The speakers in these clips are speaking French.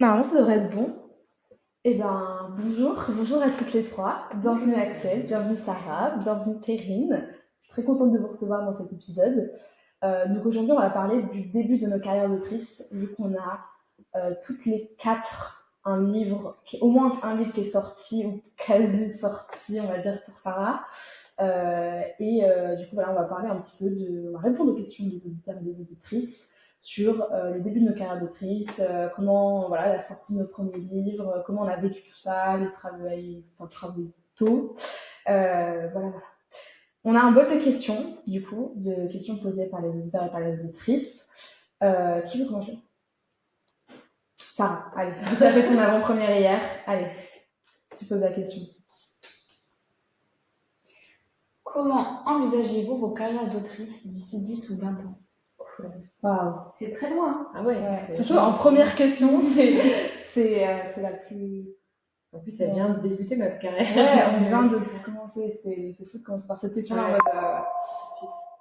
Normalement, ça devrait être bon. Eh ben, bonjour à toutes les trois. Bienvenue Axel, bienvenue Sarah, bienvenue Perrine. Je suis très contente de vous recevoir dans cet épisode. Donc aujourd'hui, on va parler du début de nos carrières d'autrices, vu qu'on a toutes les quatre au moins un livre qui est sorti, ou quasi sorti, on va dire, pour Sarah. Du coup, voilà, on va parler un petit peu on va répondre aux questions des auditeurs et des auditrices sur le début de nos carrières d'autrice, comment, voilà, la sortie de nos premiers livres, comment on a vécu tout ça, les travaux tôt. Voilà. On a un bloc de questions, du coup, de questions posées par les auditeurs et par les auditrices. Qui veut commencer? Sarah, allez, tu as fait ton avant-première hier. Allez, tu poses la question. Comment envisagez-vous vos carrières d'autrice d'ici 10 ou 20 ans? Waouh. C'est très loin. Ah ouais. Surtout en première question, c'est la plus. En plus, elle vient de débuter notre carrière. Ouais, on vient de commencer. C'est fou de commencer par cette question-là. Ouais. En mode,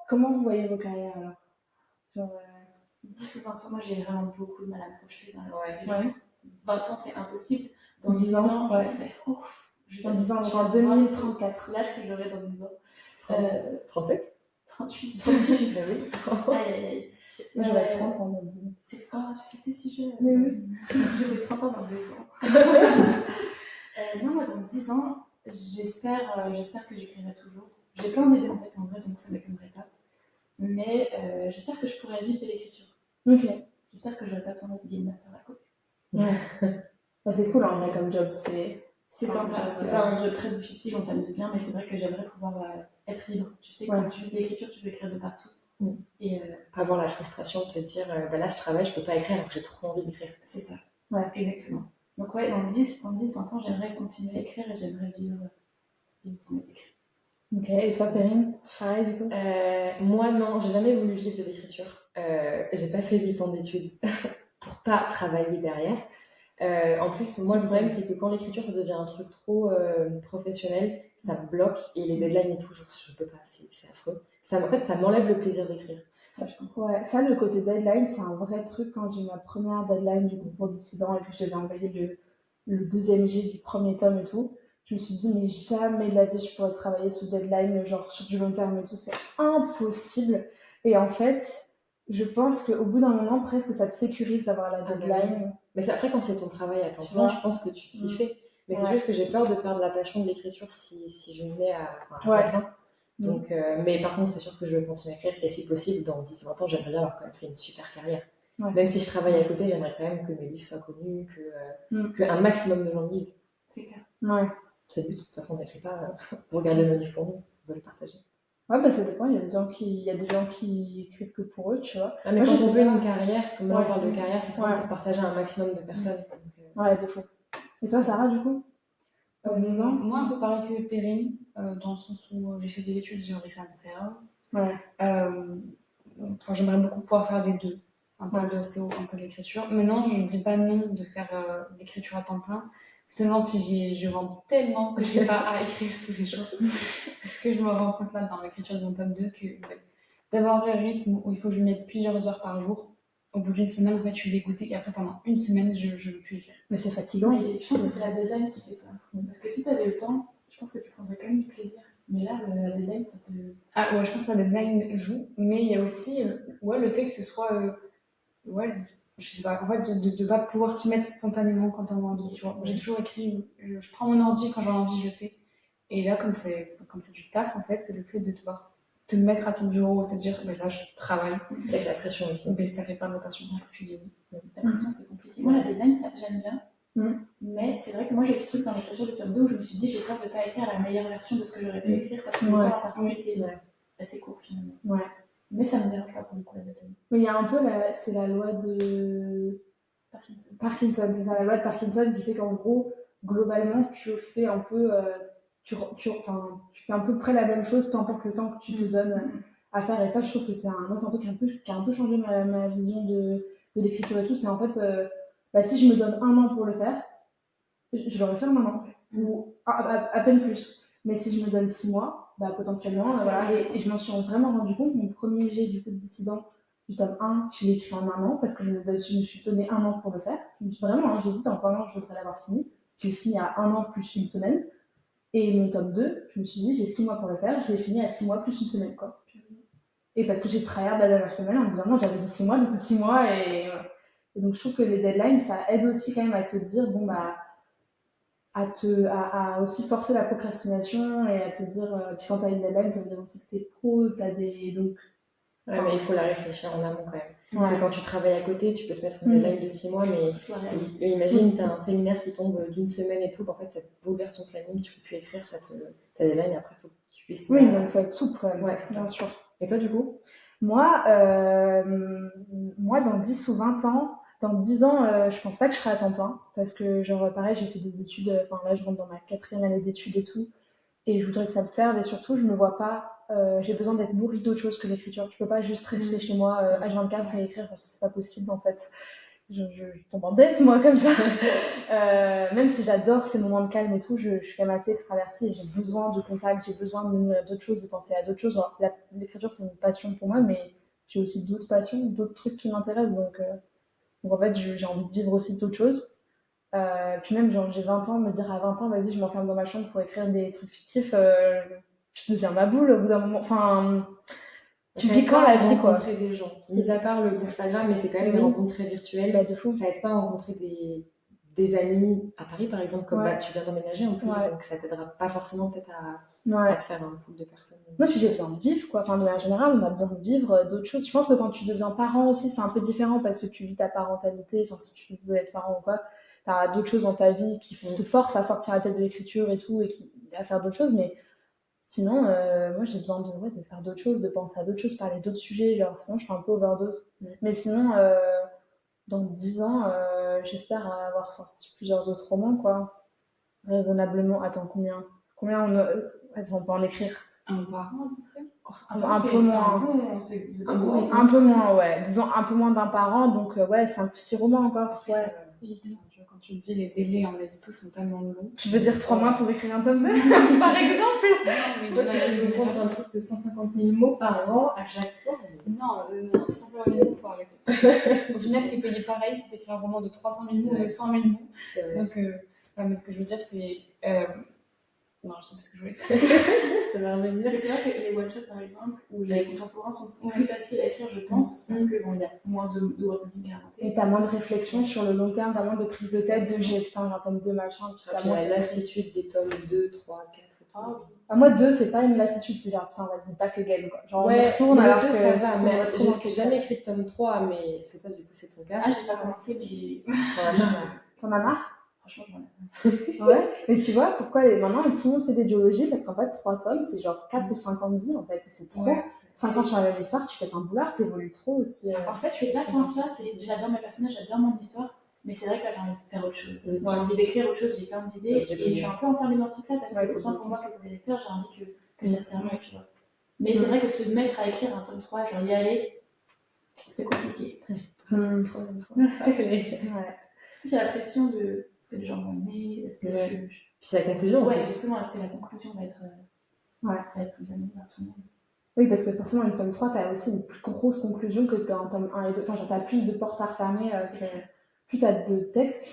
comment vous voyez vos carrières alors? Genre, 10 ou 20 ans, moi j'ai vraiment beaucoup de mal à me projeter dans la Ouais. 20 ans, c'est impossible. Dans 10 ans, ouais. Dans 10 ans, genre 2034. L'âge que j'aurai dans 10 ans. 37 38. 38, bah oui. Aïe, aïe, aïe. Moi, j'aurais 30 ans dans 10 ans. Oh, tu sais que t'es si jeune. Mais oui. J'aurai 30 ans dans 2 ans. Non, moi dans 10 ans, j'espère que j'écrirai toujours. J'ai plein d'idées en tête en vrai, donc ça m'étonnerait pas. Mais j'espère que je pourrai vivre de l'écriture. Ok. J'espère que j'aurai pas besoin d'être game master à côté. Ouais. Ça, c'est cool, en vrai, comme job. C'est sympa. C'est pas un job très difficile, on s'amuse bien, mais c'est vrai que j'aimerais pouvoir être libre. Tu sais, quand tu vis de l'écriture, tu peux écrire de partout. Et pas avoir la frustration de te dire là je travaille, je peux pas écrire alors que j'ai trop envie d'écrire. C'est ça. Ouais, exactement. Donc ouais, dans 10, 20 ans, j'aimerais continuer à écrire et j'aimerais vivre sans mes écrits. Ok, et toi Perrine? Pareil du coup? Moi non, j'ai jamais voulu vivre de l'écriture. J'ai pas fait 8 ans d'études pour pas travailler derrière. En plus, moi le problème c'est que quand l'écriture ça devient un truc trop professionnel, ça me bloque et les deadlines et tout, je peux pas, c'est affreux. En fait, ça m'enlève le plaisir d'écrire. Ça, je comprends. Ouais, ça, le côté deadline, c'est un vrai truc. Quand j'ai eu ma première deadline du coup pour Dissident et que je devais envoyer le deuxième G du premier tome et tout, je me suis dit, mais jamais de la vie je pourrais travailler sous deadline, genre sur du long terme et tout, c'est impossible. Et en fait, je pense qu'au bout d'un moment, presque ça te sécurise d'avoir la deadline. Mais c'est après, quand c'est ton travail à temps plein, je pense que tu t'y fais. Mais c'est juste que j'ai peur de perdre la passion de l'écriture si je me mets à temps plein. Donc, mais par contre, c'est sûr que je vais continuer à écrire. Et si possible, dans 10-20 ans, j'aimerais bien avoir quand même fait une super carrière. Même si je travaille à côté, j'aimerais quand même que mes livres soient connus, qu'un maximum de gens lisent. C'est clair. Ouais. C'est le but. De toute façon, on n'écrit pas pour garder nos livres pour nous. On veut les partager. Ouais, bah ça dépend. Il y a des gens qui écrivent que pour eux, tu vois. Ah, mais quand on veut une carrière, comme là on parle de carrière, c'est souvent pour partager un maximum de personnes. Ouais, de fou. Et toi, Sarah, du coup? Dans 10 ans? Moi, un peu pareil que Perrine, dans le sens où j'ai fait des études, j'ai envie ça me sert. Ouais. J'aimerais beaucoup pouvoir faire des deux. Un peu d'ostéo, un peu d'écriture. Mais non, je ne dis pas non de faire l'écriture à temps plein. Seulement si je vends tellement que je n'ai pas à écrire tous les jours. Parce que je me rends compte là, dans l'écriture de mon tome 2, que d'avoir un rythme où il faut que je mette plusieurs heures par jour, au bout d'une semaine, en fait, je suis dégoûtée. Et après, pendant une semaine, je ne veux plus écrire. Mais c'est fatigant. Mais je pense que c'est la deadline qui fait ça. Parce que si tu avais le temps, je pense que tu prendrais quand même du plaisir. Mais là, la deadline, ça te... Ah ouais, je pense que la deadline joue. Mais il y a aussi le fait que ce soit... je sais pas, en fait, de pas pouvoir t'y mettre spontanément quand t'en as envie, tu vois. J'ai toujours écrit, je prends mon ordi, quand j'en ai envie, je le fais. Et là, comme c'est du taf, en fait, c'est le fait de devoir te mettre à ton bureau, te dire, mais là, je travaille. Avec la pression aussi. Mais ça fait pas de la passion, que tu dis. La pression, c'est compliqué. Moi, la deadline, ça, j'aime bien. Mais c'est vrai que moi, j'ai ce truc dans l'écriture du tome 2 où je me suis dit, j'ai peur de pas écrire la meilleure version de ce que j'aurais pu écrire parce que le temps en partie était assez court, finalement. Ouais. Mais ça me dérange pas pour le coup, la deadline. Mais il y a un peu, c'est la loi de Parkinson, c'est ça, la loi de Parkinson qui fait qu'en gros, globalement, tu fais un peu, tu fais à peu près la même chose, peu importe le temps que tu te donnes à faire. Et ça, je trouve que c'est un truc qui a un peu changé ma vision de l'écriture et tout. C'est en fait, si je me donne un an pour le faire, je l'aurais fait en un an, ou à peine plus. Mais si je me donne 6 mois, potentiellement, voilà. Et je m'en suis vraiment rendu compte, mon premier jet du coup de Dissident, du tome 1, je l'ai écrit en un an parce que je me suis donné un an pour le faire. Je me suis vraiment, hein, j'ai dit dans un an, je voudrais l'avoir fini. Je l'ai fini à un an plus une semaine. Et mon tome 2, je me suis dit, j'ai 6 mois pour le faire, je l'ai fini à 6 mois plus une semaine, quoi. Et parce que j'ai tryhard la dernière semaine en me disant, moi j'avais dit 6 mois, donc c'est 6 mois, et donc je trouve que les deadlines, ça aide aussi quand même à te dire, bon bah, à aussi forcer la procrastination et à te dire, puis quand t'as une deadline, ça veut dire aussi que t'es pro, t'as des. Donc, ouais, mais il faut la réfléchir en amont quand même. Parce que quand tu travailles à côté, tu peux te mettre une deadline de 6 mois, mais imagine, tu as un séminaire qui tombe d'une semaine et tout, en fait, ça te bouleverse ton planning, tu peux plus écrire, ta deadline, après, il faut que tu puisses. Oui, donc il faut être souple quand même, ouais, bien sûr. Et toi, du coup? Moi, dans 10 ou 20 ans, dans 10 ans, je pense pas que je serai à temps plein, parce que, genre, pareil, j'ai fait des études, enfin là, je rentre dans ma 4e année d'études et tout, et je voudrais que ça me serve, et surtout, je me vois pas, j'ai besoin d'être nourrie d'autre chose que l'écriture. Je peux pas juste rester chez moi H24 et écrire, parce que c'est pas possible en fait. Je tombe en dette, moi, comme ça. Même si j'adore ces moments de calme et tout, je suis quand même assez extravertie et j'ai besoin de contact, j'ai besoin de me nourrir d'autres choses, de penser à d'autres choses. Alors, l'écriture, c'est une passion pour moi, mais j'ai aussi d'autres passions, d'autres trucs qui m'intéressent. Donc en fait, j'ai envie de vivre aussi d'autres choses. Puis même, genre, j'ai 20 ans, me dire à 20 ans, vas-y, je m'enferme dans ma chambre pour écrire des trucs fictifs, je deviens ma boule au bout d'un moment. Enfin, tu vis quand la vie, quoi. Rencontrer des gens. Mis à part le Instagram, mais c'est quand même des rencontres très virtuelles. Bah, de fou. Ça aide pas à rencontrer des amis à Paris, par exemple, comme tu viens d'emménager en plus, donc ça t'aidera pas forcément peut-être à te faire un pool de personnes. Moi, puis j'ai besoin de vivre, quoi. Enfin, de manière générale, on a besoin de vivre d'autres choses. Je pense que quand tu deviens parent aussi, c'est un peu différent parce que tu vis ta parentalité. Enfin, si tu veux être parent ou quoi, t'as d'autres choses dans ta vie qui te forcent à sortir la tête de l'écriture et tout, et à faire d'autres choses. Mais sinon, moi, j'ai besoin de faire d'autres choses, de penser à d'autres choses, parler d'autres sujets. Genre, sinon, je fais un peu overdose. Mais sinon, dans 10 ans, j'espère avoir sorti plusieurs autres romans, quoi. Raisonnablement. Attends, combien Attends, on peut en écrire un par an, un peu moins. Un peu moins, ouais. Disons un peu moins d'un par an, donc ouais, 5-6 romans encore. Ouais, ça va vite. Quand tu te dis les délais, on a dit tous, sont tellement longs. Tu veux dire 3 mois pour écrire un tome 2 par exemple? Non, mais je vais prendre un truc de 150 000 mots par an à chaque fois. Non, 150 000 mots, faut arrêter. Au final, t'es payé pareil si t'écris un roman de 300 000 mots ou de 100 000 mots. Donc, mais ce que je veux dire, c'est. Non, je sais pas ce que je voulais dire. Ça va revenir. Mais c'est vrai que les one-shots, par exemple, ou les contemporains sont plus faciles à écrire, je pense, parce que bon, il y a moins de worldbuilding à inventer. Et t'as moins de réflexion sur le long terme, t'as moins de prise de tête de putain, j'ai un tome 2, machin. Puis t'as moins la lassitude des tomes 2, 3, 4. Moi, 2, c'est pas une lassitude, c'est genre putain, vas-y, pas que game, quoi. Genre, ouais, on retourne alors 2, que ça va, mais j'ai jamais écrit de tome 3, mais c'est ça, du coup, c'est ton cas. Ah, j'ai pas commencé, mais. T'en as marre? Franchement, j'en ai. Ouais, mais tu vois, pourquoi maintenant tout le monde fait des duologies? Parce qu'en fait, 3 tomes, c'est genre 4 ou 5 ans de vie, en fait, c'est trop. 5 ans sur la même histoire, tu fais un boulard, t'évolues trop aussi. En fait, je suis pas tant ça, j'adore mes personnages, j'adore mon histoire, mais c'est vrai que là, j'ai envie de faire autre chose. J'ai envie d'écrire autre chose, j'ai plein d'idées, et je suis un peu enfermée dans ce truc-là, parce que autant pour moi que pour les lecteurs, j'ai envie que ça se termine, tu vois. Mais c'est vrai que se mettre à écrire un tome 3, genre y aller, c'est compliqué. Il y a la pression de est-ce que les gens vont aimer, est-ce que Puis c'est la conclusion. Ouais, exactement, est-ce que la conclusion va être plus aimée par tout le monde. Oui, parce que forcément, une tome 3, t'as aussi une plus grosse conclusion que t'as un tome 1 et 2. Enfin, genre, t'as plus de portes à refermer, plus t'as de textes.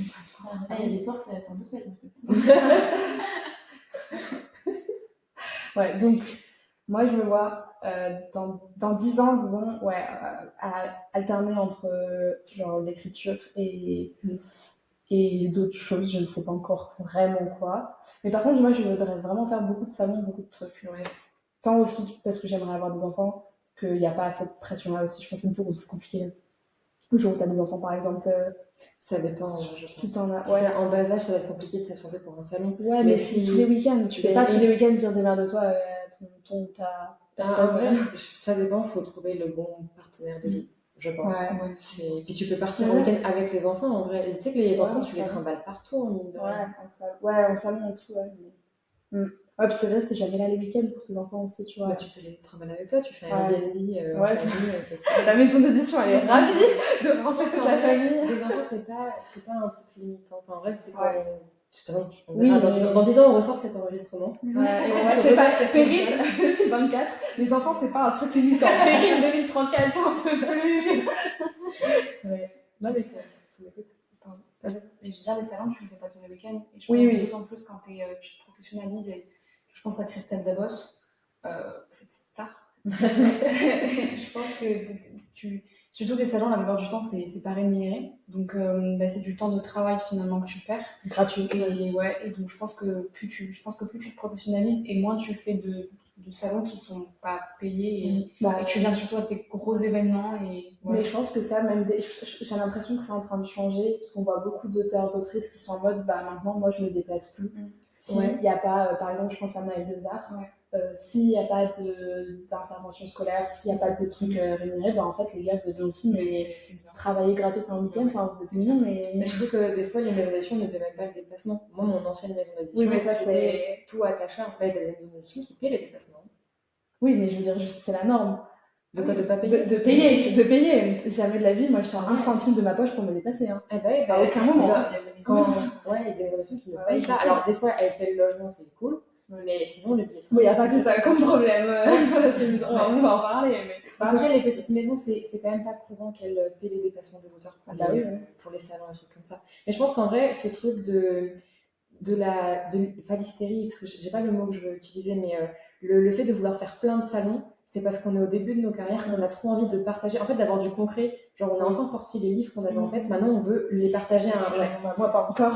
Ah, il y a des portes, c'est un hôtel. Ouais, donc, moi, je me vois dans 10 ans, disons, à alterner entre genre l'écriture et d'autres choses, je ne sais pas encore vraiment quoi. Mais par contre, moi, je voudrais vraiment faire beaucoup de salons, beaucoup de trucs. Ouais. Tant aussi parce que j'aimerais avoir des enfants, qu'il n'y a pas cette pression-là aussi. Je pense que c'est beaucoup plus compliqué. Le jour où tu as des enfants, par exemple. Ça dépend. Si t'en as. Ouais. En bas âge, ça va être compliqué de s'absenter pour un salon. Ouais, mais si tous les week-ends, tu peux pas tous les week-ends dire démerde-toi à ta personne. En vrai, ça dépend, il faut trouver le bon partenaire de vie, je pense. Ouais. Et puis tu peux partir en week-end avec les enfants, en vrai. Et tu sais que les enfants, tu les trimbales partout, en mine de rien. Ouais, en salon et tout, ouais. Ouais, puis c'est vrai que t'es jamais là les week-ends pour tes enfants aussi, tu vois. Bah, tu peux les trimballer avec toi, tu fais un Airbnb en Ouais, famille. La maison d'édition, elle est ravie de penser toute la famille. Les enfants, c'est pas un truc limitant. Enfin, en vrai, c'est Ouais. on verra. Dans 10 ans, on ressort cet enregistrement. Ouais, c'est pas Périne 2024. Les enfants, c'est pas un truc limitant. Périne 2034, j'en peux plus. Ouais. Non, mais quoi. Pardon. Mais je veux dire, les salons, tu le fais pas tous les week-ends. Et je Oui, pense oui. d'autant plus quand tu te professionnalises. Et je pense à Christelle Dabos, cette star. Je pense que surtout les salons, la plupart du temps, c'est pas rémunéré. Donc, c'est du temps de travail finalement que tu perds. Gratuit. Et donc, je pense que plus tu te professionnalises et moins tu fais de salons qui sont pas payés. Et tu viens surtout à tes gros événements. Mais je pense que ça, même j'ai l'impression que c'est en train de changer, parce qu'on voit beaucoup d'auteurs, d'autrices qui sont en mode, maintenant, moi, je me déplace plus. S'il n'y a pas, par exemple, je pense à Maëlle Lezard, s'il n'y a pas d'intervention scolaire, s'il n'y a pas de trucs rémunérés, en fait, les gars de Dolphin, travailler gratos un week-end, vous êtes mignons, mais surtout que des fois, les maisons d'édition ne paient même pas le déplacement. Moi, mon ancienne maison d'édition, oui, mais ça, c'est tout à ta charge. Il y a des maisons d'édition qui paient les déplacements. Oui, mais je veux dire, c'est la norme. De quoi, de pas payer de payer. Jamais de la vie, moi, je sors 1 centime de ma poche pour me déplacer. Hein. À aucun moment. Il y a des maisons d'édition qui ne payent pas. Alors, des fois, elles paient le logement, c'est cool. Mais sinon, le billet. Il n'y a pas que ça comme problème. On va en parler. Mais après, les petites maisons, c'est quand même pas courant qu'elles paient les déplacements des auteurs pour les salons, et trucs comme ça. Mais je pense qu'en vrai, ce truc pas l'hystérie, parce que j'ai pas le mot que je veux utiliser, mais le fait de vouloir faire plein de salons, c'est parce qu'on est au début de nos carrières qu'on a trop envie de partager, en fait, d'avoir du concret. Genre, on a enfin sorti les livres qu'on avait en tête, maintenant on veut les partager à un. Moi, pas encore.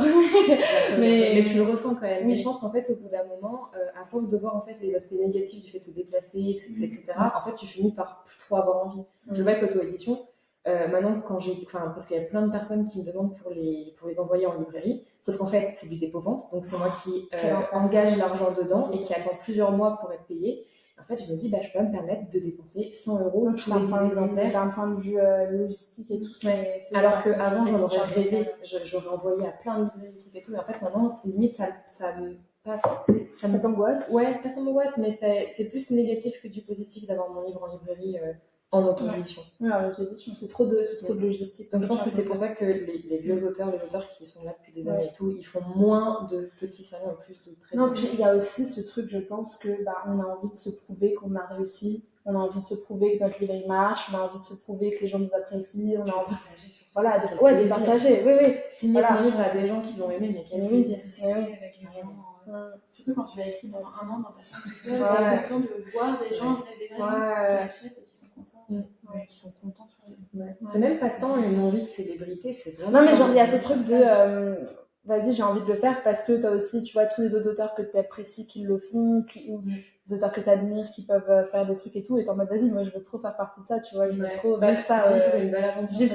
mais tu le ressens quand même. Mais je pense qu'en fait, au bout d'un moment, à force de voir en fait les aspects négatifs du fait de se déplacer, etc., en fait, tu finis par plus trop avoir envie. Je vois avec l'auto-édition. Maintenant, parce qu'il y a plein de personnes qui me demandent pour les envoyer en librairie, sauf qu'en fait, c'est du dépôt-vente, donc c'est moi qui engage l'argent dedans et qui attend plusieurs mois pour être payé. En fait, je me dis, je peux pas me permettre de dépenser 100 € pour les 10 exemplaires. D'un point de vue logistique et tout, alors qu'avant, j'en aurais rêvé, j'aurais envoyé à plein de librairies et tout, et en fait, maintenant, limite, ça t'angoisse. Ouais, pas ça m'angoisse, mais c'est plus négatif que du positif d'avoir mon livre en librairie en auto-édition. Ouais, en auto-édition, c'est trop de logistique. Donc je pense que c'est pour ça que les vieux auteurs, les auteurs qui sont là depuis des années et tout, ils font moins de petits salons et plus de très. Non, puis il y a aussi ce truc, je pense que on a envie de se prouver qu'on a réussi, on a envie de se prouver que notre livre il marche, on a envie de se prouver que les gens nous apprécient, on a envie de partager. Voilà, de partager, oui. Signer ton livre à des gens qui l'ont aimé, mais quel plaisir. Avec les gens. Surtout quand tu l'as écrit pendant 1 an dans ta chambre, tu es content de voir des gens qui l'achètent et qui sont contents. C'est même pas tant une envie de célébrité, c'est vraiment. Non, mais genre, il y a ce truc de vas-y, j'ai envie de le faire parce que t'as aussi, tu vois, tous les autres auteurs que t'apprécies qui le font, ou des auteurs que t'admires qui peuvent faire des trucs et tout, et t'es en mode vas-y, moi je veux trop faire partie de ça, tu vois, je veux trop vivre ça. Vivre une belle aventure.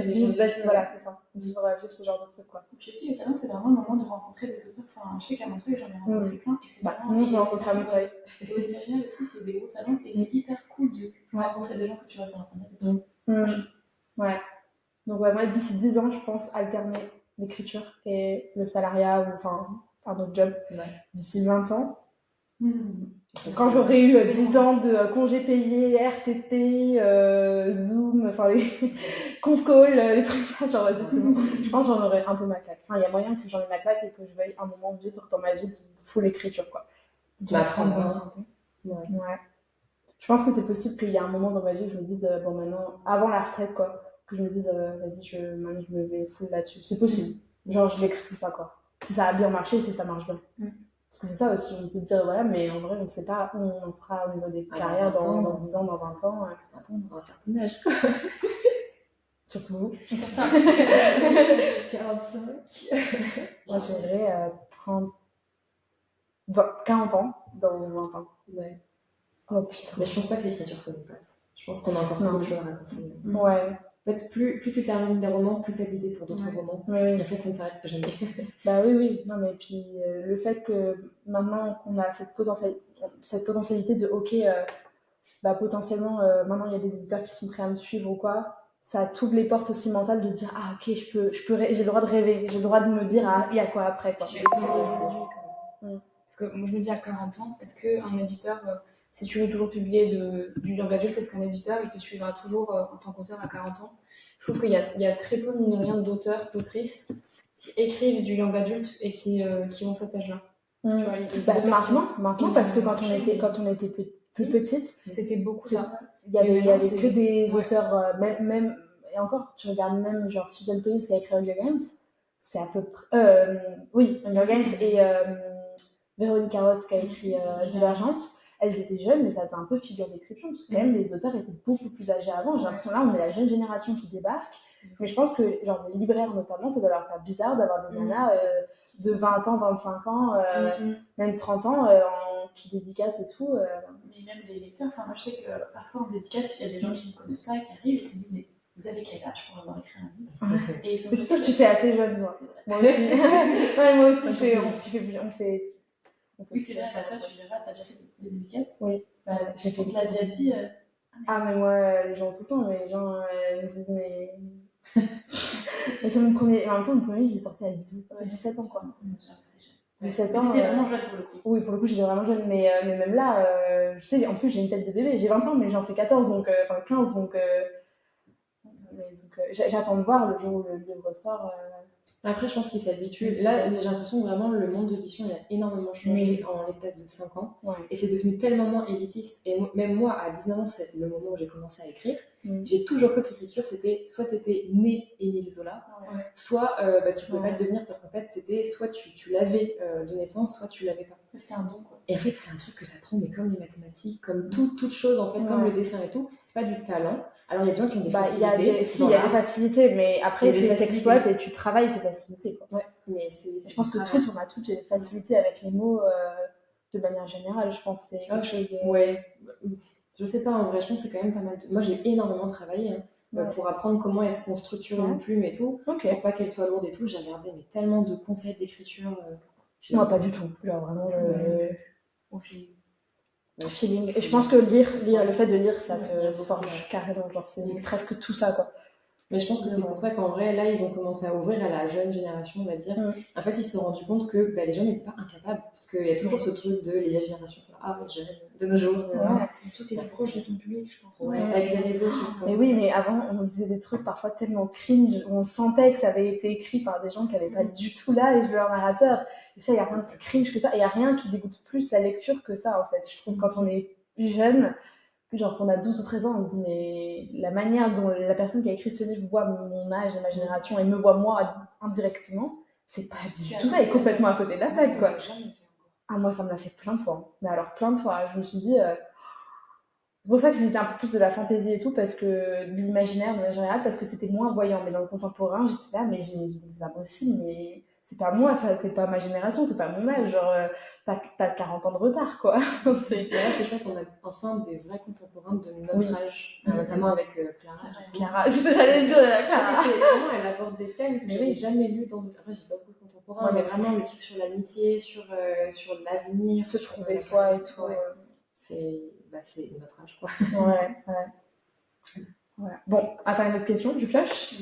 Voilà, c'est ça. Vivre ce genre de truc, quoi. Et puis aussi, les salons, c'est vraiment le moment de rencontrer des auteurs. Enfin, je sais qu'à Montreuil, j'en ai rencontré plein. Et c'est vraiment. Nous, on s'est rencontrés à Montreuil. Et aux Imaginales aussi, c'est des gros salons et c'est hyper cool de rencontrer des gens que tu vois sur Internet. Ouais. Donc, moi, d'ici 10 ans, je pense alterner l'écriture et le salariat, ou enfin, un autre job. D'ici 20 ans. Quand j'aurai eu 10 ans de congés payés, RTT, Zoom, enfin les conf call, les trucs ça, genre c'est bon. Je pense que j'en aurai un peu ma claque. Enfin, il y a moyen que j'en ai ma claque et que je veuille un moment vivre dans ma vie de full écriture, quoi. En bonne santé. Ouais. Je pense que c'est possible qu'il y ait un moment dans ma vie où je me dise, maintenant, avant la retraite, quoi, que je me dise, vas-y, maintenant je me vais full là-dessus. C'est possible. Genre, je l'exclus pas, quoi. Si ça a bien marché, si ça marche bien. Parce que c'est ça aussi, on peut dire, voilà, mais en vrai, on ne sait pas où on sera au niveau des carrières dans 10 ans, dans 20 ans. On aura un certain âge. Surtout vous. 45. Moi, j'aimerais prendre 40 ans dans 20 ans. Ouais. Oh putain. Mais je pense pas que l'écriture soit une place. Je pense qu'on a encore trop de choses à raconter. Ouais. En fait, plus tu termines des romans, plus t'as d'idées pour d'autres romans. Oui. Et en fait, ça ne s'arrête jamais. Oui. Non, mais puis le fait que maintenant qu'on a cette potentialité de ok, potentiellement maintenant il y a des éditeurs qui sont prêts à me suivre ou quoi, ça t'ouvre les portes aussi mentales de dire ah ok, j'ai le droit de rêver, j'ai le droit de me dire il y a quoi après, quoi. Parce que moi, je me dis à 40 ans, est-ce qu'un éditeur, si tu veux toujours publier du young adulte, est-ce qu'un éditeur, il te suivra toujours en tant qu'auteur à 40 ans? Je trouve qu'il y a très peu, mine de rien, d'auteurs, d'autrices qui écrivent du young adulte et qui ont cet âge-là. Tu vois, maintenant, parce que quand on était plus petite, c'était beaucoup ça. Il y avait que des auteurs, même, et encore, tu regardes même genre Susan Collins qui a écrit Hunger Games, c'est à peu près. Oui, Hunger Games et Véronica Roth qui a écrit Divergence. Elles étaient jeunes, mais ça faisait un peu figure d'exception, parce que quand même, les auteurs étaient beaucoup plus âgés avant. J'ai l'impression là, on est la jeune génération qui débarque. Mais je pense que, genre, les libraires notamment, ça doit leur faire bizarre d'avoir des nanas de 20 ans, 25 ans, même 30 ans, qui dédicacent et tout. Mais même les lecteurs, enfin, moi je sais que parfois en dédicace, il y a des gens qui ne me connaissent pas, qui arrivent et qui me disent, mais vous avez quel âge pour avoir écrit un livre? Et ils sont surtout que tu fais assez jeune, moi. Moi aussi. Ouais, moi aussi, on fait. Oui, c'est vrai, bah, toi, tu verras, t'as déjà fait des dédicaces? Oui. Bah, j'ai fait. On te l'a déjà dit. Ah, mais moi, les gens tout le temps, mais les gens me disent, mais. Et c'est mon premier. En même temps, mon premier, j'ai sorti à 17 ans, quoi. C'est jeune. 17 ans. T'étais vraiment jeune pour le coup. Oui, pour le coup, j'étais vraiment jeune, mais même là, je sais, en plus, j'ai une tête de bébé. J'ai 20 ans, mais j'en fais 14, donc. Enfin, 15, donc. J'attends de voir le jour où le livre sort. Après, je pense qu'il s'habitue. Là, j'ai l'impression que vraiment le monde de l'édition il a énormément changé en l'espace de 5 ans. Ouais. Et c'est devenu tellement moins élitiste. Et même moi, à 19 ans, c'est le moment où j'ai commencé à écrire. J'ai toujours cru que l'écriture, c'était soit tu étais né Émile Zola, soit tu pouvais pas le devenir parce qu'en fait, c'était soit tu l'avais de naissance, soit tu l'avais pas. C'était un don, quoi. Et en fait, c'est un truc que tu apprends, mais comme les mathématiques, comme toute chose, en fait, comme le dessin et tout. C'est pas du talent. Alors, il y a des gens qui ont des facilités. Il y a des facilités, mais après, c'est t'exploites et tu travailles ces facilités, quoi. Ouais, mais je pense que on a toutes les facilités avec les mots de manière générale. Je pense que c'est quelque chose de. Ouais. Je sais pas, en vrai, je pense que c'est quand même pas mal. Moi, j'ai énormément travaillé pour apprendre comment est-ce qu'on structure une plume et tout, pour pas qu'elle soit lourde et tout. J'ai regardé tellement de conseils d'écriture. Moi, pas du tout. Genre, vraiment, au feeling. Et je pense que lire, le fait de lire, ça te forge carrément. Genre, c'est presque tout ça, quoi. Mais je pense que c'est pour ça qu'en vrai, là, ils ont commencé à ouvrir à la jeune génération, on va dire. En fait, ils se sont rendus compte que les gens n'étaient pas incapables. Parce qu'il y a toujours ce truc de les générations sont jeunes de nos jours. Surtout, t'es proche de ton public, je pense. Avec les réseaux, surtout. Mais oui, mais avant, on disait des trucs parfois tellement cringe, où on sentait que ça avait été écrit par des gens qui n'avaient pas du tout l'âge de leur narrateur. Et ça, il n'y a rien de plus cringe que ça. Il n'y a rien qui dégoûte plus la lecture que ça, en fait. Je trouve quand on est jeune, genre qu'on a 12 ou 13 ans, on se dit, mais la manière dont la personne qui a écrit ce livre voit mon âge et ma génération et me voit moi indirectement, c'est pas du tout ça, est complètement à côté de la plaque, quoi. Ah, moi, ça me l'a fait plein de fois. Mais alors, plein de fois. Je me suis dit. C'est pour ça que je lisais un peu plus de la fantaisie et tout, parce que de l'imaginaire de manière générale, parce que c'était moins voyant. Mais dans le contemporain, j'étais là, mais c'est pas possible, mais c'est pas moi, ça, c'est pas ma génération, c'est pas mon âge. Genre, t'as 40 ans de retard, quoi. c'est chouette, on a enfin des vrais contemporains de notre âge, notamment avec Clara, j'allais dire Clara. Vraiment, elle aborde des thèmes que j'avais jamais lus dans d'autres. Après, j'ai pas beaucoup de contemporains, mais vraiment le truc sur l'amitié, sur l'avenir, se trouver soi et tout. C'est notre âge, quoi. Ouais. Voilà. Bon, attends, une autre question, tu pioches?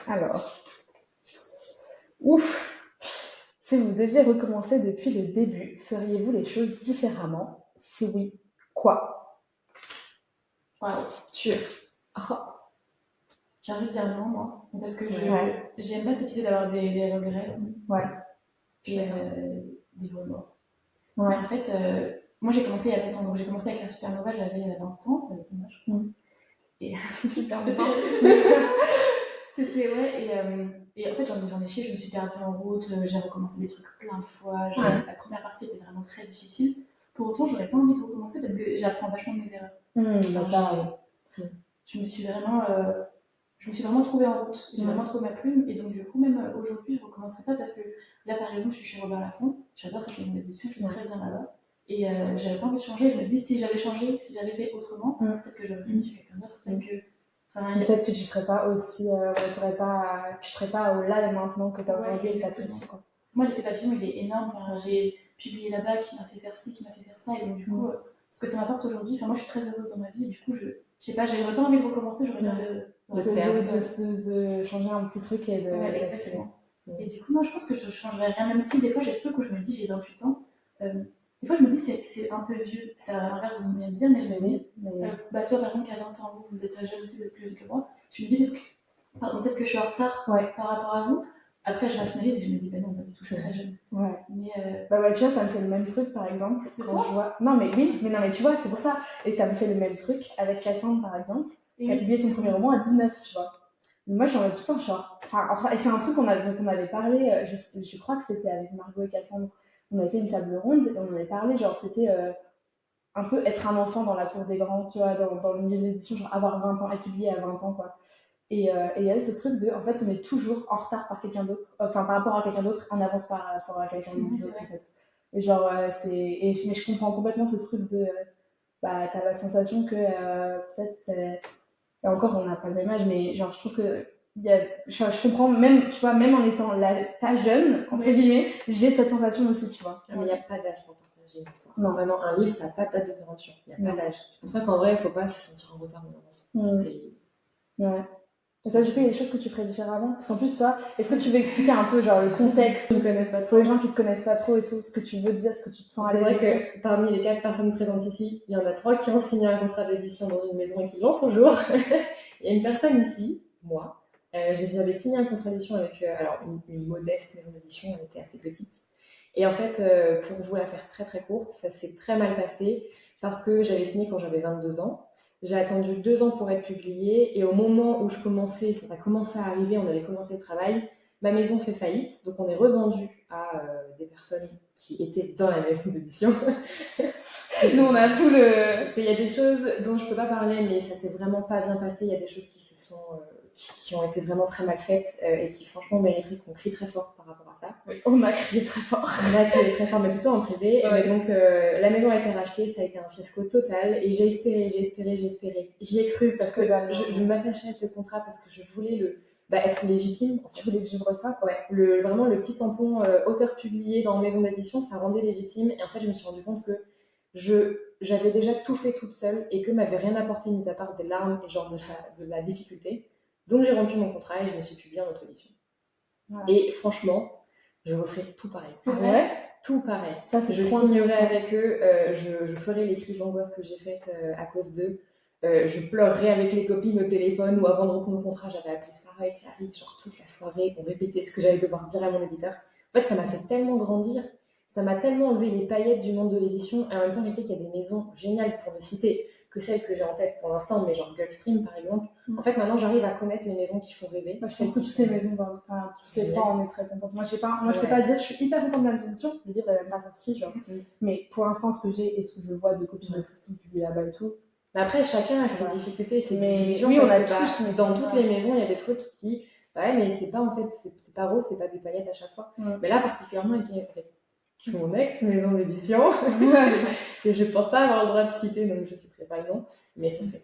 Alors. Ouf! Si vous deviez recommencer depuis le début, feriez-vous les choses différemment? Si oui, quoi? Waouh, sûr. J'ai envie de dire non, moi. Parce que j'aime pas cette idée d'avoir des regrets. Et des remords. Mais en fait, moi j'ai commencé il y a longtemps. Donc j'ai commencé avec la Supernova, j'avais 20 ans, j'avais ton âge. Et super longtemps. C'était et en fait j'en ai chié, je me suis perdue en route, j'ai recommencé des trucs plein de fois. La première partie était vraiment très difficile. Pour autant, j'aurais pas envie de recommencer parce que j'apprends vachement de mes erreurs. Je me suis vraiment trouvée en route. J'ai vraiment trouvé ma plume et donc du coup même aujourd'hui je recommencerai pas parce que là par exemple je suis chez Robert Laffont, j'adore cette maison d'édition, je suis très bien là-bas. Et j'avais pas envie de changer, je me dis si j'avais changé, si j'avais fait autrement, peut-être que j'aurais signé chez quelqu'un d'autre, peut-être que tu serais pas aussi, tu serais pas au là et maintenant que tu as aujourd'hui et Moi, l'effet papillon, il est énorme. J'ai publié là-bas qui m'a fait faire ci, qui m'a fait faire ça, et donc du coup, ce que ça m'apporte aujourd'hui, moi je suis très heureuse dans ma vie, et du coup, je sais pas, j'aurais pas envie de recommencer, j'aurais bien de changer un petit truc et de. Ouais, exactement. Et du coup, moi, je pense que je changerais rien, même si des fois, j'ai ce truc où je me dis, j'ai 28 ans. Des fois, je me dis, c'est un peu vieux. C'est l'inverse de ce qu'on vient de dire, mais je me dis, bah, toi, par exemple, qui a 20 ans, vous êtes jeune aussi, vous êtes plus jeune que moi. Je me dis, peut-être que je suis en retard par rapport à vous. Après, je rationalise et je me dis, bah non, pas du tout, je suis très jeune. Ouais. Mais Bah ouais, tu vois, ça me fait le même truc, par exemple, quand je vois... Non, mais oui, mais non, mais tu vois, c'est pour ça. Et ça me fait le même truc avec Cassandre, par exemple, qui a publié son premier roman à 19, tu vois. Mais moi, je suis en mode, putain, genre... Enfin, et c'est un truc dont on avait parlé, je crois que c'était avec Margot et Cassandre. On avait fait une table ronde et on en avait parlé, genre, c'était un peu être un enfant dans la cour des grands, tu vois, dans le milieu de l'édition, genre avoir 20 ans, être publié à 20 ans, quoi. Et il y avait ce truc de, en fait, on est toujours en retard par quelqu'un d'autre, enfin par rapport à quelqu'un d'autre, en avance par rapport à quelqu'un d'autre, en fait. Et genre, mais je comprends complètement ce truc de, bah, t'as la sensation que peut-être, et encore, on n'a pas le même âge, mais genre, je trouve que, je comprends, même, tu vois, même en étant ta jeune, entre guillemets, j'ai cette sensation aussi, tu vois. Mais il n'y a pas d'âge pour partager une histoire. Non. Vraiment, un livre, ça n'a pas de date de péremption. Il n'y a pas d'âge. C'est pour ça qu'en vrai, il ne faut pas se sentir en retard en avance. Ouais. Et ça, du coup, il y a des choses que tu ferais différemment. Parce qu'en plus, toi, est-ce que tu veux expliquer un peu, genre, le contexte pour les gens qui te connaissent pas trop et tout, ce que tu veux dire, ce que tu te sens à l'aise. C'est vrai que parmi les 4 personnes présentes ici, il y en a 3 qui ont signé un contrat d'édition dans une maison et qui l'ont toujours. Il y a une personne ici, moi. J'avais signé un contrat d'édition avec alors une modeste maison d'édition, elle était assez petite. Et en fait, pour vous la faire très très courte, ça s'est très mal passé parce que j'avais signé quand j'avais 22 ans. J'ai attendu 2 ans pour être publiée et au moment où ça commençait à arriver, on allait commencer le travail, ma maison fait faillite, donc on est revendu à des personnes qui étaient dans la maison d'édition. Nous, on a tout le... Parce qu'il y a des choses dont je peux pas parler, mais ça s'est vraiment pas bien passé. Il y a des choses qui ont été vraiment très mal faites et qui franchement mériteraient qu'on crie très fort par rapport à ça. Oui, on a crié très fort. On a crié très fort, mais plutôt en privé. Ouais. Mais donc la maison a été rachetée, ça a été un fiasco total et j'ai espéré. J'y ai cru parce que je m'attachais à ce contrat parce que je voulais être légitime. Tu voulais vivre ça? Ouais. Vraiment le petit tampon auteur publié dans maison d'édition, ça rendait légitime. Et en fait, je me suis rendu compte que j'avais déjà tout fait toute seule et que m'avait rien apporté mis à part des larmes et genre de la difficulté. Donc j'ai rompu mon contrat et je me suis publiée en auto-édition. Voilà. Et franchement, je referai tout pareil. C'est vrai? Tout pareil. Ça, c'est je signerai avec eux, je ferai les crises d'angoisse que j'ai faites à cause d'eux. Je pleurerai avec les copines au téléphone ou avant de rompre mon contrat, j'avais appelé Sarah et Clary, genre toute la soirée, on répétait ce que j'allais devoir dire à mon éditeur. En fait, ça m'a fait tellement grandir. Ça m'a tellement enlevé les paillettes du monde de l'édition. Et en même temps, je sais qu'il y a des maisons géniales, pour ne citer que celles que j'ai en tête pour l'instant, mais genre Gulfstream par exemple. En fait, maintenant, j'arrive à connaître les maisons qui font rêver. Bah, je pense que toutes les maisons, toutes les trois, on est très contentes. Moi, je peux pas dire, je suis hyper contente de la maison d'édition. Le livre n'est même pas sorti, genre. Mais pour l'instant, ce que j'ai et ce que je vois de copines autrices qui publient là-bas et tout. Mais après, chacun a ses difficultés, ses illusions. Oui, on a tous. Mais dans toutes les maisons, il y a des trucs qui. Ouais, mais c'est pas en fait, c'est pas rose, c'est pas des paillettes à chaque fois. Mais là, particulièrement, avec mon ex maison d'édition que je pense pas avoir le droit de citer, donc je citerai pas le nom, mais ça s'est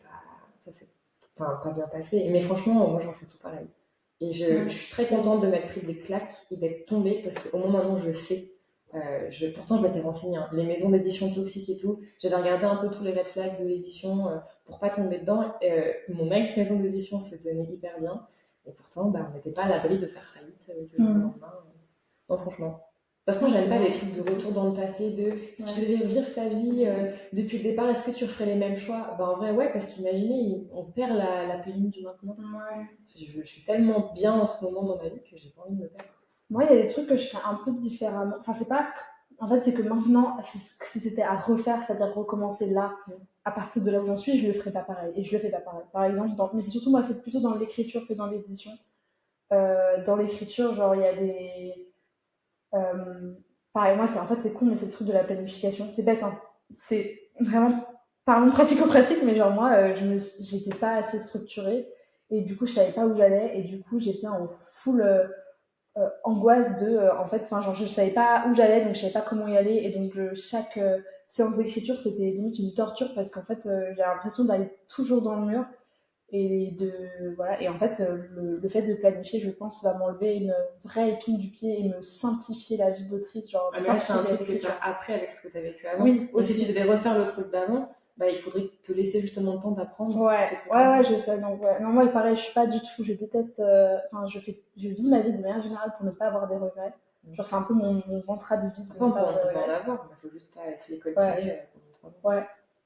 pas bien passé. Mais franchement, moi j'en fais tout pareil. Et je suis très contente de m'être pris des claques et d'être tombée parce qu'au moment où je sais, pourtant je m'étais renseignée, hein, les maisons d'édition toxiques et tout, j'avais regardé un peu tous les red flags de l'édition pour pas tomber dedans. Mon ex maison d'édition se tenait hyper bien et pourtant on n'était pas à l'abri de faire faillite du jour au lendemain. Non, franchement. De toute façon, j'aime pas les trucs de retour dans le passé, si tu devais vivre ta vie depuis le départ, est-ce que tu referais les mêmes choix? En vrai, ouais, parce qu'imaginez, on perd la périne du maintenant. Ouais. Je suis tellement bien en ce moment dans ma vie que j'ai pas envie de me perdre. Moi, il y a des trucs que je fais un peu différemment. Enfin, c'est pas... En fait, c'est que maintenant, si c'était à refaire, c'est-à-dire recommencer là, à partir de là où j'en suis, je le ferais pas pareil. Et je le fais pas pareil. Par exemple, mais c'est surtout, moi, c'est plutôt dans l'écriture que dans l'édition. Dans l'écriture, genre, il y a des... pareil, moi, c'est con, mais c'est le truc de la planification. C'est bête, hein. C'est vraiment, parlons pratico-pratique, mais genre, moi, j'étais pas assez structurée. Et du coup, je savais pas où j'allais. Et du coup, j'étais en full angoisse de... en fait, genre, je savais pas où j'allais, donc je savais pas comment y aller. Et donc, chaque séance d'écriture, c'était limite une torture parce qu'en fait, j'ai l'impression d'aller toujours dans le mur. Et voilà, et en fait le fait de planifier, je pense, va m'enlever une vraie épine du pied et me simplifier la vie d'autrice, genre ça c'est un truc que tu as appris avec ce que tu as vécu avant. Oui, aussi. Si tu devais refaire le truc d'avant, bah, il faudrait te laisser justement le temps d'apprendre. Ouais, ce truc-là. ouais, je sais. Donc, ouais. Non, moi, pareil, je suis pas du tout. Je déteste. Enfin, je vis ma vie de manière générale pour ne pas avoir des regrets. Genre, c'est un peu mon mantra de vie de Après, ne on pas peut, avoir de on peut en regrets. avoir, il faut juste pas se les Ouais, coltiner pendant 3 ans. ouais.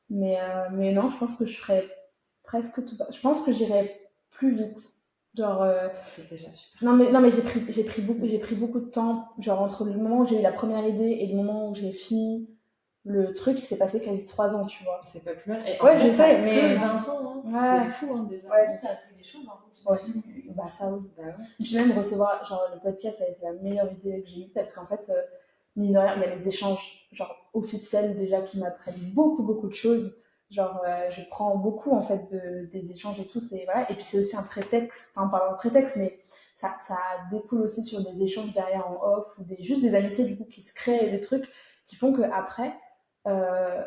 Mais non, je pense que je ferais presque tout. Je pense que j'irais plus vite. Genre, C'est déjà super. non, mais j'ai pris beaucoup de temps. Genre, entre le moment où j'ai eu la première idée et le moment où j'ai fini le truc, il s'est passé quasi 3 ans, tu vois. C'est pas plus mal. Et Ouais, en je vrai, sais, t'as mais. que 20 ans, hein. Ouais. C'est fou, hein, déjà. Ouais. Ça a pris des choses, hein. Ouais. Bah, ça, oui. Bah ouais. Et puis même recevoir, genre le podcast, ça a été la meilleure idée que j'ai eue parce qu'en fait, mine de rien, il y a les échanges genre officiels déjà qui m'apprennent beaucoup, beaucoup de choses. Genre, je prends beaucoup en fait des échanges et tout. Voilà. Et puis c'est aussi un prétexte, enfin, pas un prétexte, mais ça découle aussi sur des échanges derrière en off ou juste des amitiés du coup qui se créent et des trucs qui font que après, euh,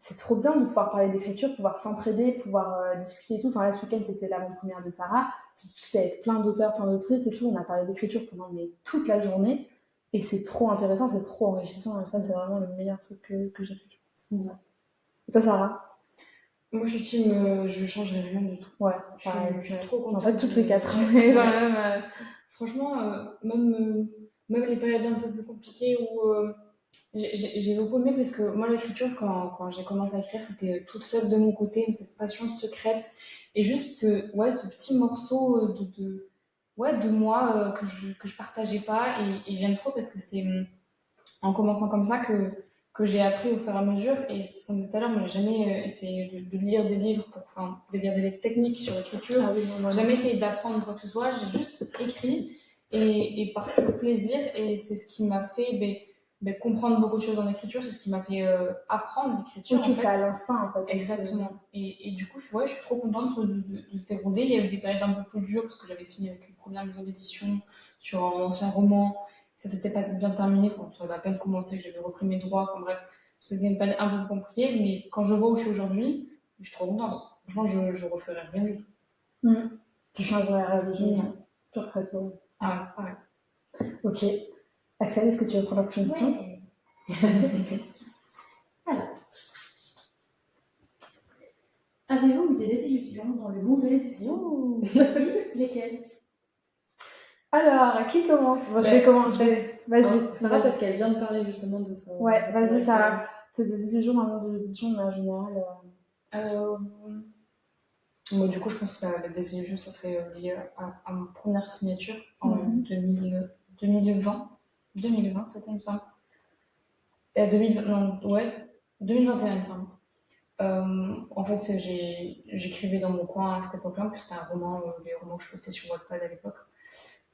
c'est trop bien de pouvoir parler d'écriture, pouvoir s'entraider, pouvoir discuter et tout. Enfin là, ce week-end, c'était l'avant-première de Sarah. J'ai discuté avec plein d'auteurs, plein d'autrices et tout. On a parlé d'écriture pendant toute la journée. Et c'est trop intéressant, c'est trop enrichissant. Et ça, c'est vraiment le meilleur truc que j'ai fait, je pense. Ouais. Et toi, Sarah? Moi, je suis team, je changerais rien du tout. Ouais, Je pareil. suis Ouais. trop contente. En fait, toutes les 4. Ouais. Quand même, Franchement, même les périodes un peu plus compliquées où j'ai beaucoup aimé parce que moi, l'écriture, quand j'ai commencé à écrire, c'était toute seule de mon côté, cette passion secrète. Et juste ce petit morceau ouais, de moi que je partageais pas. Et j'aime trop parce que c'est en commençant comme ça que j'ai appris au fur et à mesure. Et c'est ce qu'on disait tout à l'heure, moi, j'ai jamais essayé de lire des livres, enfin, de lire des livres techniques sur l'écriture. Ah oui, non, non, Jamais essayé d'apprendre quoi que ce soit. J'ai juste écrit et par pur plaisir. Et c'est ce qui m'a fait comprendre beaucoup de choses en écriture. C'est ce qui m'a fait apprendre l'écriture. oui, tu En le fais à fait. l'instinct, en fait. Exactement. Et du coup, ouais, je suis trop contente de se dérouler. Il y a eu des périodes un peu plus dures parce que j'avais signé avec une première maison d'édition sur un ancien roman. Ça s'était pas bien terminé, quand ça avait à peine commencé, que j'avais repris mes droits. Enfin bref, c'était une période un peu compliquée. Mais quand je vois où je suis aujourd'hui, je suis trop contente. Franchement, je referais rien du tout. Tu changerais rien de tout. Non. Tu referais tout. Ah, pareil. Ok. Axel, est-ce que tu veux prendre la prochaine question? Alors, avez-vous eu des désillusions dans le monde de l'édition? Lesquelles? Alors, qui commence? Bon, je vais commencer. Vas-y. Ça va parce qu'elle vient de parler justement de son. Ouais, vas-y, Sarah. T'as des illusions dans le monde de l'édition, mais en général. Moi, du coup, je pense que la désillusion, ça serait lié à ma première signature en 2020. 2020, c'était, il me semble. 2020, non, ouais, 2021, il me semble. En fait, j'écrivais dans mon coin à cette époque-là, en plus c'était un roman, les romans que je postais sur Wattpad à l'époque.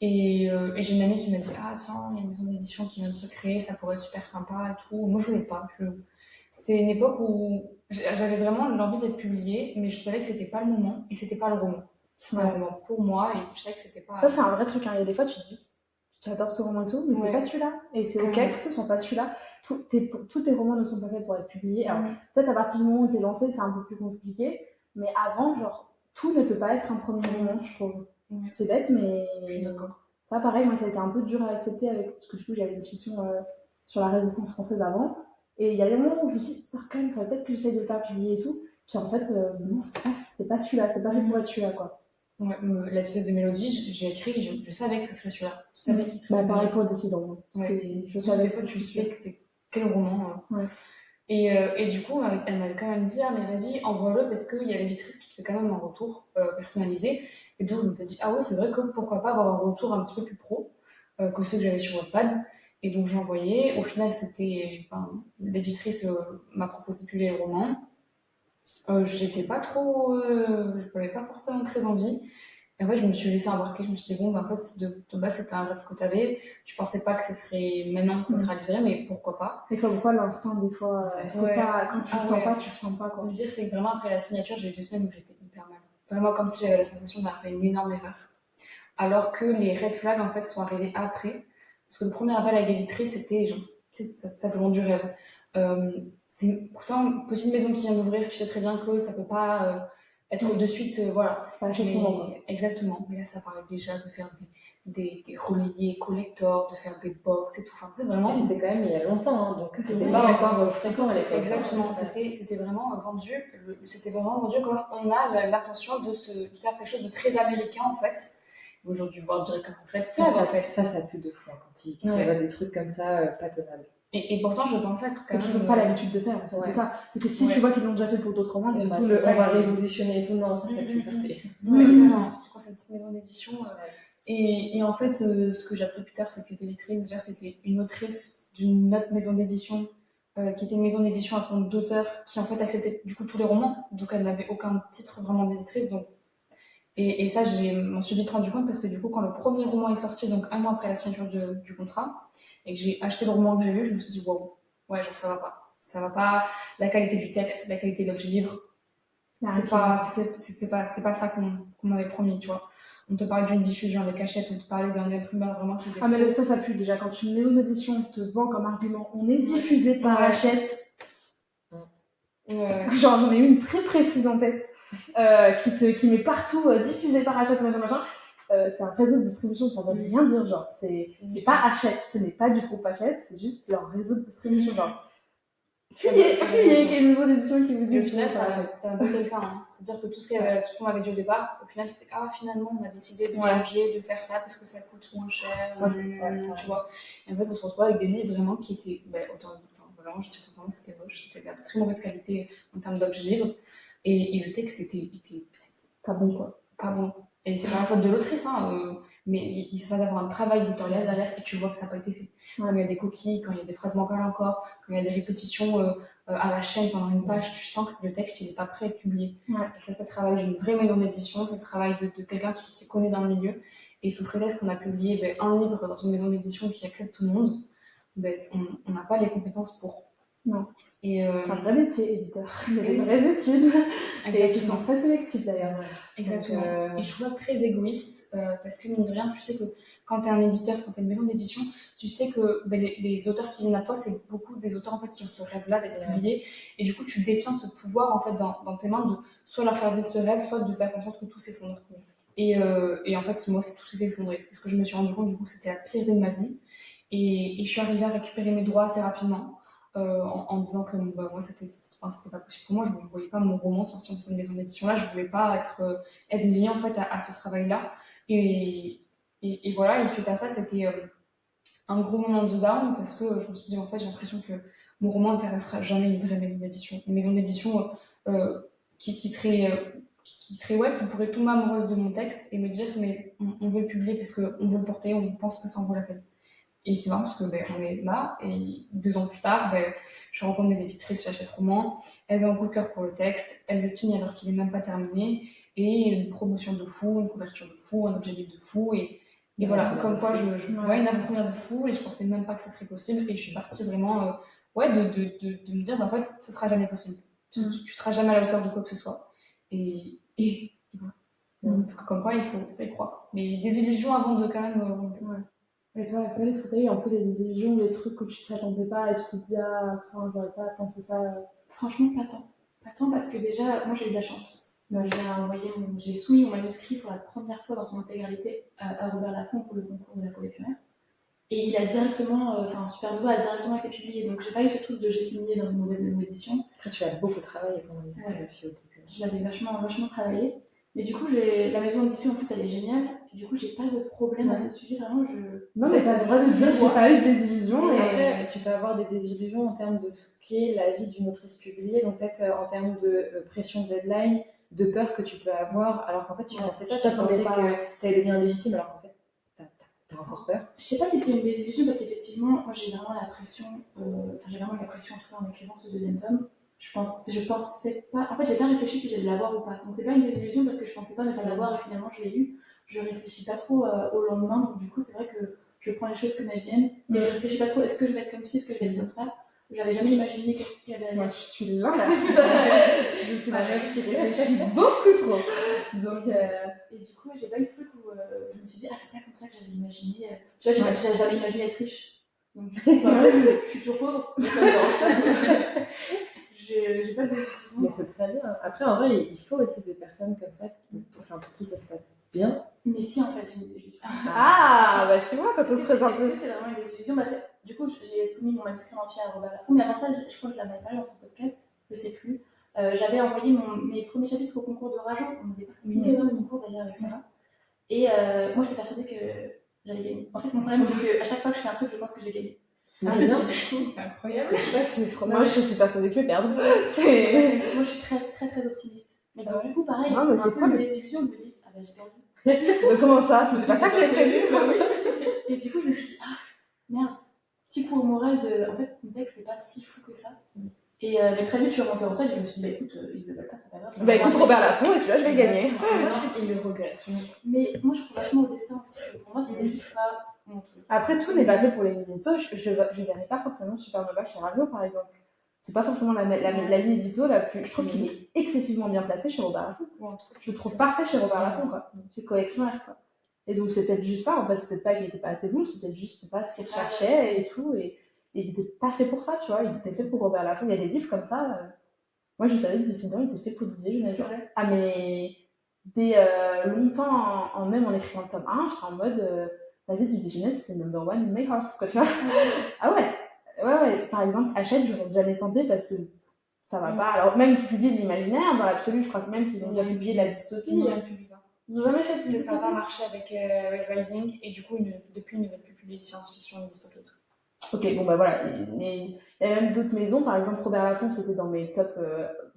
Et j'ai une amie qui m'a dit: Ah, tiens, il y a une maison d'édition qui vient de se créer, ça pourrait être super sympa et tout. Moi, je voulais pas. C'était une époque où j'avais vraiment l'envie d'être publiée, mais je savais que c'était pas le moment et c'était pas le roman. C'était un roman pour moi et je savais que c'était pas. Ça, c'est un vrai truc. Hein. Il y a des fois, tu te dis, j'adore ce roman et tout, mais c'est pas celui-là. Et c'est ok que ce soit pas celui-là. Tous tes romans ne sont pas faits pour être publiés. Alors, peut-être à partir du moment où t'es lancé, c'est un peu plus compliqué. Mais avant, genre, tout ne peut pas être un premier roman, je trouve. C'est bête, mais. Je suis d'accord. Ça, pareil, moi, ça a été un peu dur à accepter parce que du coup, j'avais une fiction sur la résistance française avant. Et il y a des moments où je me suis dit, quand même, il faudrait peut-être que j'essaye de le faire publier et tout. Puis en fait, non, c'était pas celui-là, c'est pas fait pour être celui-là, quoi. Ouais, la thèse de Mélodie, j'ai écrit, je savais que ce serait celui-là. Je savais qu'il serait. Pareil pour le Décidant. Ouais. Je savais que tu sais que c'est quel roman. Ouais. Et du coup, elle m'a quand même dit: Ah, mais vas-y, envoie-le parce qu'il y a l'éditrice qui te fait quand même un retour personnalisé. Et donc, je me suis dit: Ah, ouais, c'est vrai que pourquoi pas avoir un retour un petit peu plus pro que ceux que j'avais sur Wattpad. Et donc, j'ai envoyé. Au final, l'éditrice m'a proposé de publier le roman. J'étais pas trop. Je n'avais pas forcément très envie. Et en fait, je me suis laissée embarquer. Je me suis dit: Bon, en fait, de base, c'était un rêve que tu avais. Je pensais pas que ce serait maintenant que ça se réaliserait, mais pourquoi pas. Et comme quoi, l'instinct, des fois, pas, quand tu le sens pas, tu le sens pas, quoi. Le dire, c'est que vraiment, après la signature, j'ai eu 2 semaines où j'étais hyper mal. Vraiment comme si j'avais la sensation d'avoir fait une énorme erreur. Alors que les red flags, en fait, sont arrivés après. Parce que le premier appel avec l'éditrice, c'était genre, ça te vend du rêve. C'est pourtant une petite maison qui vient d'ouvrir, tu sais très bien que ça peut pas être de suite, voilà. C'est pas à chaque moment, quoi. Exactement. Mais là, ça parlait déjà de faire des reliés collector, de faire des box et tout. Enfin, c'est vraiment. Et c'était quand même il y a longtemps, hein, donc c'était Ouais. pas encore fréquent à l'époque. Exactement, c'était vraiment vendu. C'était vraiment vendu comme on a l'intention de faire quelque chose de très américain en fait. Aujourd'hui, voir directement Red Flag en fait. Ça pue de fou hein, quand ils créent des trucs comme ça, pas tenables. Et pourtant, je pense être quand même. Qu'ils n'ont pas l'habitude de faire, en fait. Ouais. C'est ça. C'est que si tu vois qu'ils l'ont déjà fait pour d'autres romans, Et bon, surtout, on va révolutionner et tout, non, ça pue parfait. Non, surtout quand c'est une petite maison d'édition. Et en fait, ce que j'ai appris plus tard, c'est que cette éditrice, déjà, c'était une autrice d'une autre maison d'édition, qui était une maison d'édition à compte d'auteur, qui en fait acceptait du coup tous les romans, donc elle n'avait aucun titre vraiment d'éditrice. Donc... Et ça, je m'en suis vite rendu compte parce que du coup, quand le premier roman est sorti, donc un mois après la signature du contrat, et que j'ai acheté le roman que j'ai lu, je me suis dit, wow, ouais, genre ça va pas. Ça va pas, la qualité du texte, la qualité de l'objet livre, c'est pas ça qu'on m'avait promis, tu vois. On te parlait d'une diffusion avec Hachette, on te parlait d'un imprimeur vraiment qui faisait. Ah, mais ça pue déjà. Quand une maison d'édition te vend comme argument, on est diffusé par Hachette. Genre, j'en ai une très précise en tête, qui met partout diffusé par Hachette, machin. C'est un réseau de distribution, ça veut rien dire, genre. C'est pas Hachette, ce n'est pas du groupe Hachette, c'est juste leur réseau de distribution, genre. Fuyez, qu'il y ait une maison d'édition qui vous dit. Au final, ça m'a fait le cas. Hein. C'est-à-dire que tout ce qu'on avait dit au départ, au final, c'était finalement, on a décidé de changer, de faire ça parce que ça coûte moins cher, tu vois. Et en fait, on se retrouve avec des nez vraiment qui étaient, vraiment, je dis sincèrement que c'était moche, c'était de la très mauvaise qualité en termes d'objet livre. Et le texte était pas bon, quoi. Pas bon. Et c'est pas la faute de l'autrice, hein, mais il s'est d'avoir un travail éditorial derrière et tu vois que ça n'a pas été fait. Quand il y a des coquilles, quand il y a des phrases manquantes encore, quand il y a des répétitions à la chaîne pendant une page, tu sens que le texte il n'est pas prêt à être publié. Ouais. Et ça, c'est le travail d'une vraie maison d'édition, c'est le travail de quelqu'un qui s'y connaît dans le milieu. Et sous prétexte qu'on a publié un livre dans une maison d'édition qui accepte tout le monde, on n'a pas les compétences pour. Non. Et c'est un vrai métier, éditeur. Il y a des vraies études. Et qui sont très sélectives d'ailleurs. Exactement. Et je trouve ça très égoïste parce que, mine de rien, tu sais que quand tu es un éditeur, quand tu es une maison d'édition, tu sais que les auteurs qui viennent à toi, c'est beaucoup des auteurs en fait, qui ont ce rêve-là d'être publiés. Et du coup, tu détiens ce pouvoir en fait, dans tes mains de soit leur faire dire ce rêve, soit de faire en sorte que tout s'effondre. Et en fait, moi, tout s'est effondré. Parce que je me suis rendu compte, du coup, que c'était la pire idée de ma vie. Et je suis arrivée à récupérer mes droits assez rapidement. En disant que moi c'était pas possible pour moi, je ne voyais pas mon roman sortir de cette maison d'édition là, je ne voulais pas être liée en fait à ce travail là et voilà, et suite à ça c'était un gros moment de down parce que je me suis dit en fait j'ai l'impression que mon roman n'intéressera jamais une vraie maison d'édition qui pourrait tomber amoureuse de mon texte et me dire mais on veut le publier parce qu'on veut le porter, on pense que ça en vaut la peine. Et c'est marrant parce que on est là et 2 ans plus tard, je rencontre mes éditrices chez Hachette Roman, elles ont un coup de cœur pour le texte, elles le signent alors qu'il n'est même pas terminé, et une promotion de fou, une couverture de fou, un objet livre de fou, et voilà, comme quoi une avant-première de fou, et je pensais même pas que ça serait possible, et je suis partie vraiment de me dire, en fait, ça sera jamais possible. Tu seras jamais à la hauteur de quoi que ce soit. Et voilà. Comme quoi, il faut y croire. Mais des illusions avant de quand même... Et toi, Axel, est-ce que tu as eu un peu des illusions, des trucs où tu t'attendais pas et tu te dis ah putain, j'aurais pas pensé ça Franchement, pas tant. Pas tant parce que déjà, moi j'ai eu de la chance. J'ai soumis mon manuscrit pour la première fois dans son intégralité à Robert Laffont pour le concours de la collectionnaire. Et il a directement, Supernova a directement été publié. Donc j'ai pas eu ce truc de j'ai signé dans une mauvaise maison d'édition. Après, tu as beaucoup travaillé ton manuscrit aussi au début. Je l'avais vachement travaillé. Mais du coup, la maison d'édition en plus, elle est géniale. Et du coup, j'ai pas de problème à ce sujet. Vraiment, Non, mais t'as le droit de dire j'ai pas eu de désillusion. Et après, tu peux avoir des désillusions en termes de ce qu'est la vie d'une autrice publiée. Donc, peut-être en termes de pression de deadline, de peur que tu peux avoir. Alors qu'en fait, tu pensais pas, tu pensais que t'allais devenir légitime. Alors qu'en fait, t'as encore peur. Je sais pas si c'est une désillusion parce qu'effectivement, moi, j'ai vraiment la pression. J'ai vraiment eu la pression en tout cas en écrivant ce 2e tome. Je pensais pas. En fait, j'ai pas réfléchi si j'allais l'avoir ou pas. Donc, c'est pas une désillusion parce que je pensais pas ne pas l'avoir et finalement, je l'ai eu. Je réfléchis pas trop au lendemain. Donc, du coup, c'est vrai que je prends les choses comme elles viennent. Et je réfléchis pas trop. Est-ce que je vais être comme ci, est-ce que je vais être comme ça? J'avais jamais imaginé qu'elle allait. Moi, je suis l'inverse. Je suis la meuf qui réfléchit beaucoup trop. Donc, Et du coup, j'ai pas eu ce truc où je me suis dit, ah, c'est pas comme ça que j'avais imaginé. Tu vois, j'avais jamais imaginé être riche. Donc, du coup, je suis toujours pauvre. J'ai pas de décision. Mais c'est très bien. Après, en vrai, il faut aussi des personnes comme ça pour qui ça se passe. bien. Mais si, en fait, j'ai une désillusion. Ah, bah tu vois, quand on te présente. C'est vraiment une désillusion. Bah, du coup, j'ai soumis mon manuscrit entier à Robert Laffont, mais avant ça, je crois que je l'avais parlé dans ton podcast, je sais plus. J'avais envoyé mes premiers chapitres au concours de Rajon. On avait participé au concours d'ailleurs avec Sarah. Et moi, j'étais persuadée que j'allais gagner. En fait, mon problème, c'est qu'à chaque fois que je fais un truc, je pense que je vais gagner. C'est bien. C'est incroyable. C'est trop. Moi, je suis persuadée que je vais perdre. Moi, je suis très, très, très optimiste. Mais donc, du coup, pareil, Non, mais c'est un peu cool. une désillusion, je me dis, ah ben, j'ai perdu. Comment ça? C'est pas ça que j'avais prévu. Bah oui. Et du coup, je me suis dit, ah, merde, petit coup au moral de. En fait, mon texte n'est pas si fou que ça. Et mais très vite, je suis remontée en salle et je me suis dit, bah écoute, ils ne veulent pas, c'est pas grave. Bah écoute, Robert Laffont, et celui-là, je vais gagner. Il le regrette. Mais moi, je crois vachement au destin aussi. Pour moi, c'était juste pas mon truc. Après, tout n'est pas fait pour les éditos. Je verrais pas forcément Supernova chez Radio, par exemple. C'est pas forcément la ligne édito la plus. Je trouve qu'il est excessivement bien placé chez Robert Laffont. Je le trouve parfait chez Robert Laffont, quoi. Chez Collection R, quoi. Et donc, c'est peut-être juste ça, en fait. C'est peut-être pas qu'il était pas assez bon, c'est peut-être juste c'est pas ce qu'il recherchait et tout. Et il était pas fait pour ça, tu vois. Il était fait pour Robert Laffont. Il y a des livres comme ça. Moi, je savais que Dissident était fait pour Didier Jeunesse. Ah, mais dès longtemps, même en écrivant le tome 1, j'étais en mode vas-y, Didier Jeunesse, c'est number one in my heart, quoi, tu vois. Ah ouais. Ouais, par exemple, Hachette, j'aurais jamais tenté parce que ça va pas. Alors, même qu'ils publient de l'imaginaire, dans l'absolu, je crois que même qu'ils ont déjà publié de la dystopie. Ils n'ont jamais fait de dystopie. Ça n'a pas marché avec Rising, et du coup, depuis, ils ne veulent plus publier de science-fiction et de dystopie. Ok, bon bah voilà. Mais il y a même d'autres maisons, par exemple, Robert Laffont, c'était dans mes top,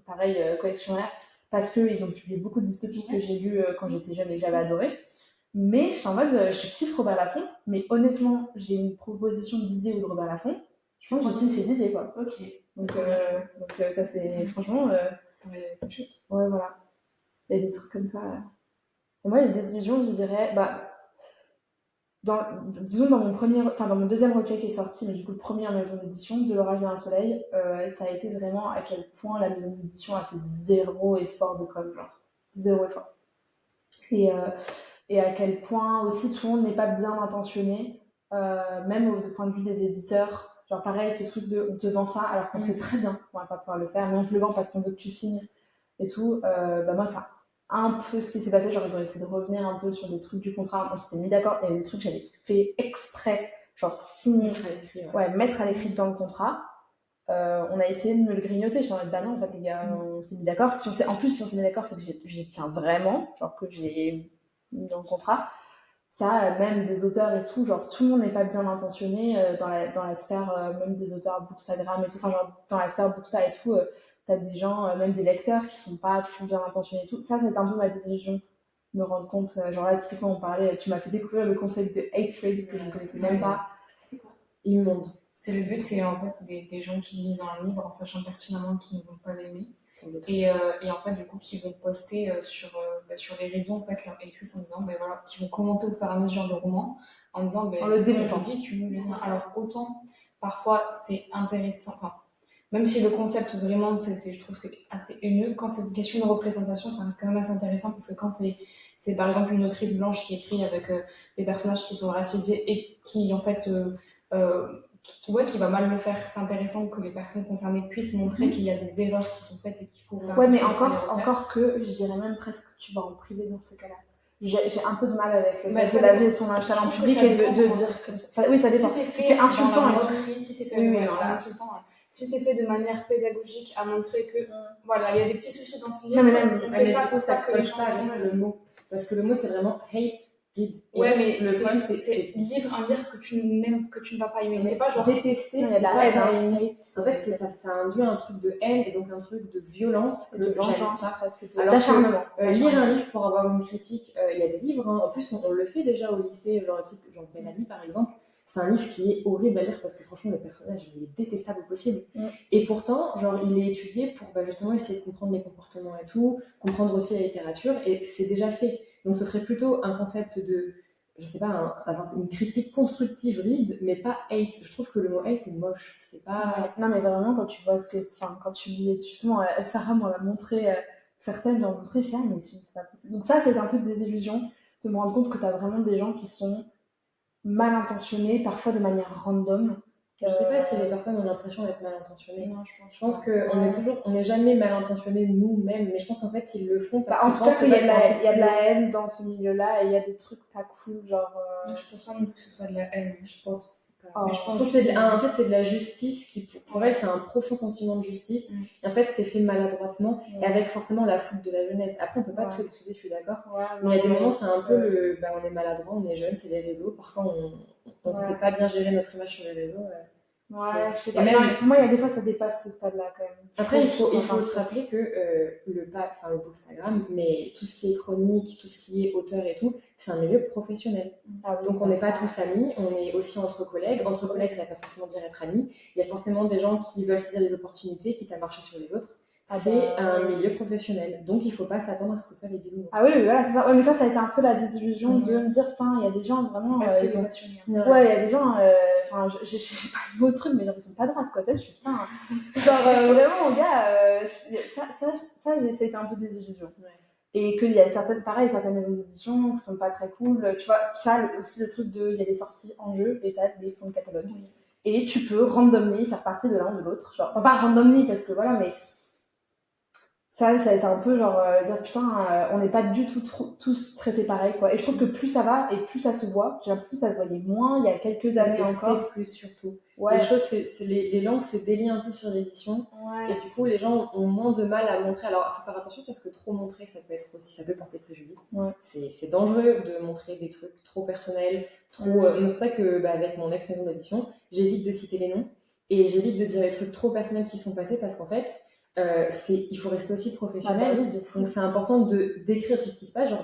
pareil, collection R, parce qu'ils ont publié beaucoup de dystopies que j'ai lues quand j'étais jeune et que j'avais adoré. Mais je suis en mode, je kiffe Robert Laffont, mais honnêtement, j'ai une proposition de Didier ou de Robert Laffont. Je pense que je signe chez Didier, quoi. Ok. Donc ça, c'est franchement. Ouais, voilà. Il y a des trucs comme ça. Et moi, il y a des illusions, je dirais, disons dans mon deuxième recueil qui est sorti, mais du coup le premier en maison d'édition, De l'orage dans un soleil, ça a été vraiment à quel point la maison d'édition a fait zéro effort de com, genre zéro effort. Et à quel point aussi tout le monde n'est pas bien intentionné, même au point de vue des éditeurs. Genre pareil, ce truc de on te vend ça alors qu'on sait très bien qu'on va pas pouvoir le faire, mais on te le vend parce qu'on veut que tu signes et tout. Moi ça un peu ce qui s'est passé, genre ils ont essayé de revenir un peu sur des trucs du contrat, on s'était mis d'accord, et des trucs que j'avais fait exprès, genre signer, mettre à l'écrit dans le contrat. On a essayé de me le grignoter, je suis en mode bah non, en fait les gars, on s'est mis d'accord. En plus, si on s'est mis d'accord, c'est que j'y tiens vraiment, genre que j'ai mis dans le contrat. Ça, même des auteurs et tout, genre tout le monde n'est pas bien intentionné dans la sphère, même des auteurs Bookstagram et tout, enfin genre dans la sphère Booksta et tout, t'as des gens, même des lecteurs qui sont pas toujours bien intentionnés et tout. Ça, c'est un peu ma désillusion, me rendre compte. Genre là, typiquement, on parlait, tu m'as fait découvrir le concept de hatred que je ne connaissais même pas. C'est quoi? Immonde. C'est le but, c'est en fait des gens qui lisent un livre en sachant pertinemment qu'ils ne vont pas l'aimer. Et en fait, du coup, qui vont poster sur les réseaux, en fait, leur écrit en disant, voilà, qui vont commenter au fur et à mesure le roman, en disant, en le démontant. Alors, autant, parfois, c'est intéressant, enfin, même si le concept, vraiment, je trouve c'est assez haineux, quand c'est une question de représentation, ça reste quand même assez intéressant, parce que quand c'est par exemple une autrice blanche qui écrit avec des personnages qui sont racisés et qui, en fait, qui va mal le faire. C'est intéressant que les personnes concernées puissent montrer qu'il y a des erreurs qui sont faites et qu'il faut faire. Ouais, mais encore que, je dirais même presque que tu vas en privé dans ces cas-là. J'ai un peu de mal avec le fait de laver son linge sale en public et de dire comme ça. Oui, ça dépend. Si c'est insultant, si c'est fait insultant, si c'est fait de manière pédagogique à montrer que voilà, il y a des petits soucis dans ce livre. Non, mais même, on fait ça pour ça que les gens le mot. Parce que le mot, c'est vraiment hate. Ouais, mais le problème, c'est un livre que tu n'aimes, que tu ne vas pas aimer. C'est pas genre détester, c'est la haine. En fait, ça induit un truc de haine et donc un truc de violence, de vengeance, d'acharnement. Lire un livre pour avoir une critique, il y a des livres, hein. En plus on le fait déjà au lycée, genre le truc, genre Belle Amie par exemple. C'est un livre qui est horrible à lire parce que franchement le personnage il est détestable au possible. Et pourtant, genre il est étudié pour justement essayer de comprendre les comportements et tout, comprendre aussi la littérature, et c'est déjà fait. Donc ce serait plutôt un concept de, je sais pas, avoir une critique constructive read, mais pas hate. Je trouve que le mot hate est moche. C'est pas. Non, mais vraiment, quand tu vois quand tu lis, justement, Sarah m'a montré certaines, j'en montrais, je dis, mais c'est pas possible. Donc ça, c'est un peu des illusions, de me rendre compte que t'as vraiment des gens qui sont mal intentionnés, parfois de manière random, Je sais pas si les personnes ont l'impression d'être mal intentionnées. Non, je pense qu'on n'est jamais mal intentionnés nous-mêmes, mais je pense qu'en fait ils le font parce En qu'ils tout cas, pensent qu'il y a qu'il il y a de la haine dans ce milieu-là et il y a des trucs pas cool, genre. Je pense pas non plus que ce soit de la haine. Je pense pas. Oh. Mais je pense que en fait, c'est de la justice qui, pour elle, c'est un profond sentiment de justice. Et en fait, c'est fait maladroitement et avec forcément la foule de la jeunesse. Après, on peut pas tout excuser, je suis d'accord. Mais il y a des moments, c'est un peu on est maladroit, on est jeune, c'est les réseaux. Parfois, on sait pas bien gérer notre image sur les réseaux. Ouais, je sais pas. Même... Pour moi, il y a des fois, ça dépasse ce stade-là quand même. Après, il faut se rappeler que le Bookstagram, mais tout ce qui est chronique, tout ce qui est auteur et tout, c'est un milieu professionnel. Donc on n'est pas tous amis, on est aussi entre collègues. Entre collègues, ça ne veut pas forcément dire être amis. Il y a forcément des gens qui veulent saisir des opportunités, quitte à marcher sur les autres. C'est un milieu professionnel, donc il ne faut pas s'attendre à ce que ce soit les bisounours. Ah oui, voilà, c'est ça. Ouais, mais ça a été un peu la désillusion de me dire, putain, il y a des gens vraiment. Ouais, il y a des gens. Enfin, je sais pas le mot truc, mais genre, ils sont pas de race, quoi. Je suis putain. Genre, vraiment, gars, ça été un peu désillusion. Ouais. Et qu'il y a certaines maisons d'édition qui sont pas très cool. Tu vois, ça, aussi le truc de. Il y a des sorties en jeu et t'as des fonds de catalogue. Oui. Et tu peux randomly faire partie de l'un ou de l'autre. Genre, enfin, pas randomly parce que voilà, mais. Ça a été un peu genre dire putain on n'est pas du tout tous traités pareil quoi, et je trouve que plus ça va et plus ça se voit. J'ai l'impression que ça se voyait moins il y a quelques années encore, plus surtout ouais. Les langues se délient un peu sur l'édition, ouais. Et du coup les gens ont moins de mal à montrer. Alors il faut faire attention parce que trop montrer ça peut porter préjudice, ouais. C'est dangereux de montrer des trucs trop personnels, trop c'est pour ça que avec mon ex maison d'édition j'évite de citer les noms et j'évite de dire les trucs trop personnels qui sont passés parce qu'en fait il faut rester aussi professionnel, donc c'est important de décrire tout ce qui se passe. Genre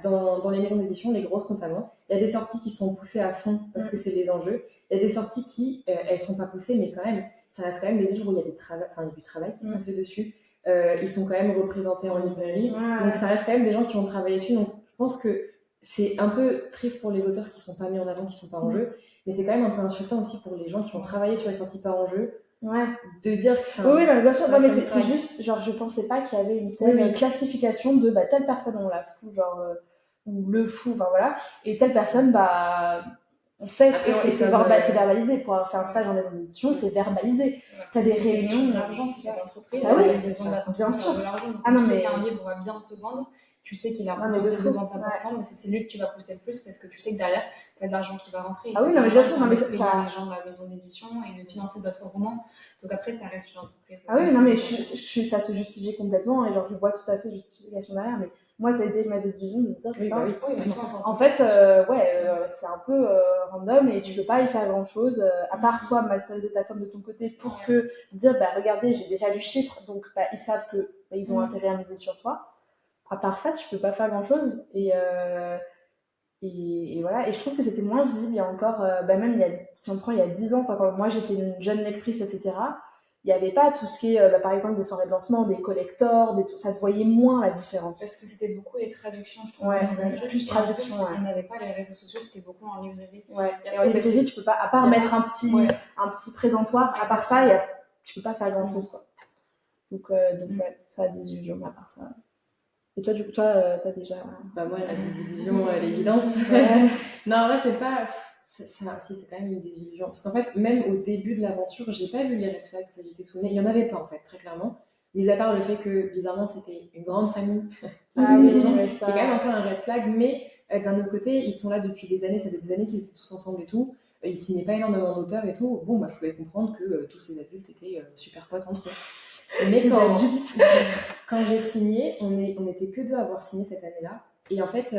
dans les maisons d'édition, les grosses notamment, il y a des sorties qui sont poussées à fond parce que c'est des enjeux. Il y a des sorties qui elles sont pas poussées, mais quand même ça reste quand même des livres où il y a du travail qui sont faits dessus. Ils sont quand même représentés en librairie, donc ça reste quand même des gens qui ont travaillé dessus. Donc je pense que c'est un peu triste pour les auteurs qui sont pas mis en avant, qui sont pas en jeu, mais c'est quand même un peu insultant aussi pour les gens qui ont travaillé sur les sorties pas en jeu. Ouais. De dire oui, non, bien sûr, mais c'est juste genre je pensais pas qu'il y avait une telle classification de telle personne on la fout genre ou le fout, enfin voilà, et telle personne on sait. Après, c'est verbalisé pour faire un stage en maison d'édition, c'est verbalisé. T'as des réunions, l'argent, c'est les entreprises, bien sûr, de l'argent. Tu sais qu'un livre va bien se vendre, tu sais qu'il a un potentiel de vente important, mais c'est celui que tu vas pousser le plus parce que tu sais que derrière t'as de l'argent qui va rentrer. Ah oui, non, mais bien sûr, mais ça payer les gens de la maison d'édition et de financer d'autres romans. Donc après, ça reste une entreprise. Ah oui, non, mais ça se justifie complètement et genre je vois tout à fait justification derrière, mais moi ça a été ma décision de me dire putain, en fait, c'est un peu random et tu peux pas y faire grand chose à part toi masteriser ta com de ton côté pour que dire regardez, j'ai déjà du chiffre, donc ils savent que ils ont intérêt à miser sur toi. À part ça, tu peux pas faire grand chose et voilà, et je trouve que c'était moins visible il y a encore, même si on prend il y a 10 ans, quoi, quand moi j'étais une jeune lectrice, etc., il n'y avait pas tout ce qui est, par exemple, des soirées de lancement, des collectors, ça se voyait moins la différence. Parce que c'était beaucoup les traductions, je trouve. Ouais, plus traduction. On n'avait pas les réseaux sociaux, c'était beaucoup en librairie. Ouais, et en librairie, tu peux pas, à part mettre un petit présentoir, à part ça, tu peux pas faire grand chose, quoi. Donc ça a des illusions, à part ça. Et toi, du coup, t'as déjà... moi, la désillusion, elle est évidente. Non, en vrai, c'est pas... Si, c'est quand même une désillusion. Parce qu'en fait, même au début de l'aventure, j'ai pas vu les red flags, ça j'étais sous nez. Il y en avait pas, en fait, très clairement. Mis à part le fait que, bizarrement, c'était une grande famille. C'est quand même un peu un red flag, mais d'un autre côté, ils sont là depuis des années, ça faisait des années qu'ils étaient tous ensemble et tout. Ils signaient pas énormément d'auteurs et tout. Bon, je pouvais comprendre que tous ces adultes étaient super potes entre eux. Mais quand j'ai signé, on était que deux à avoir signé cette année-là. Et en fait,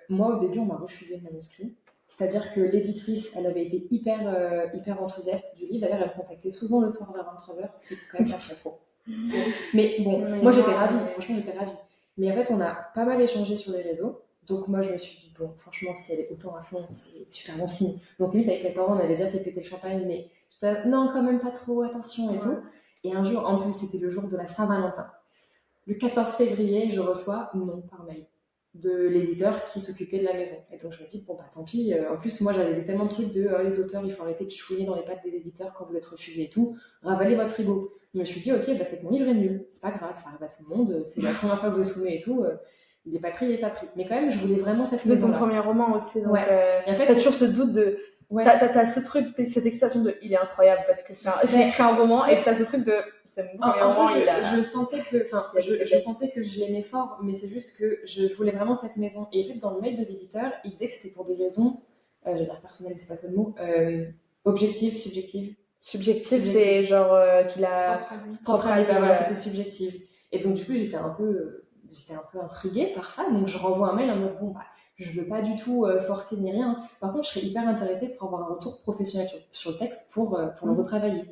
moi, au début, on m'a refusé le manuscrit. C'est-à-dire que l'éditrice, elle avait été hyper enthousiaste du livre. D'ailleurs, elle me contactait souvent le soir vers 23h, ce qui est quand même pas très trop. Mais bon, moi, j'étais ravie. Franchement, j'étais ravie. Mais en fait, on a pas mal échangé sur les réseaux. Donc moi, je me suis dit, bon, franchement, si elle est autant à fond, c'est super bon signe. Donc limite, avec mes parents, on avait déjà fait péter le champagne, mais j'étais non, quand même pas trop, attention et tout. Et un jour, en plus, c'était le jour de la Saint-Valentin. Le 14 février, je reçois non par mail de l'éditeur qui s'occupait de la maison. Et donc, je me dis, tant pis. En plus, moi, j'avais lu tellement de trucs de les auteurs, il faut arrêter de chouiner dans les pattes des éditeurs quand vous êtes refusés et tout. Ravalez votre ego. Je me suis dit, ok, c'est que mon livre est nul. C'est pas grave, ça arrive à tout le monde. C'est la première fois que je le soumets et tout. Il est pas pris. Mais quand même, je voulais vraiment cette maison. C'est ton premier roman aussi. Donc, et en fait, t'as toujours ce doute de Ouais. T'as ce truc, cette excitation de il est incroyable parce que j'ai écrit un roman et t'as ce truc de c'est mon premier roman. Je sentais que je l'aimais fort, mais c'est juste que je voulais vraiment cette maison. Et en fait, dans le mail de l'éditeur, il disait que c'était pour des raisons, je vais dire personnelles, c'est pas ça le mot, objectives, subjectives. Subjectif, c'est genre qu'il a propre à lui, bah voilà, c'était subjectif. Et donc du coup, j'étais un peu intriguée par ça, donc je renvoie un mail en mode bon bah je veux pas du tout forcer ni rien. Par contre, je serais hyper intéressée pour avoir un retour professionnel sur le texte pour le retravailler.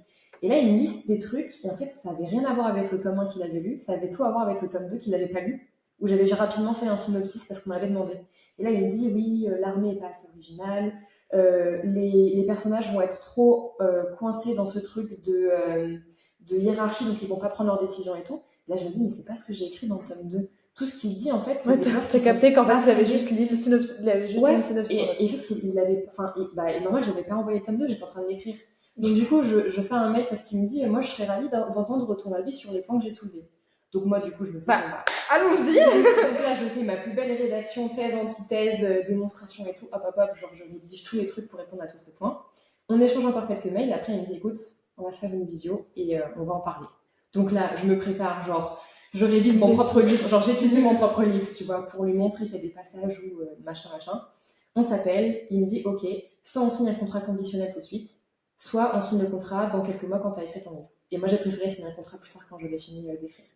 Et là, il me liste des trucs, et en fait, ça avait rien à voir avec le tome 1 qu'il avait lu, ça avait tout à voir avec le tome 2 qu'il avait pas lu, où j'avais rapidement fait un synopsis parce qu'on m'avait demandé. Et là, il me dit, oui, l'armée est pas assez originale, les personnages vont être trop coincés dans ce truc de hiérarchie, donc ils vont pas prendre leurs décisions et tout. Et là, je me dis, mais c'est pas ce que j'ai écrit dans le tome 2. Tout ce qu'il dit, en fait, c'est t'as capté qu'en fait, il avait juste lu le synopsis. Il avait juste lu le synopsis. Et en fait, il avait... et normal, j'avais pas envoyé le tome 2, j'étais en train de l'écrire. Donc du coup, je fais un mail parce qu'il me dit, moi, je serais ravie d'entendre ton avis sur les points que j'ai soulevés. Donc moi, du coup, je me dis, allons-y. Donc là, je fais ma plus belle rédaction, thèse, antithèse, démonstration et tout, hop, genre je rédige tous les trucs pour répondre à tous ces points. On échange encore quelques mails, après il me dit, écoute, on va se faire une visio et on va en parler. Donc là, je me prépare, genre, je révise mon propre livre, genre j'étudie mon propre livre, tu vois, pour lui montrer qu'il y a des passages où machin. On s'appelle, il me dit, ok, soit on signe un contrat conditionnel tout de suite, soit on signe le contrat dans quelques mois quand tu as écrit ton livre. Et moi, j'ai préféré signer un contrat plus tard quand je l'ai fini d'écrire.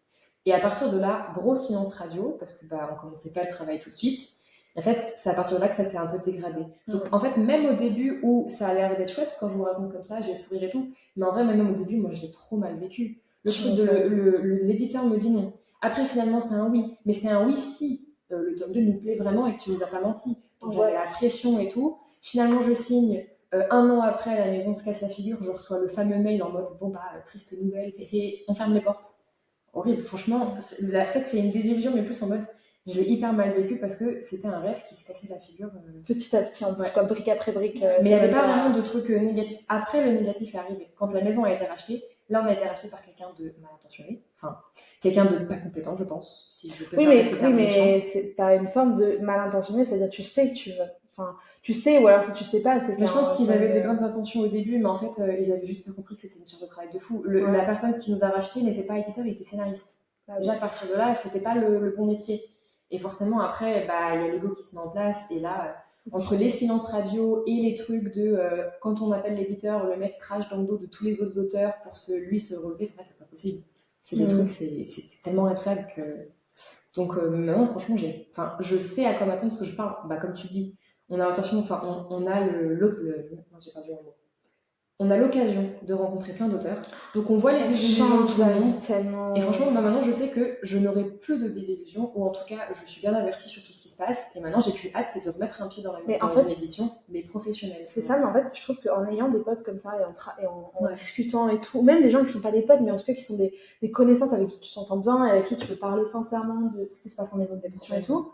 Et à partir de là, gros silence radio, parce que on commençait pas le travail tout de suite. En fait, c'est à partir de là que ça s'est un peu dégradé. Donc, en fait, même au début où ça a l'air d'être chouette, quand je vous raconte comme ça, j'ai sourire et tout, mais en vrai, même au début, moi, je l'ai trop mal vécu. Le truc de l'éditeur me dit non. Après, finalement, c'est un oui. Mais c'est un oui si le tome 2 nous plaît vraiment et que tu nous as pas menti. Donc, j'avais la pression et tout. Finalement, je signe. Un an après, la maison se casse la figure. Je reçois le fameux mail en mode bon, triste nouvelle, et on ferme les portes. Horrible, franchement. La fête, c'est une désillusion, mais plus en mode je l'ai hyper mal vécu parce que c'était un rêve qui se cassait la figure petit à petit, en plus, quoi, brique après brique. Mais il n'y avait pas vraiment de truc négatif. Après, le négatif est arrivé. Quand la maison a été rachetée, là, on a été racheté par quelqu'un de mal intentionné. Enfin, quelqu'un de pas compétent, je pense. Si je peux mais t'as une forme de mal intentionné, c'est-à-dire tu sais que tu veux. Enfin, tu sais, ou alors si tu sais pas, c'est. Mais je pense qu'ils avaient des bonnes intentions au début, mais en fait, ils avaient juste pas compris que c'était une charge de travail de fou. La personne qui nous a racheté n'était pas éditeur, il était scénariste. Déjà, à partir de là, c'était pas le bon métier. Et forcément, après, il y a l'ego qui se met en place. Et là, entre les silences radio et les trucs de quand on appelle l'éditeur, le mec crache dans le dos de tous les autres auteurs pour lui se relever, en fait, c'est pas possible. C'est des trucs, c'est tellement red flag que. Donc, maintenant, franchement, je sais à quoi m'attendre parce que je parle, comme tu dis, on a l'intention, on a non, j'ai perdu un mot. On a l'occasion de rencontrer plein d'auteurs. Donc on voit les désillusions de tout le monde. Tellement... Et franchement, maintenant, je sais que je n'aurai plus de désillusions, ou en tout cas, je suis bien avertie sur tout ce qui se passe. Et maintenant, j'ai plus hâte, c'est de remettre un pied dans une édition, mais professionnelle. C'est ça, mais en fait, je trouve qu'en ayant des potes comme ça, et en discutant et tout, ou même des gens qui ne sont pas des potes, mais en tout cas qui sont des connaissances avec qui tu t'entends bien, et avec qui tu peux parler sincèrement de ce qui se passe en maison d'édition et tout.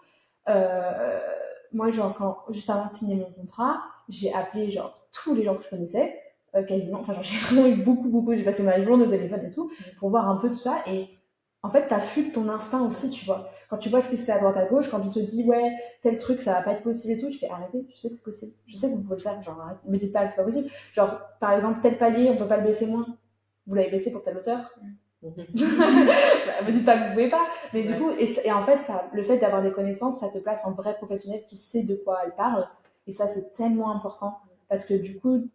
Moi, genre, juste avant de signer mon contrat, j'ai appelé genre tous les gens que je connaissais. Quasiment, j'ai vraiment eu beaucoup, j'ai passé ma journée au téléphone et tout, pour voir un peu tout ça, et en fait, t'affûtes ton instinct aussi, tu vois. Quand tu vois ce qui se fait à droite à gauche, quand tu te dis, ouais, tel truc, ça va pas être possible et tout, tu fais arrêtez, je sais que c'est possible, je sais que vous pouvez le faire, genre arrête, me dites pas que c'est pas possible. Genre, par exemple, tel palier, on peut pas le baisser moins, vous l'avez baissé pour tel auteur. Me dites pas que vous pouvez pas, mais du coup, et en fait, le fait d'avoir des connaissances, ça te place en vrai professionnel qui sait de quoi elle parle, et ça, c'est tellement important, parce que du coup,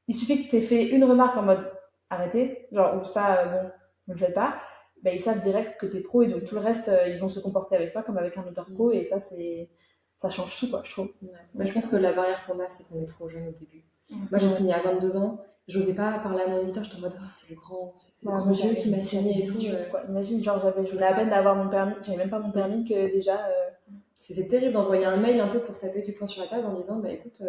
il suffit que tu aies fait une remarque en mode arrêtez, genre, ou ça, ne le faites pas, ils savent direct que t'es pro et donc tout le reste, ils vont se comporter avec toi comme avec un auteur pro, et ça change tout, quoi, je trouve. Ouais. Je pense que la barrière qu'on a, c'est qu'on est trop jeune au début. Moi, j'ai signé à 22 ans, j'osais pas parler à mon éditeur, j'étais en mode c'est le grand vieux qui m'a signé et tout. Imagine, genre, j'avais à peine d'avoir mon permis, j'avais même pas mon permis que déjà. C'était terrible d'envoyer un mail un peu pour taper du poing sur la table en disant écoute,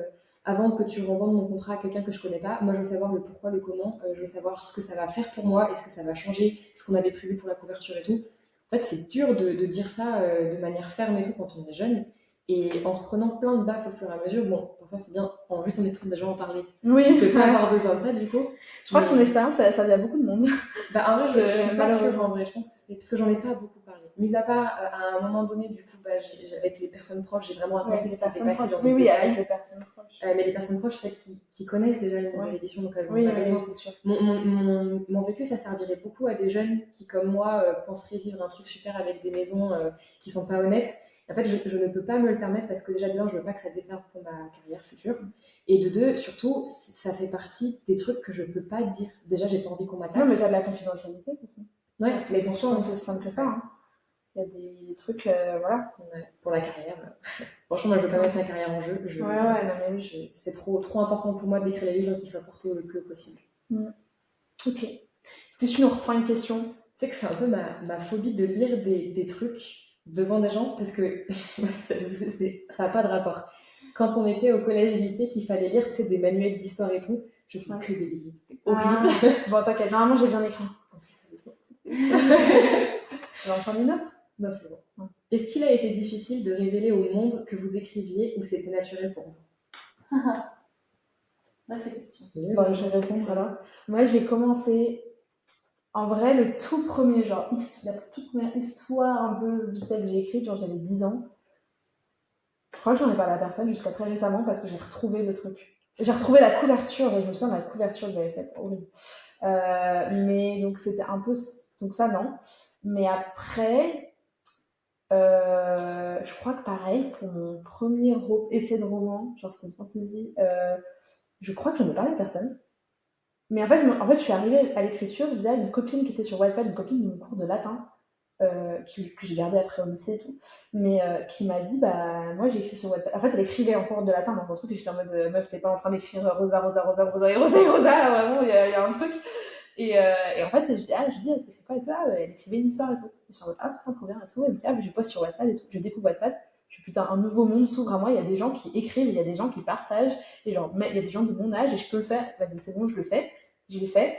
avant que tu revendes mon contrat à quelqu'un que je connais pas, moi je veux savoir le pourquoi, le comment, je veux savoir ce que ça va faire pour moi, est-ce que ça va changer ce qu'on avait prévu pour la couverture et tout. En fait, c'est dur de dire ça de manière ferme et tout quand on est jeune, Et en se prenant plein de baffes au fur et à mesure, bon, parfois c'est bien, juste en écoutant des gens en parler, Oui, de pas avoir besoin de ça du coup. Je crois que ton expérience, ça a servi à beaucoup de monde. En vrai, je suis pas malheureusement. sûre, en vrai, je pense que c'est parce que j'en ai pas beaucoup parlé. Mis à part, à un moment donné, du coup, avec les personnes proches, j'ai vraiment raconté ce qui s'était passé dans les détails. Avec les personnes proches. Mais les personnes proches, celles qui connaissent déjà les nouvelles éditions, donc elles vont pas besoin. C'est sûr. Mon vécu, ça servirait beaucoup à des jeunes qui, comme moi, penseraient vivre un truc super avec des maisons qui sont pas honnêtes. En fait, je ne peux pas me le permettre parce que déjà, de un, je veux pas que ça desserve pour ma carrière future. Et de deux, surtout, ça fait partie des trucs que je peux pas dire. Déjà, j'ai pas envie qu'on m'attaque. Non, mais t'as de la confidentialité, aussi. Ouais, mais pourtant, c'est aussi simple que ça. Hein. Il y a des trucs, voilà. Ouais, pour la carrière. Franchement, moi, je veux pas mettre ma carrière en jeu. Non, mais oui. C'est trop important pour moi d'écrire les livres qui soient portés le plus possible. Ok. Est-ce que tu nous reprends une question? C'est que c'est un peu ma phobie de lire des trucs devant des gens parce que ça n'a pas de rapport. Quand on était au collège et lycée, qu'il fallait lire des manuels d'histoire et tout, je faisais que des livres. C'était horrible. Bon, t'inquiète, normalement j'ai bien écrit. En plus, ça dépend. Tu vas en prendre une autre? Non, c'est bon. Ouais. Est-ce qu'il a été difficile de révéler au monde que vous écriviez ou c'était naturel pour vous? Là, c'est question. Bon, je vais répondre alors. Moi, j'ai commencé. En vrai, le tout premier, genre, la toute première histoire un peu vite fait que j'ai écrite, genre j'avais 10 ans. Je crois que j'en ai parlé à personne jusqu'à très récemment parce que j'ai retrouvé le truc. J'ai retrouvé la couverture et je me souviens de la couverture que j'avais faite. Horrible. Mais donc c'était un peu. Donc ça, non. Mais après, je crois que pareil, pour mon premier essai de roman, genre c'était une fantasy, je crois que j'en ai parlé à personne. Mais en fait, je suis arrivée à l'écriture via une copine qui était sur Wattpad, une copine de mon cours de latin, que j'ai gardée après au lycée et tout, mais qui m'a dit, bah, moi j'ai écrit sur Wattpad. En fait, elle écrivait en cours de latin dans un truc et j'étais en mode, meuf, t'es pas en train d'écrire Rosa, Rosa, Rosa, Rosa, et Rosa, et Rosa, là, vraiment, il y a un truc. Et en fait, je dis, elle écrit quoi et tout, elle écrivait une histoire et tout. Et je suis en mode, ah, c'est trop bien et tout. Elle me dit, mais je poste sur Wattpad et tout. Je découvre Wattpad. Je suis putain, un nouveau monde s'ouvre à moi. Il y a des gens qui écrivent, il y a des gens qui partagent. Et genre, il y a des gens de mon âge et je peux le faire. Vas-y, c'est bon, je le fais. Je l'ai fait.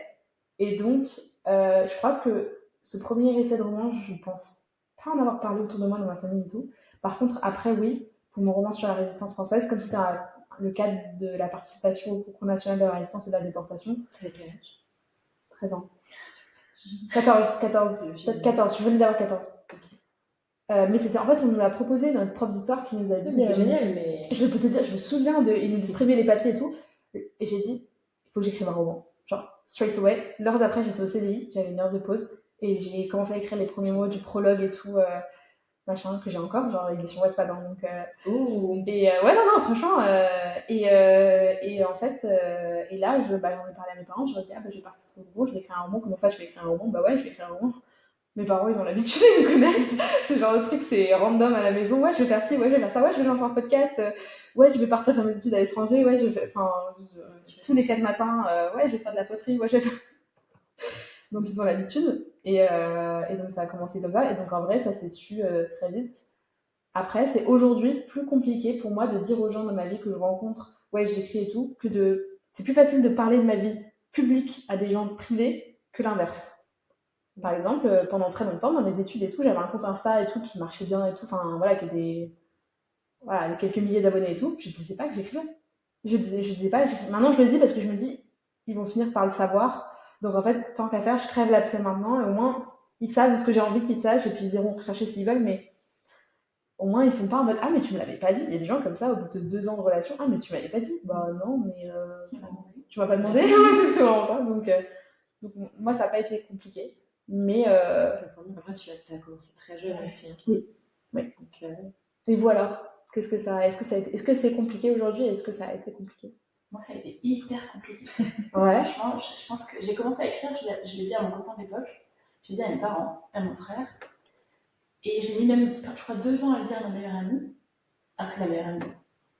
Et donc, je crois que ce premier essai de roman, je pense pas en avoir parlé autour de moi, dans ma famille et tout. Par contre, après, oui, pour mon roman sur la résistance française, comme c'était le cadre de la participation au concours national de la résistance et de la déportation. T'avais quel âge? 13 ans. 14, peut-être 14, je venais d'avoir 14. Okay. Mais c'était en fait, on nous l'a proposé, notre prof d'histoire qui nous a dit. C'est génial, mais. Je peux te dire, je me souviens il nous distribuait les papiers et tout. Et j'ai dit, il faut que j'écrive un roman. Genre, straight away. L'heure d'après, j'étais au CDI, j'avais une heure de pause. Et j'ai commencé à écrire les premiers mots du prologue et tout, machin, que j'ai encore, genre l'édition Wattpad. Donc, et ouais, non, franchement. Et en fait, et là, j'en ai parlé à mes parents, je leur ai dit, je vais participer au roman, je vais écrire un roman. Comment ça, je vais écrire un roman? Bah ouais, je vais écrire un roman. Mes parents, ils ont l'habitude, ils me connaissent. Ce genre de truc, c'est random à la maison. Ouais, je vais faire ci, ouais, je vais faire ça, ouais, je vais lancer un podcast. Ouais, je vais partir faire mes études à l'étranger. Ouais, tous les 4 matins, ouais, je vais faire de la poterie. Ouais, je vais faire. Donc, ils ont l'habitude. Et donc, ça a commencé comme ça. Et donc, en vrai, ça s'est su très vite. Après, c'est aujourd'hui plus compliqué pour moi de dire aux gens de ma vie que je rencontre, ouais, j'écris et tout, c'est plus facile de parler de ma vie publique à des gens privés que l'inverse. Par exemple, pendant très longtemps, dans mes études et tout, j'avais un compte Insta et tout qui marchait bien et tout, enfin voilà, qui était avec quelques milliers d'abonnés et tout. Je disais pas que j'écrivais. Je disais pas, maintenant je le dis parce que je me dis, ils vont finir par le savoir. Donc en fait, tant qu'à faire, je crève l'abcès maintenant et au moins, ils savent ce que j'ai envie qu'ils sachent et puis ils iront rechercher s'ils veulent, mais au moins ils sont pas en mode, ah mais tu me l'avais pas dit. Il y a des gens comme ça, au bout de 2 ans de relation, ah mais tu m'avais pas dit. Bah non, mais tu m'as pas demandé. C'est vraiment ça. Donc moi, ça n'a pas été compliqué. Mais après, tu as commencé très jeune aussi. Hein. Oui. Donc, et vous alors, est-ce que c'est compliqué aujourd'hui? Est-ce que ça a été compliqué? Moi, ça a été hyper compliqué. Ouais. Franchement, je pense que j'ai commencé à écrire, je l'ai dit à mon copain d'époque, j'ai dit à mes parents, à mon frère, et j'ai mis même, je crois, 2 ans à le dire à ma meilleure amie. Ah, c'est ma meilleure amie.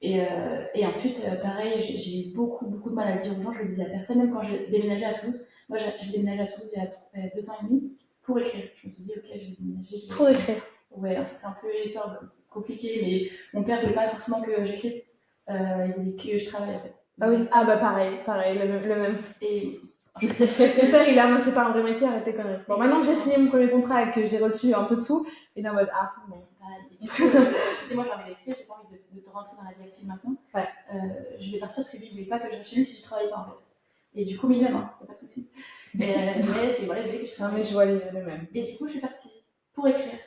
Et ensuite, pareil, j'ai eu beaucoup de mal à le dire aux gens, je le disais à personne, même quand j'ai déménagé à Toulouse. Moi, j'ai déménagé à Toulouse il y a 2 ans et demi pour écrire. Je me suis dit, ok, je vais déménager. Pour écrire. Ouais, en fait, c'est un peu une histoire compliquée, mais mon père ne voulait pas forcément que j'écrive. Il voulait que je travaille, en fait. Ah oui, ah bah pareil, le même. Et mon père, c'est pas un vrai métier, arrêtez quand même. Bon, maintenant que j'ai signé mon premier contrat et que j'ai reçu un peu de sous, Et en mode, ah, bon. Pareil. Et du coup, excusez-moi, j'ai envie d'écrire, j'ai pas envie de te rentrer dans la vie active maintenant. Ouais. Je vais partir parce que lui, il voulait pas que je reste chez lui si je travaillais pas en fait. Et du coup, mais même, hein, y a pas de souci. Mais c'est voilà, il voulait que je Non, travaille. mais je vois les mêmes. Et du coup, je suis partie pour écrire.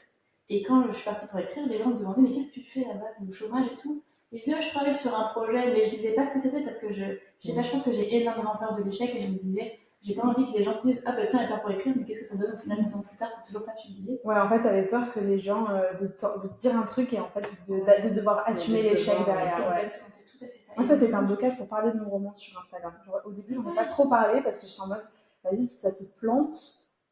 Et quand je suis partie pour écrire, les gens me demandaient, mais qu'est-ce que tu fais là-bas, t'es au chômage et tout. Et je disais, je travaille sur un projet, mais je disais pas ce que c'était parce que je sais pas, je pense que j'ai énormément peur de l'échec et je me disais, j'ai pas envie que les gens se disent, ah bah tiens, elle est pas pour écrire, mais qu'est-ce que ça donne au final 10 ans plus tard, t'as toujours pas publié. Ouais, en fait, t'avais peur que les gens de te dire un truc et en fait de devoir assumer l'échec derrière. Ouais. Exactement, c'est tout à fait ça. Moi, ça, c'était un blocage pour parler de mon roman sur Instagram. Genre, au début, j'en ai pas trop parlé parce que j'étais en mode, vas-y, si ça se plante,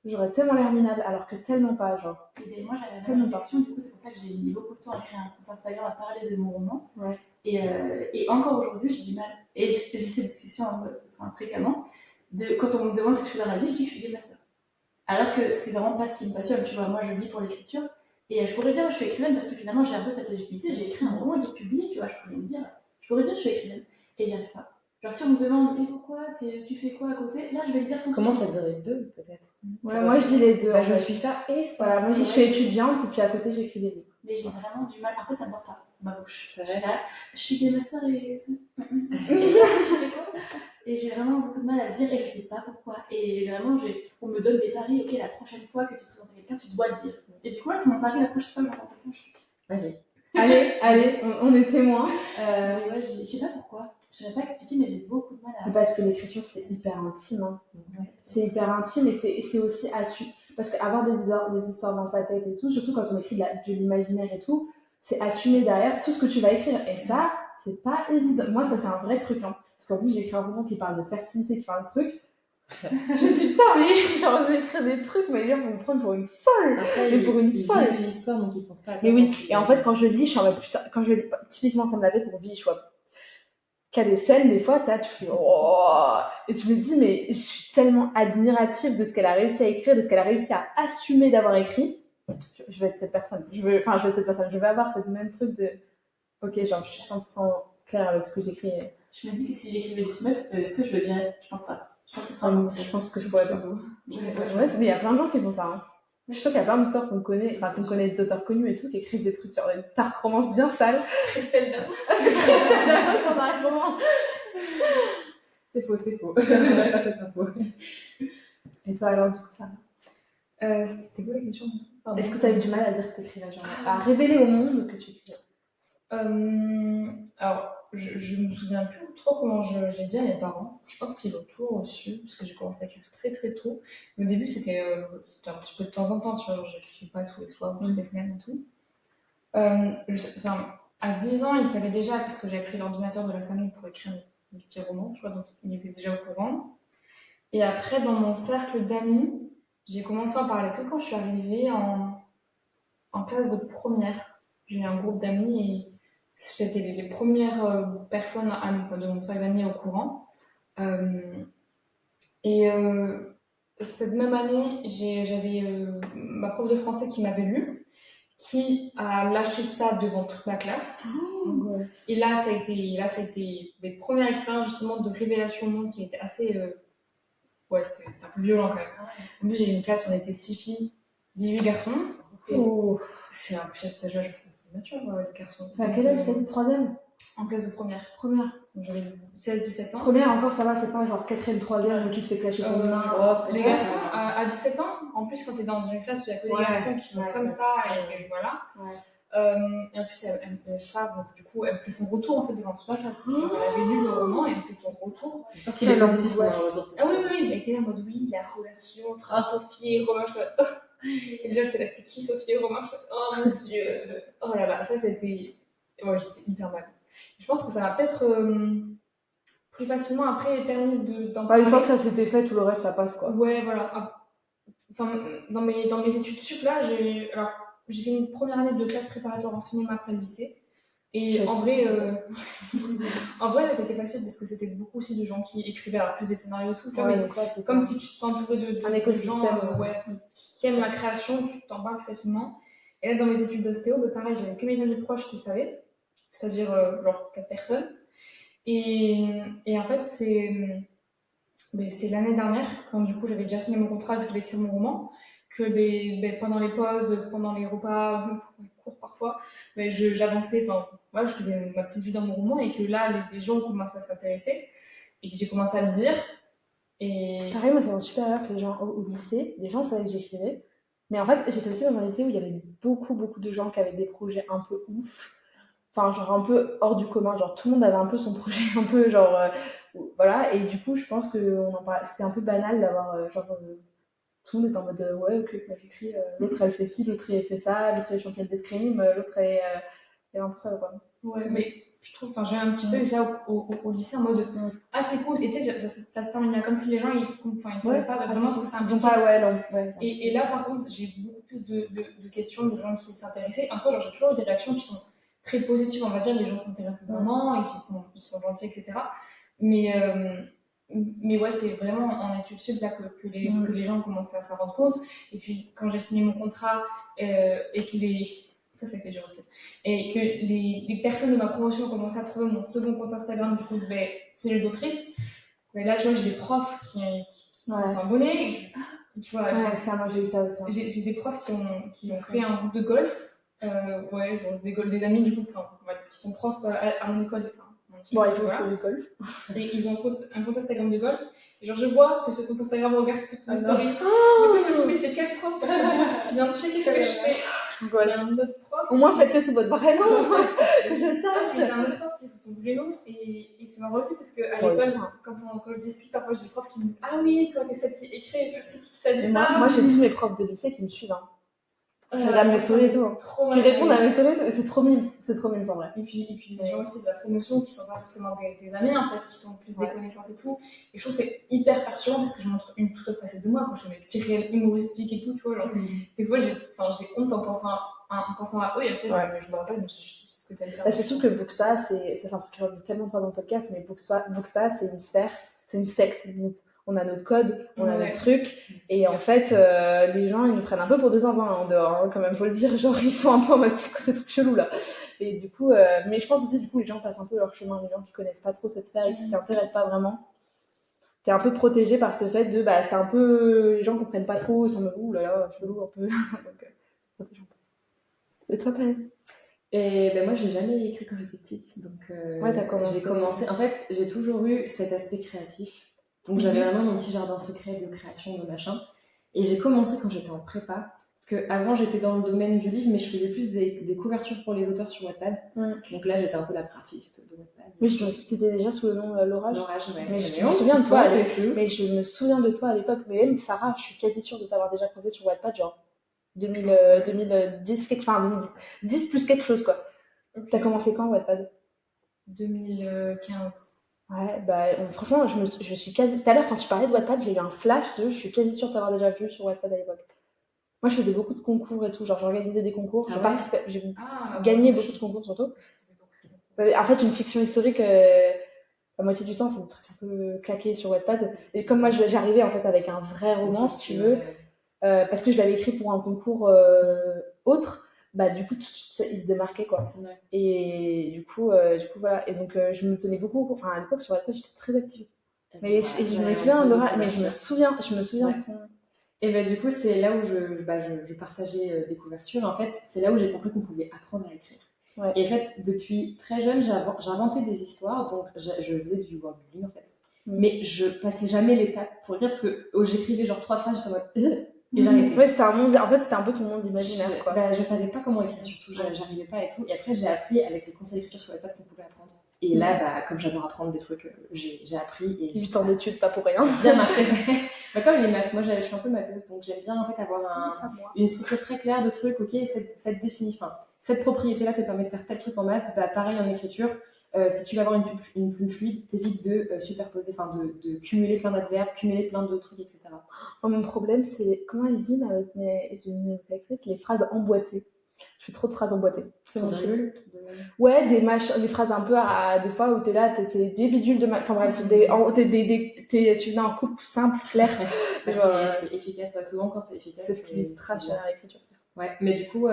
j'aurais tellement l'air minable, alors que tellement pas, genre. Et bien, moi, j'avais la même réflexion, du coup, c'est pour ça que j'ai mis beaucoup de temps à créer un compte Instagram, à parler de mon roman. Ouais. Et encore aujourd'hui, j'ai du mal. Et j'ai cette discussion fréquemment. Quand on me demande ce que je fais dans la vie, je dis que je suis game master. Alors que c'est vraiment pas ce qui me passionne, tu vois. Moi, je vis pour l'écriture. Et je pourrais dire que je suis écrivaine parce que finalement, j'ai un peu cette légitimité. J'ai écrit un roman, il est publié, tu vois. Je pourrais dire que je suis écrivaine. Et j'y arrive pas. Genre, si on me demande, mais pourquoi tu fais quoi à côté, là, je vais le dire sans Comment souci. ça dirait deux, peut-être? Ouais, moi, je dis les deux. Je suis ça et ça. Voilà, moi, je suis étudiante et puis à côté, j'écris des livres. Mais j'ai vraiment du mal. Après, ça ne dort pas, ma bouche. C'est vrai. Je suis game master et et j'ai vraiment beaucoup de mal à le dire et je sais pas pourquoi. Et vraiment, on me donne des paris, ok, la prochaine fois que tu présentes à quelqu'un, tu dois le dire. Et du coup, là, c'est mon pari, la prochaine fois que je rencontre quelqu'un, Allez, on est témoins. Mais ouais, je sais pas pourquoi. Je saurais pas expliquer, mais j'ai beaucoup de mal à. Parce que l'écriture, c'est hyper intime. Hein. Ouais. C'est hyper intime et c'est aussi parce qu'avoir des histoires dans sa tête et tout, surtout quand on écrit de l'imaginaire et tout, c'est assumer derrière tout ce que tu vas écrire. Et ça, c'est pas évident. Moi, ça, c'est un vrai truc. Hein. Parce qu'en plus, j'ai écrit un roman qui parle de fertilité, qui parle de trucs. Je me dis, putain, mais genre, je vais écrire des trucs, mais les gens vont me prendre pour une folle. Après, mais pour une folle. Ils l'histoire, donc ils pensent pas à toi. Mais oui, et en fait, quand je lis, je suis en mode, putain, quand je lis, typiquement, ça me l'avait pour Vie, je vois. Qu'il y a des scènes, des fois, tu fais, oh, et tu me dis, mais je suis tellement admirative de ce qu'elle a réussi à écrire, de ce qu'elle a réussi à assumer d'avoir écrit. Je vais être cette personne. Je vais avoir cette même truc de, ok, genre, je suis 100% claire avec ce que j'écris. Je me dis que si j'écrivais du smut, est-ce que je le dirais? Je pense pas. Je pense que ça. Je pense que je pourrais pas. Ouais, mais il y a plein de gens qui font ça. Hein. Je suis sûre qu'il y a plein d'auteurs qu'on connaît, des auteurs connus et tout, qui écrivent des trucs sur des dark romances bien sales. Christelle Damas. Christelle Damas en dark romance. C'est faux. C'est pas faux. Et toi, alors, du coup, ça va? C'était quoi la question? Est-ce que tu as eu du mal à dire que tu écrivais, genre, à révéler au monde que tu écrivais? Alors, je me souviens plus trop comment je l'ai dit à mes parents. Je pense qu'ils l'ont tout reçu, parce que j'ai commencé à écrire très très tôt. Mais au début, c'était un petit peu de temps en temps, tu vois, j'écrivais pas tous les soirs, toutes les semaines et tout. À 10 ans, ils savaient déjà, parce que j'avais pris l'ordinateur de la famille pour écrire mes petits romans, tu vois, donc ils étaient déjà au courant. Et après, dans mon cercle d'amis, j'ai commencé à en parler que quand je suis arrivée en classe de première. J'ai eu un groupe d'amis et c'était les premières personnes de mon cercle d'amis au courant. Cette même année, j'avais ma prof de français qui m'avait lu, qui a lâché ça devant toute ma classe. Et là, ça a été mes premières expériences justement de révélation au monde qui a été assez... Ouais, c'était un peu violent quand même. En plus, j'ai eu une classe où on était 6 filles, 18 garçons. C'est un peu à cet âge-là, je pense que c'est mature, les garçons. C'est à quel âge t'as dit? 3e? En classe de première. Donc j'avais 16-17 ans. Première encore, ça va, c'est pas genre 4e, 3e où tu te fais clasher comme une les garçons, à 17 ans, en plus quand t'es dans une classe où il y a que des garçons qui sont comme ça, et voilà. Et en plus, elle savent, donc du coup, elle me fait son retour en fait devant toute ma classe. Genre, elle avait lu le roman et elle me fait son retour. Parce qu'il est positif. Ah oui, il était là en mode oui, la relation entre Sophie et Romain. Et déjà, j'étais là, c'est qui Sophie et Romain? Oh mon dieu, oh là là, ça c'était. Ouais, j'étais hyper mal. Je pense que ça m'a peut-être plus facilement après permis d'en parler. Une fois que ça s'était fait, tout le reste ça passe quoi. Ouais, voilà. Enfin, dans mes études sup là, j'ai fait une première année de classe préparatoire en cinéma après le lycée. Et en vrai, là, c'était facile parce que c'était beaucoup aussi de gens qui écrivaient alors plus des scénarios et tout. Mais comme tu te sens entouré de gens qui aiment la création, tu t'en parles plus facilement. Et là, dans mes études d'ostéo, pareil, j'avais que mes amis proches qui savaient, c'est-à-dire genre 4 personnes. Et en fait, c'est l'année dernière, quand du coup j'avais déjà signé mon contrat, que je devais écrire mon roman, pendant les pauses, pendant les repas, les cours parfois, j'avançais, enfin voilà, je faisais ma petite vie dans mon roman et que là, les gens commençaient à s'intéresser et que j'ai commencé à le dire. Et Pareil, moi, c'est en supérieur que les gens au lycée, les gens savaient que j'écrivais. Mais en fait, j'étais aussi dans un lycée où il y avait beaucoup, beaucoup de gens qui avaient des projets un peu ouf. Enfin, genre un peu hors du commun. Genre tout le monde avait un peu son projet, un peu genre. Voilà. Et du coup, je pense que c'était un peu banal d'avoir tout le monde est en mode ouais, ok, moi j'écris. L'autre elle fait ci, l'autre elle fait ça, l'autre elle est championne d'escrime, l'autre elle est. Il y avait un peu ça quoi. ouais, mais je trouve, enfin, j'ai un petit peu eu ça au lycée en mode ah, c'est cool. Et tu sais, ça se termine là comme si les gens ils savaient pas vraiment ce que ça Ils ont impliquait. pas, ouais, non. Ouais, Et là, par contre, j'ai beaucoup plus de questions de gens qui s'intéressaient. En soi, genre, j'ai toujours eu des réactions qui sont très positives, on va dire. Les gens s'intéressent sincèrement, ils sont gentils, etc. Mais, mais ouais, c'est vraiment en études sup là que les gens commencent à s'en rendre compte. Et puis, quand j'ai signé mon contrat et que ça fait dur aussi. Et que les personnes de ma promotion ont commencé à trouver mon second compte Instagram, du coup, celui d'autrice. Mais là, tu vois, j'ai des profs qui se sont abonnés. Tu vois, ouais, ça, moi j'ai eu ça aussi. j'ai des profs qui ont créé un groupe de golf. Ouais, genre des amis du coup, qui sont profs à mon école. Bon, il faut le golf. Et ils ont un compte Instagram de golf. Et genre, je vois que ce compte Instagram regarde toutes mes stories. Du coup, je me dis, mais c'est quel prof qui vient de checker ce que je fais? J'ai un autre prof. Au moins, faites-le sous votre vrai nom, que je sache. J'ai un autre prof qui est sous son vrai nom. Et c'est marrant aussi parce qu'à l'école, quand je discute, parfois j'ai des profs qui me disent ah oui, toi, t'es celle qui écrit, je sais qui t'a dit ça. Moi, j'ai tous mes profs de lycée qui me suivent. Qui regardent mes stories et tout. Qui répondent à mes stories et tout. C'est trop mime en vrai. Et puis les gens aussi de la promotion qui sont pas forcément des amis en fait, qui sont plus des connaissances et tout. Et je trouve que c'est hyper perturbant parce que je montre une toute autre facette de moi quand je fais mes petits réels humoristiques et tout, tu vois. Genre, des fois j'ai honte en pensant à eux et après je me rappelle, je me suis dit c'est ce que t'allais faire. Surtout que Booksta, c'est un truc que j'ai envie tellement de fois dans le podcast, mais Booksta c'est une sphère, c'est une secte. On a notre code, on a notre truc, et en fait, les gens ils nous prennent un peu pour des zinzins en dehors, hein, quand même, faut le dire. Genre, ils sont un peu en mode c'est quoi ces trucs chelous là. Et du coup, mais je pense aussi, du coup, les gens passent un peu leur chemin, les gens qui connaissent pas trop cette sphère et qui s'y intéressent pas vraiment. T'es un peu protégé par ce fait de, c'est un peu, les gens comprennent pas trop, ils sont en mode, là, chelou un peu. Donc, protège un peu. Et toi, pareil? Et ben moi, j'ai jamais écrit quand j'étais petite, donc t'as commencé. J'ai commencé. En fait, j'ai toujours eu cet aspect créatif, donc j'avais vraiment mon petit jardin secret de création, de machin. Et j'ai commencé quand j'étais en prépa, parce que avant j'étais dans le domaine du livre, mais je faisais plus des couvertures pour les auteurs sur Wattpad. Donc là, j'étais un peu la graphiste de Wattpad. Oui, c'était déjà sous le nom L'Orage. L'Orage, ouais. Mais je me souviens de toi à l'époque. Mais je me souviens de toi à l'époque. Mais même Sarah, je suis quasi sûre de t'avoir déjà croisé sur Wattpad, genre 2010, enfin 10 plus quelque chose quoi. Okay. T'as commencé quand Wattpad? 2015. Ouais, franchement, je suis quasi. Tout à l'heure, quand tu parlais de Wattpad, j'ai eu un flash je suis quasi sûre de t'avoir déjà vu sur Wattpad à l'époque. Moi, je faisais beaucoup de concours et tout, genre j'organisais des concours, j'ai gagné beaucoup de concours surtout. En fait, une fiction historique, la moitié du temps, c'est des trucs un peu claqués sur Wattpad. Et comme moi, j'arrivais en fait avec un vrai roman, si tu veux, parce que je l'avais écrit pour un concours autre. Du coup, il se démarquait quoi. Ouais. Et du coup, voilà. Et donc, je me tenais beaucoup. Enfin, à l'époque, sur Wattpad, j'étais très active. Mais je me souviens, Laura, je me souviens de ton. Et du coup, c'est là où je partageais des couvertures. En fait, c'est là où j'ai compris qu'on pouvait apprendre à écrire. Ouais. Et en fait, depuis très jeune, j'inventais des histoires. Donc, je faisais du worldbuilding en fait. Mais je passais jamais l'étape pour écrire parce que j'écrivais genre 3 phrases, j'étais en mode. Et j'arrêtais. Ouais, c'était un monde. En fait, c'était un peu ton monde imaginaire, quoi. Je savais pas comment écrire, surtout. J'arrivais pas et tout. Et après, j'ai appris avec les conseils d'écriture sur Wattpad qu'on pouvait apprendre. Et là, comme j'adore apprendre des trucs, j'ai appris. Et 8 ans d'études, pas pour rien. Bien marché. Comme les maths, moi, je suis un peu matheuse, donc j'aime bien en fait avoir une structure très claire de trucs. Ok, cette propriété-là te permet de faire tel truc en maths. Pareil en écriture. Si tu veux avoir une plume fluide, t'évites de superposer, de cumuler plein d'adverbes, cumuler plein d'autres trucs, etc. Mon problème, c'est, comment elle dit, les phrases emboîtées. Je fais trop de phrases emboîtées. C'est mon truc. Ouais, des phrases un peu des fois où t'es là, t'es des bidules de enfin bref, tu viens en couple simple, clair. C'est efficace, souvent quand c'est efficace. C'est ce qui est trash à l'écriture. Ouais, mais du coup,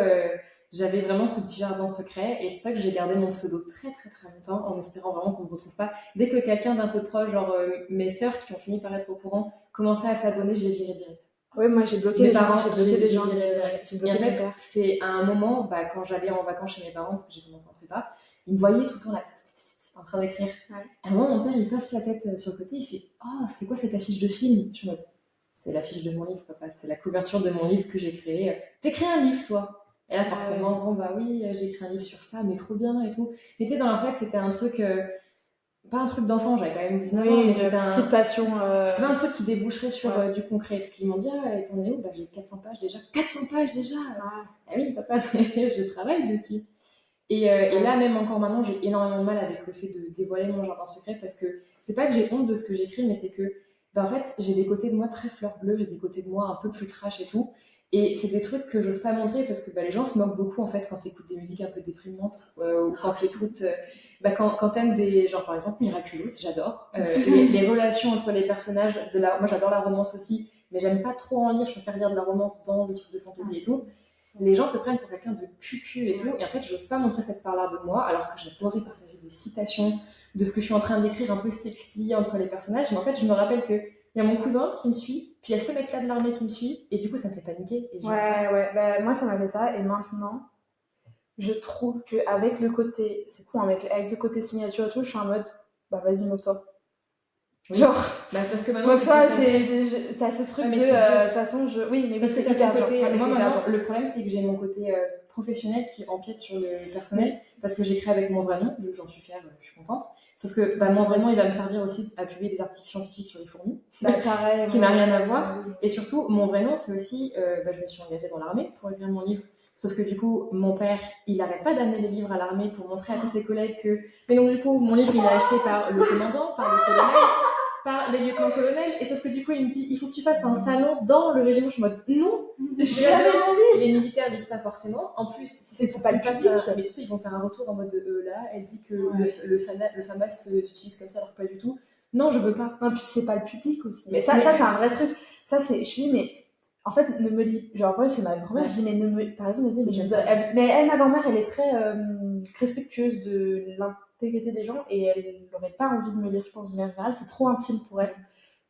j'avais vraiment ce petit jardin secret et c'est pour ça que j'ai gardé mon pseudo très très très longtemps en espérant vraiment qu'on ne me retrouve pas. Dès que quelqu'un d'un peu proche, genre mes sœurs qui ont fini par être au courant, commençait à s'abonner, je les virais direct. Ouais, moi j'ai bloqué Mes les gens, parents, j'ai bloqué j'ai les gens. viré direct. J'ai Et bloqué en mon fait, père. c'est à un moment, quand j'allais en vacances chez mes parents, parce que j'ai commencé en prépa, ils me voyaient tout le temps là, en train d'écrire. Ouais. À un moment, mon père, il passe la tête sur le côté, il fait « Oh, c'est quoi cette affiche de film ?» Je suis en mode « C'est l'affiche de mon livre, papa, c'est la couverture de mon livre que j'ai créé. T'écris un livre, toi ?» Et là, forcément, bon, bah oui, j'ai écrit un livre sur ça, mais trop bien et tout. Mais tu sais, dans leur tête, c'était un truc... pas un truc d'enfant, j'avais quand même 19 ans, mais c'était un... petite passion. C'était pas un truc qui déboucherait sur Ouais. du concret, parce qu'ils m'ont dit « Ah, et t'en es où ?» Bah, j'ai 400 pages déjà. 400 pages déjà Ouais. Ah oui, papa, je travaille dessus. Et là, même encore maintenant, j'ai énormément de mal avec le fait de dévoiler mon jardin secret, parce que c'est pas que j'ai honte de ce que j'écris, mais c'est que, en fait, j'ai des côtés de moi très fleur bleue, j'ai des côtés de moi un peu plus trash et tout. Et c'est des trucs que j'ose pas montrer parce que les gens se moquent beaucoup en fait quand t'écoutes des musiques un peu déprimantes ou quand t'écoutes. Quand t'aimes des. Genre par exemple Miraculous, j'adore. Les relations entre les personnages, moi j'adore la romance aussi, mais j'aime pas trop en lire, je préfère lire de la romance dans le truc de fantasy et tout. Les gens te prennent pour quelqu'un de cucu et tout, et en fait, j'ose pas montrer cette part-là de moi, alors que j'adorais partager des citations de ce que je suis en train d'écrire un peu sexy entre les personnages. Mais en fait, je me rappelle que il y a mon cousin qui me suit, puis il y a ce mec-là de l'armée qui me suit, et du coup, ça me fait paniquer. Et Ouais, bah, moi ça m'a fait ça, et maintenant, je trouve qu'avec le côté, c'est con, avec le côté signature et tout, je suis en mode, bah vas-y, moque-toi. Oui. Genre, parce que maintenant, moque-toi, t'as ce truc de, de toute façon, oui, mais parce que c'est t'as ton hyper côté, dur. moi maintenant, le problème c'est que j'ai mon côté professionnel qui empiète sur le personnel, parce que j'écris avec mon vrai nom, j'en suis fière, je suis contente. Sauf que mon vrai nom, il va me servir aussi à publier des articles scientifiques sur les fourmis, pareil, ce qui n'a rien à voir. Et surtout, mon vrai nom, c'est aussi, je me suis engagée dans l'armée pour écrire mon livre. Sauf que du coup, mon père, il n'arrête pas d'amener les livres à l'armée pour montrer à tous ses collègues que... Mais donc du coup, mon livre, il est acheté par le commandant, par le colonel, par les lieutenants-colonels, et sauf que du coup, il me dit, il faut que tu fasses un salon dans le régiment. Je suis en mode, non, jamais les militaires lisent pas forcément. En plus, si c'est pour pas qu'ils le fassent public. ça, mais surtout, ils vont faire un retour en mode, là, elle dit que le FAMAS s'utilise comme ça, alors pas du tout. Non, je veux pas. Non, puis c'est pas le public aussi. Mais ça c'est un vrai truc. Ça, c'est, je dis, mais en fait, ne me lis. Genre, après, c'est ma grand-mère, je dis, mais ne me. Par exemple, elle dit, mais ma grand-mère, elle est très respectueuse de l'intégrité des gens et elle n'aurait pas envie de me lire, je pense, en général, c'est trop intime pour elle.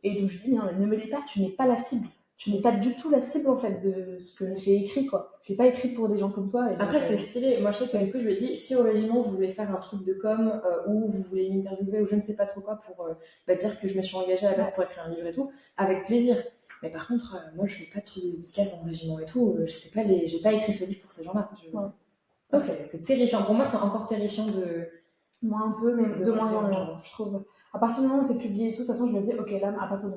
Et donc, je dis, ne me lis pas, tu n'es pas la cible. Tu n'es pas du tout la cible, en fait, de ce que j'ai écrit, quoi. Je l'ai pas écrit pour des gens comme toi. Et après, c'est stylé. Moi, je sais que du coup, je lui ai dit, si au régiment, vous voulez faire un truc de com ou vous voulez m'interviewer ou je ne sais pas trop quoi pour dire que je me suis engagée à la base pour écrire un livre et tout, avec plaisir. Mais par contre, moi, je fais pas de trucs de dédicace dans le régiment et tout. Je sais pas, j'ai pas écrit ce livre pour ces gens-là. C'est terrifiant. Pour moi, c'est encore terrifiant de... Moi, un peu, mais de moins en moins, je trouve. À partir du moment où t'es publié et tout, de toute façon, je me dis, ok, là, à partir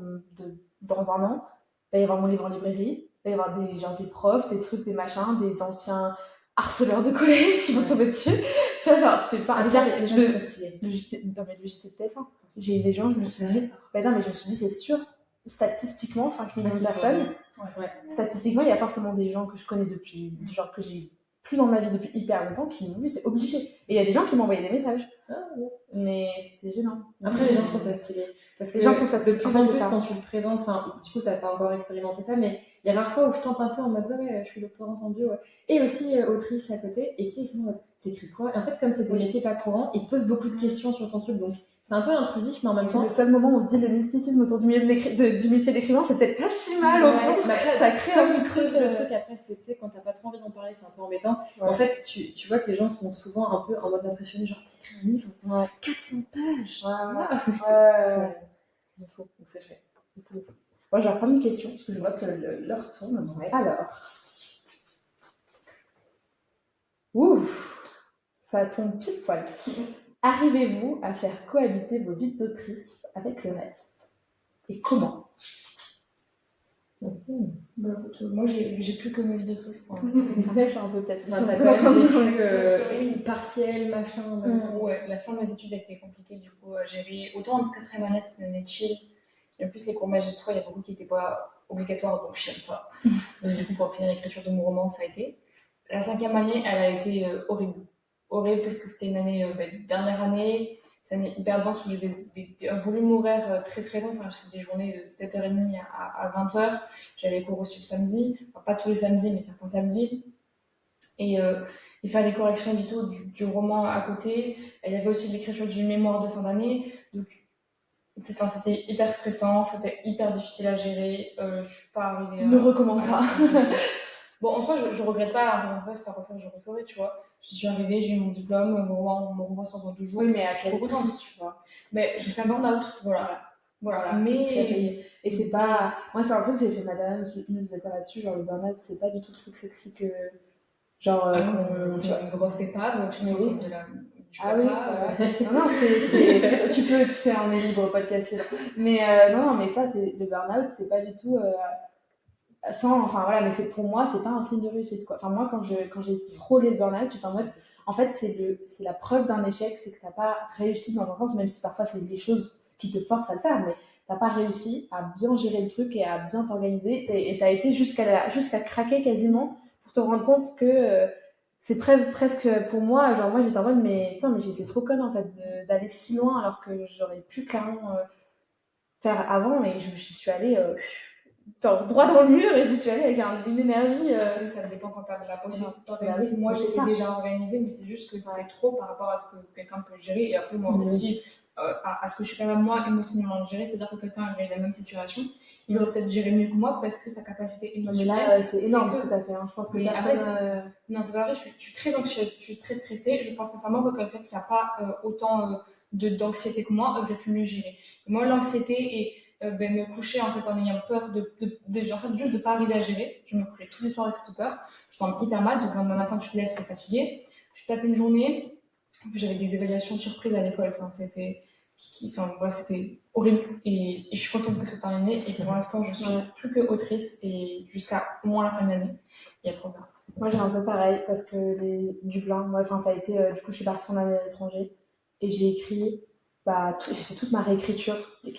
dans un an, il va y avoir mon livre en librairie, il va y avoir des profs, des trucs, des machins, des anciens harceleurs de collège qui vont tomber dessus. Tu vois, genre, tu fais pas. Les gens sont stylés. Le JT de TF1. J'ai eu des gens, je me suis dit, non, mais je me suis dit, c'est sûr, statistiquement, 5 millions de personnes, statistiquement, il y a forcément des gens que je connais depuis, genre que j'ai plus dans ma vie depuis hyper longtemps qui m'ont vu, c'est obligé. Et il y a des gens qui m'ont envoyé des messages. Mais c'était gênant. Après, les gens trouvent ça stylé. Parce que les gens trouvent ça de plus en plus, quand tu le présentes, enfin, du coup, t'as pas encore expérimenté ça, mais il y a rares fois où je tente un peu en mode, ouais, je suis doctorante en bio, et aussi autrice à côté, et tu sais, ils sont en mode, t'écris quoi? Et en fait, comme c'est des métiers pas courants, ils te posent beaucoup de questions sur ton truc, donc c'est un peu intrusif, mais en même temps. C'est le seul moment où on se dit le mysticisme autour du métier d'écrivain, c'est peut-être pas si mal au fond. Après, ça crée comme ils creusent le truc, après, c'était quand t'as pas trop envie d'en parler, c'est un peu embêtant. En fait, tu vois que les gens sont souvent un peu en mode impressionné, genre t'écris un livre, 400 pages. Il faut, donc c'est chouette. Moi, je vais reprendre une question parce que je vois que l'heure tourne. Alors. Ouf, ça tombe pile poil. Arrivez-vous à faire cohabiter vos vies d'autrice avec le reste? Et comment? Moi, j'ai plus que mes vies d'autrice pour l'instant. Après, je suis un peu peut-être. T'as quand même vécu partiel, machin. Ouais, la fin de mes études a été compliquée. Du coup, j'avais autant en quatrième année, c'était une année chill. Et en plus, les cours magistraux, il y a beaucoup qui n'étaient pas obligatoires, donc je n'aime pas. Donc, du coup, pour finir l'écriture de mon roman, ça a été. La cinquième année, elle a été horrible. Horrible parce que c'était une année, dernière année. C'est une année hyper dense où j'ai un volume horaire très très long. Enfin, c'est des journées de 7h30 à 20h. J'avais les cours aussi le samedi. Enfin, pas tous les samedis, mais certains samedis. Et faire les corrections édito du roman à côté. Il y avait aussi l'écriture du mémoire de fin d'année. Donc, c'était hyper stressant, c'était hyper difficile à gérer. Je suis pas arrivée à. Ne recommande pas. Bon, en soi, je regrette pas. Encore une fois, c'est à refaire, je referai, tu vois. J'y suis arrivée, j'ai eu mon diplôme, mon renvoi sort dans 2 jours. Oui, mais je suis trop contente, tu vois. Mais j'ai fait un burn-out, voilà. Mais. Et c'est pas. Moi, c'est un truc que j'ai fait madame, newsletter là-dessus. Genre, le burn-out, c'est pas du tout le truc sexy que. Genre, tu vois, une grosse épave, tu sens comme de la. Ah oui, non, tu peux, tu sais, on est libre au podcast là. Mais non, mais ça, c'est le burn-out, c'est pas du tout enfin voilà, mais c'est pour moi, c'est pas un signe de réussite quoi. Enfin moi, quand j'ai frôlé le burn-out, j'étais en mode, en fait, c'est la preuve d'un échec, c'est que t'as pas réussi dans un sens, même si parfois c'est des choses qui te forcent à le faire, mais t'as pas réussi à bien gérer le truc et à bien t'organiser, et t'as été jusqu'à craquer quasiment pour te rendre compte que c'est presque pour moi, genre moi j'étais en mode mais putain mais j'étais trop conne en fait d'aller si loin alors que j'aurais pu clairement faire avant, et j'y suis allée droit dans le mur, et j'y suis allée avec une énergie. Ça dépend quand t'as la possibilité de t'organiser. Moi j'étais déjà organisée, mais c'est juste que c'était trop par rapport à ce que quelqu'un peut gérer, et après moi aussi à ce que je suis capable moi émotionnellement de gérer, c'est-à-dire que quelqu'un avait la même situation, il aurait peut-être géré mieux que moi parce que sa capacité émotionnelle. Mais là c'est énorme ce que t'as fait, hein. Je pense que non, c'est pas vrai, je suis très anxieuse, je suis très stressée. Je pense sincèrement que quelqu'un qui n'a pas autant d'anxiété que moi aurait pu mieux gérer. Moi, l'anxiété et me coucher en fait en ayant peur en fait, juste de pas arriver à gérer. Je me couchais tous les soirs avec cette peur. Je dormais hyper mal, donc le lendemain matin, tu te lèves, t'es fatiguée, tu tapes une journée. En plus, j'avais des évaluations surprises à l'école. Enfin, c'était horrible, et je suis contente que ce soit terminé, et pour l'instant, je suis plus que autrice, et jusqu'à au moins la fin de l'année. Et après, moi, j'ai un peu pareil, parce que Dublin, ça a été, du coup, je suis partie en année à l'étranger, et j'ai écrit, j'ai fait toute ma réécriture,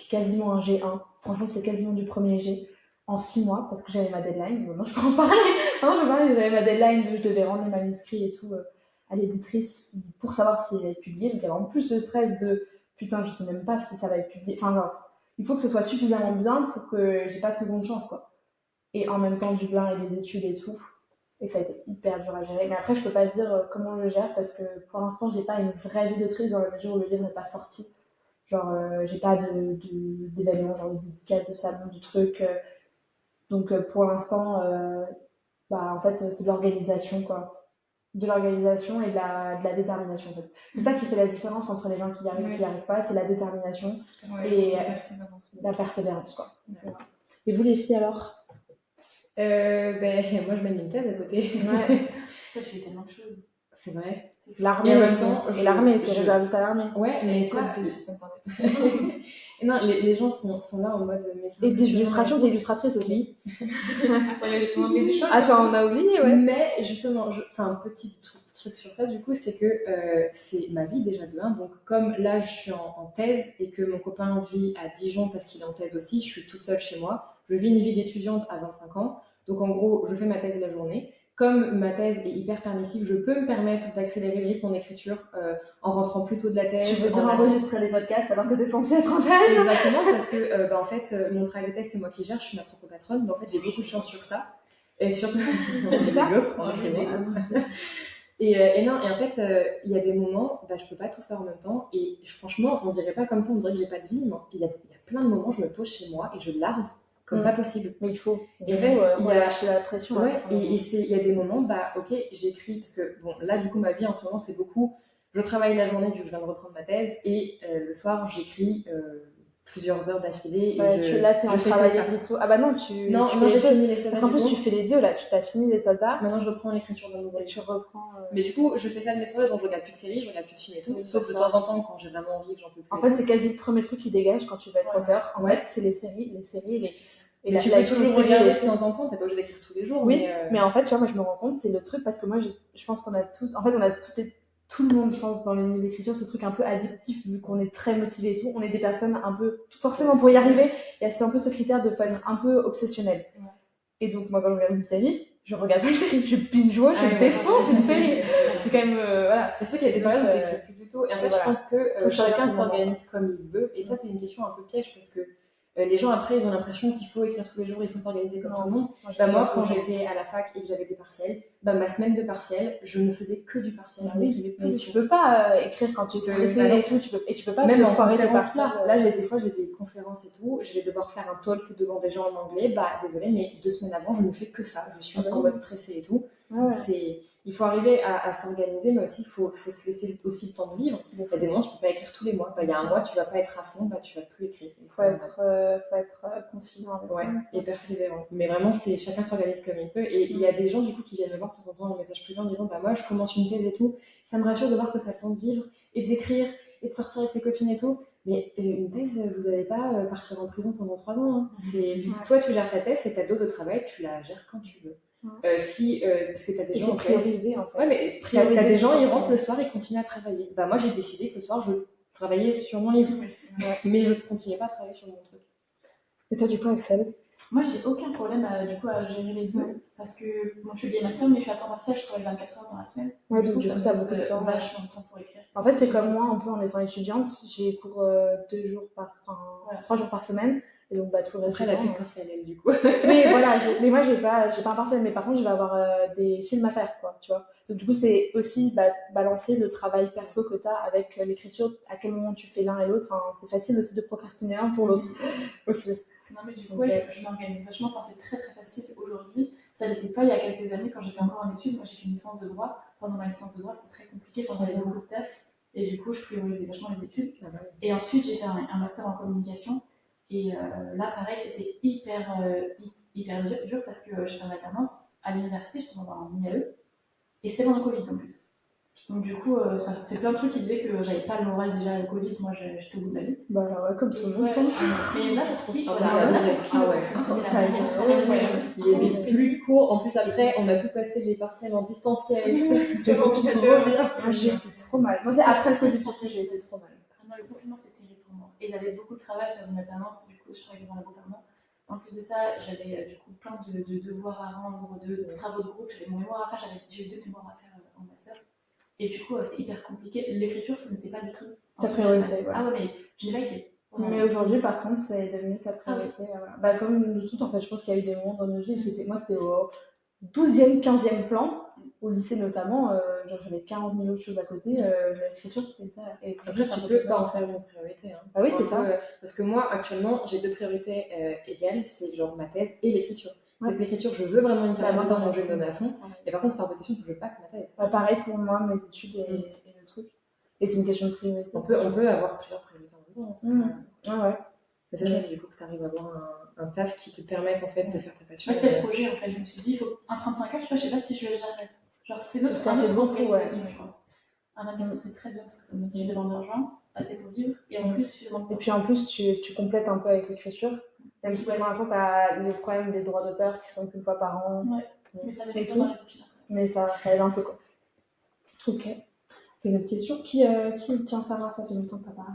quasiment un G1. Franchement, c'est quasiment du premier G, en 6 mois, parce que j'avais ma deadline. Maintenant, je peux en parler. J'avais ma deadline, je devais rendre les manuscrits et tout à l'éditrice pour savoir si elle allait être publiée. Donc, il y avait en plus de stress de putain, je sais même pas si ça va être publié. Enfin, genre, il faut que ce soit suffisamment bien pour que j'ai pas de seconde chance, quoi. Et en même temps, Dublin et les études et tout. Et ça a été hyper dur à gérer. Mais après, je peux pas dire comment je gère, parce que pour l'instant, j'ai pas une vraie vie d'autrice dans la mesure où le livre n'est pas sorti. Genre, j'ai pas d'événements, genre de dédicaces, de salon, de trucs. Donc, pour l'instant, en fait, c'est de l'organisation, quoi. De l'organisation et de la détermination, en fait. C'est ça qui fait la différence entre les gens qui y arrivent et qui n'y arrivent pas, c'est la détermination et la persévérance, quoi. Et vous, les filles, alors? Moi, je mène une thèse à côté. Ouais. Toi, tu fais tellement de choses. C'est vrai. L'armée aussi. Et l'armée, t'es réserviste à l'armée. Ouais, mais ça... Non, les gens sont là en mode... Et des illustrations, t'es illustratrice aussi. Attends, il y a des choses. Attends, on a oublié, ouais. Mais justement, un petit truc sur ça, du coup, c'est que c'est ma vie déjà de 1. Donc, comme là, je suis en thèse et que mon copain vit à Dijon parce qu'il est en thèse aussi, je suis toute seule chez moi. Je vis une vie d'étudiante à 25 ans. Donc, en gros, je fais ma thèse la journée. Comme ma thèse est hyper permissive, je peux me permettre d'accélérer le rythme en écriture en rentrant plus tôt de la thèse. Tu veux dire enregistrer des podcasts alors que t'es censée être en thèse? Exactement, parce que en fait, mon travail de thèse, c'est moi qui gère, je suis ma propre patronne. Donc, en fait, j'ai beaucoup de chance sur ça. Et surtout, et en fait, il y a des moments, je peux pas tout faire en même temps. Et franchement, on dirait pas comme ça, on dirait que j'ai pas de vie. Mais il y a plein de moments, je me pose chez moi et je larve comme pas possible. Mais il faut. Et en fait, il y a lâcher la pression. Ouais, et il y a des moments, ok, j'écris, parce que bon, là, du coup, ma vie en ce moment, c'est beaucoup. Je travaille la journée, vu que je viens de reprendre ma thèse, et le soir, j'écris plusieurs heures d'affilée. Ouais, là, t'es en travail d'édito. Ah bah non, Non, j'ai fini les soldats. Parce qu'en plus, tu fais les deux, là. Tu t'as fini les soldats. Maintenant, je reprends l'écriture de nouveau. Et tu reprends. Mais du coup, je fais ça de mes soirées, donc je regarde plus de séries, je regarde plus de films et tout. Sauf de temps en temps, quand j'ai vraiment envie et que j'en peux plus. En fait, c'est quasi le premier truc qui dégage quand tu vas être auteur. En fait, c'est les séries. Et tu peux toujours regarder de temps en temps, t'es pas obligé d'écrire tous les jours. Oui, mais en fait, tu vois, moi je me rends compte, c'est le truc, parce que moi je pense qu'on a tous, en fait, on a tout le monde, je pense, dans le milieu d'écriture, ce truc un peu addictif, vu qu'on est très motivé et tout. On est des personnes un peu, forcément pour y arriver, il y a un peu ce critère de faut être un peu obsessionnel. Ouais. Et donc, moi, quand je regarde une série, je regarde pas une série, je binge-watch, je défonce une série. C'est quand même, voilà. C'est sûr qu'il y a des périodes où t'écris plus tôt. Et en fait, je pense que chacun s'organise comme il veut. Et ça, c'est une question un peu piège, parce que Les gens après ils ont l'impression qu'il faut écrire tous les jours, il faut s'organiser comme tout le monde. Moi quand j'étais à la fac et que j'avais des partiels, ma semaine de partiel, je ne faisais que du partiel. Je n'écrivais plus. Mais tu peux pas écrire quand tu es stressé et tout, tu peux pas même te en foirer tes conférence partiels. là des fois j'ai des conférences et tout, je vais devoir faire un talk devant des gens en anglais, désolé mais 2 semaines avant je ne fais que ça, je suis en mode stressée et tout. Il faut arriver à s'organiser, mais aussi il faut se laisser aussi le temps de vivre. Il y a des moments, tu ne peux pas écrire tous les mois. Il y a un mois, tu ne vas pas être à fond, tu ne vas plus écrire. Il faut être conciliant avec ça. Et persévérant. Mais vraiment, chacun s'organise comme il peut. Et il y a des gens, du coup, qui viennent me voir de temps en temps en message privé en disant moi, je commence une thèse et tout. Ça me rassure de voir que tu as le temps de vivre et d'écrire et de sortir avec tes copines et tout. Mais une thèse, vous n'allez pas partir en prison pendant 3 ans. Hein. Toi, tu gères ta thèse et ta dose de travail, tu la gères quand tu veux. Parce que tu as des gens en priorisé en fait. Ouais, mais tu as des gens, ils rentrent le soir et continuent à travailler. Moi, j'ai décidé que le soir, je travaillais sur mon livre. Mais je ne continuais pas à travailler sur mon truc. Et toi, du coup, Axel? Moi, j'ai aucun problème à gérer les deux. Parce que je suis game master, mais je suis à temps partiel, je travaille 24 heures dans la semaine. Ouais, donc du coup, tu as beaucoup de temps. Vachement de temps pour écrire. En fait, c'est comme moi, un peu en étant étudiante. J'ai cours 3 jours par semaine. Et donc, tout le reste du temps. Après, elle a plus de partiel, du coup. Oui, voilà. Mais moi, j'ai pas un partiel. Mais par contre, je vais avoir des films à faire, quoi, tu vois. Donc, du coup, c'est aussi balancer le travail perso que tu as avec l'écriture. À quel moment tu fais l'un et l'autre. Enfin, c'est facile aussi de procrastiner l'un pour l'autre. Aussi. Non, mais du coup, je m'organise vachement. Enfin, c'est très, très facile aujourd'hui. Ça n'était pas il y a quelques années quand j'étais encore en études. Moi, j'ai fait une licence de droit. Pendant ma licence de droit, c'était très compliqué. Enfin, j'avais beaucoup de taf. Et du coup, je priorisais vachement les études. Et ensuite, j'ai fait un master en communication. Et là, pareil, c'était hyper dur parce que j'étais en alternance à l'université, j'étais en IAE. Et c'était pendant le Covid en plus. Donc, du coup, c'est plein de trucs qui disaient que j'avais pas le moral déjà le Covid. Moi, j'étais au bout de la vie. Comme tout le monde, je pense. Mais là, je trouve qu'il il y avait plus de cours. En plus, après, on a tout passé les partiels en distanciel. J'ai été trop mal. Moi, c'est après le Covid surtout, j'ai été trop mal. Le confinement, c'est terrible pour moi. Et j'avais beaucoup de travail dans une alternance, du coup, je travaillais dans un laboratoire. En plus de ça, j'avais du coup plein de devoirs à rendre, de travaux de groupe. J'avais mon mémoire à faire, j'ai eu 2 mémoires à faire en master. Et du coup, c'était hyper compliqué. L'écriture, ce n'était pas du tout. Ta priorité, ouais. Ah ouais, mais je l'ai pas écrit. Mais aujourd'hui, par contre, c'est devenu ta priorité. Voilà. Comme nous toutes, en fait, je pense qu'il y a eu des moments dans nos vies où moi, c'était au 12e, 15e plan. Au lycée notamment, j'avais 40 000 autres choses à côté. L'écriture, c'était pas. Après, tu peux pas en faire une priorité. Hein. Ah oui, c'est ça. Parce que moi, actuellement, j'ai 2 priorités égales, c'est genre ma thèse et l'écriture. C'est que l'écriture, je veux vraiment une carrière dedans, donc je vais me donner à fond. Et par contre, c'est hors de question que je veux pas que ma thèse. Pareil pour moi, mes études et le truc. Et c'est une question de priorité. On peut avoir plusieurs priorités en même temps. Ouais. Mais c'est chouette du coup que tu arrives à avoir un taf qui te permette en fait de faire ta passion. Moi, c'était le projet en fait. Je me suis dit, il faut un 35 heures, tu vois, je sais pas si je vais le gérer. Genre, c'est notre organisation, je pense. Un ami, c'est très bien parce que ça me dit de d'argent, assez pour vivre. Et en plus, et puis en plus, tu complètes un peu avec l'écriture. Même si pour l'instant, tu as les problèmes des droits d'auteur qui sont qu'une fois par an. Ouais, mais ça met tout dans les études. Mais ça aide un peu quoi. Ok. Une autre question. Qui tient Sarah? Ça fait longtemps que t'as pas.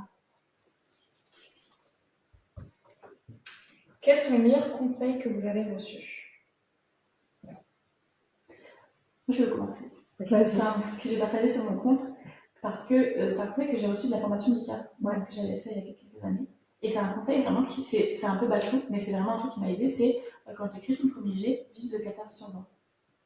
Quels sont les meilleurs conseils que vous avez reçus? Je vais commencer. C'est un que j'ai partagé sur mon compte parce que c'est un conseil que j'ai reçu de la formation d'ICA que j'avais fait il y a quelques années. Et c'est un conseil vraiment qui, c'est un peu bateau, mais c'est vraiment un truc qui m'a aidé, c'est quand tu écris ton premier jet, vise le 14 sur 20.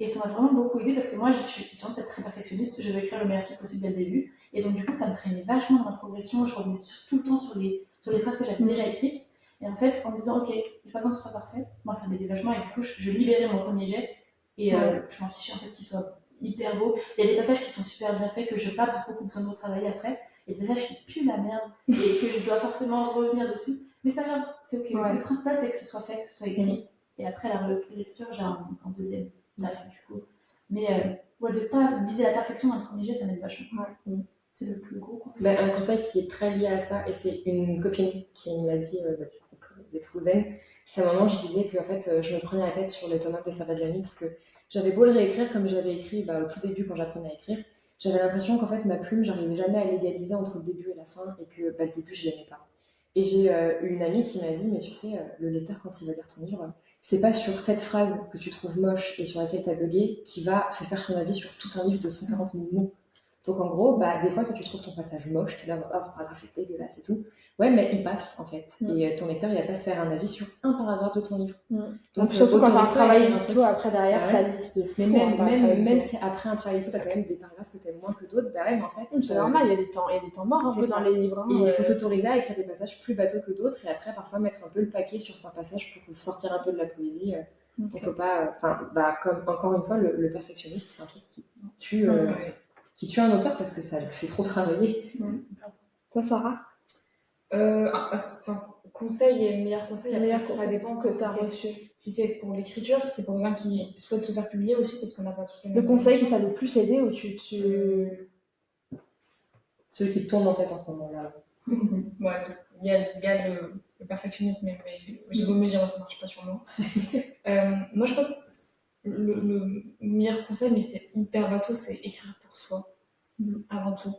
Et ça m'a vraiment beaucoup aidé parce que moi, je suis tendance à être très perfectionniste, je veux écrire le meilleur truc possible dès le début. Et donc du coup, ça me freinait vachement dans ma progression, je revenais tout le temps sur les phrases que j'avais déjà écrites. Et en fait, en me disant, ok, j'ai pas besoin que ce soit parfait, moi ça m'aidait vachement et du coup, je libérais mon premier jet et je m'en fichais en fait qu'il soit hyper beau. Il y a des passages qui sont super bien faits, que je n'ai pas beaucoup besoin de retravailler après, et des passages qui puent la merde et que je dois forcément revenir dessus. Mais c'est pas grave, c'est ok. Le principal, c'est que ce soit fait, que ce soit écrit. Et après, la réécriture, j'ai un deuxième live du coup. Mais de ne pas viser la perfection dans le premier jet, ça m'aide vachement. C'est le plus gros conseil. Un conseil qui est très lié à ça, et c'est une copine qui me l'a dit du groupe des Toulousaines. C'est un moment où je disais que en fait, je me prenais la tête sur les tomates des salades de la nuit parce que j'avais beau le réécrire comme j'avais écrit au tout début quand j'apprenais à écrire, j'avais l'impression qu'en fait ma plume, j'arrivais jamais à l'égaliser entre le début et la fin et que le début je l'aimais pas. Et j'ai une amie qui m'a dit, mais tu sais, le lecteur quand il va lire ton livre, c'est pas sur cette phrase que tu trouves moche et sur laquelle tu as bugué qui va se faire son avis sur tout un livre de 140 000 mots. Donc en gros, des fois, toi tu trouves ton passage moche, t'es là, ce paragraphe est dégueulasse et tout. Ouais, mais il passe en fait. Et ton lecteur, il va pas se faire un avis sur un paragraphe de ton livre. Donc surtout quand tu as un travail édito, après derrière, ça liste de fou. Mais même si après un travail édito, tu as quand même des paragraphes que tu aimes moins que d'autres, mais en fait. C'est normal, il y a des temps morts un peu dans les livres. Et il faut s'autoriser à écrire des passages plus bateaux que d'autres et après parfois mettre un peu le paquet sur un passage pour sortir un peu de la poésie. Il faut pas. Comme encore une fois, le perfectionnisme, c'est un truc qui tue un auteur parce que ça le fait trop travailler. Toi, Sarah? Conseil et meilleur conseil, après ça dépend que tu as reçu. Si c'est pour l'écriture, si c'est pour quelqu'un qui souhaite se faire publier aussi, parce qu'on n'a pas tous les mêmes. Le conseil qui t'a le plus aidé ou celui qui te tourne en tête en ce moment-là. Ouais, il y a le perfectionnisme, mais j'ai beau me dire, ça marche pas sur moi. Moi, je pense que le meilleur conseil, mais c'est hyper bateau, c'est écrire pour soi, avant tout.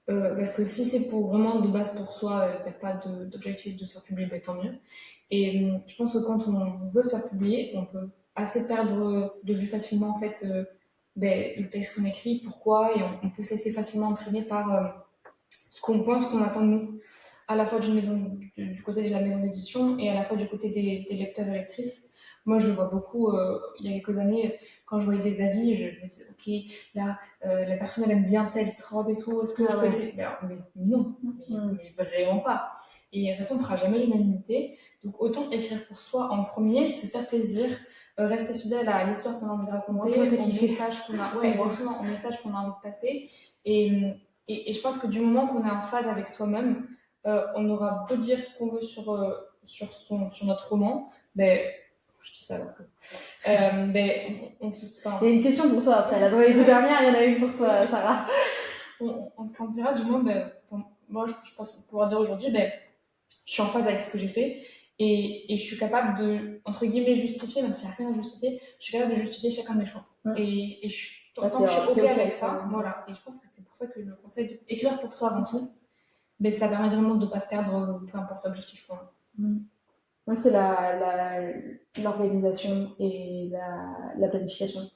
Parce que si c'est pour vraiment de base pour soi, t'as pas d'objectif de se faire publier, tant mieux. Et je pense que quand on veut se faire publier, on peut assez perdre de vue facilement en fait le texte qu'on écrit, pourquoi, et on peut se laisser facilement entraîner par ce qu'on pense, qu'on attend de nous, à la fois du côté de la maison d'édition et à la fois du côté des lecteurs et lectrices. Moi, je le vois beaucoup il y a quelques années, quand je voyais des avis, je me disais, ok, là, la personne, elle aime bien telle robe et tout, est-ce que je peux essayer? Mais non, mais vraiment pas. Et de toute façon, on ne fera jamais l'unanimité. Donc, autant écrire pour soi en premier, se faire plaisir, rester fidèle à l'histoire qu'on a envie de raconter, au message qu'on a, exactement, au message qu'on a envie de passer. Et je pense que du moment qu'on est en phase avec soi-même, on aura beau dire ce qu'on veut sur notre roman, je dis ça alors que. On se sent. Il y a une question pour toi après. Là, dans les deux dernières, il y en a une pour toi, Sarah. On se sentira du moins. Moi, je pense pouvoir dire aujourd'hui, je suis en phase avec ce que j'ai fait et je suis capable de, entre guillemets, justifier, même s'il n'y a rien à justifier, je suis capable de justifier chacun de mes choix. Et je suis tant que je suis OK avec ça, voilà. Et je pense que c'est pour ça que le conseil d'écrire pour soi avant tout, ça permet vraiment de ne pas se perdre, peu importe l'objectif. Moi, c'est l'organisation et la planification.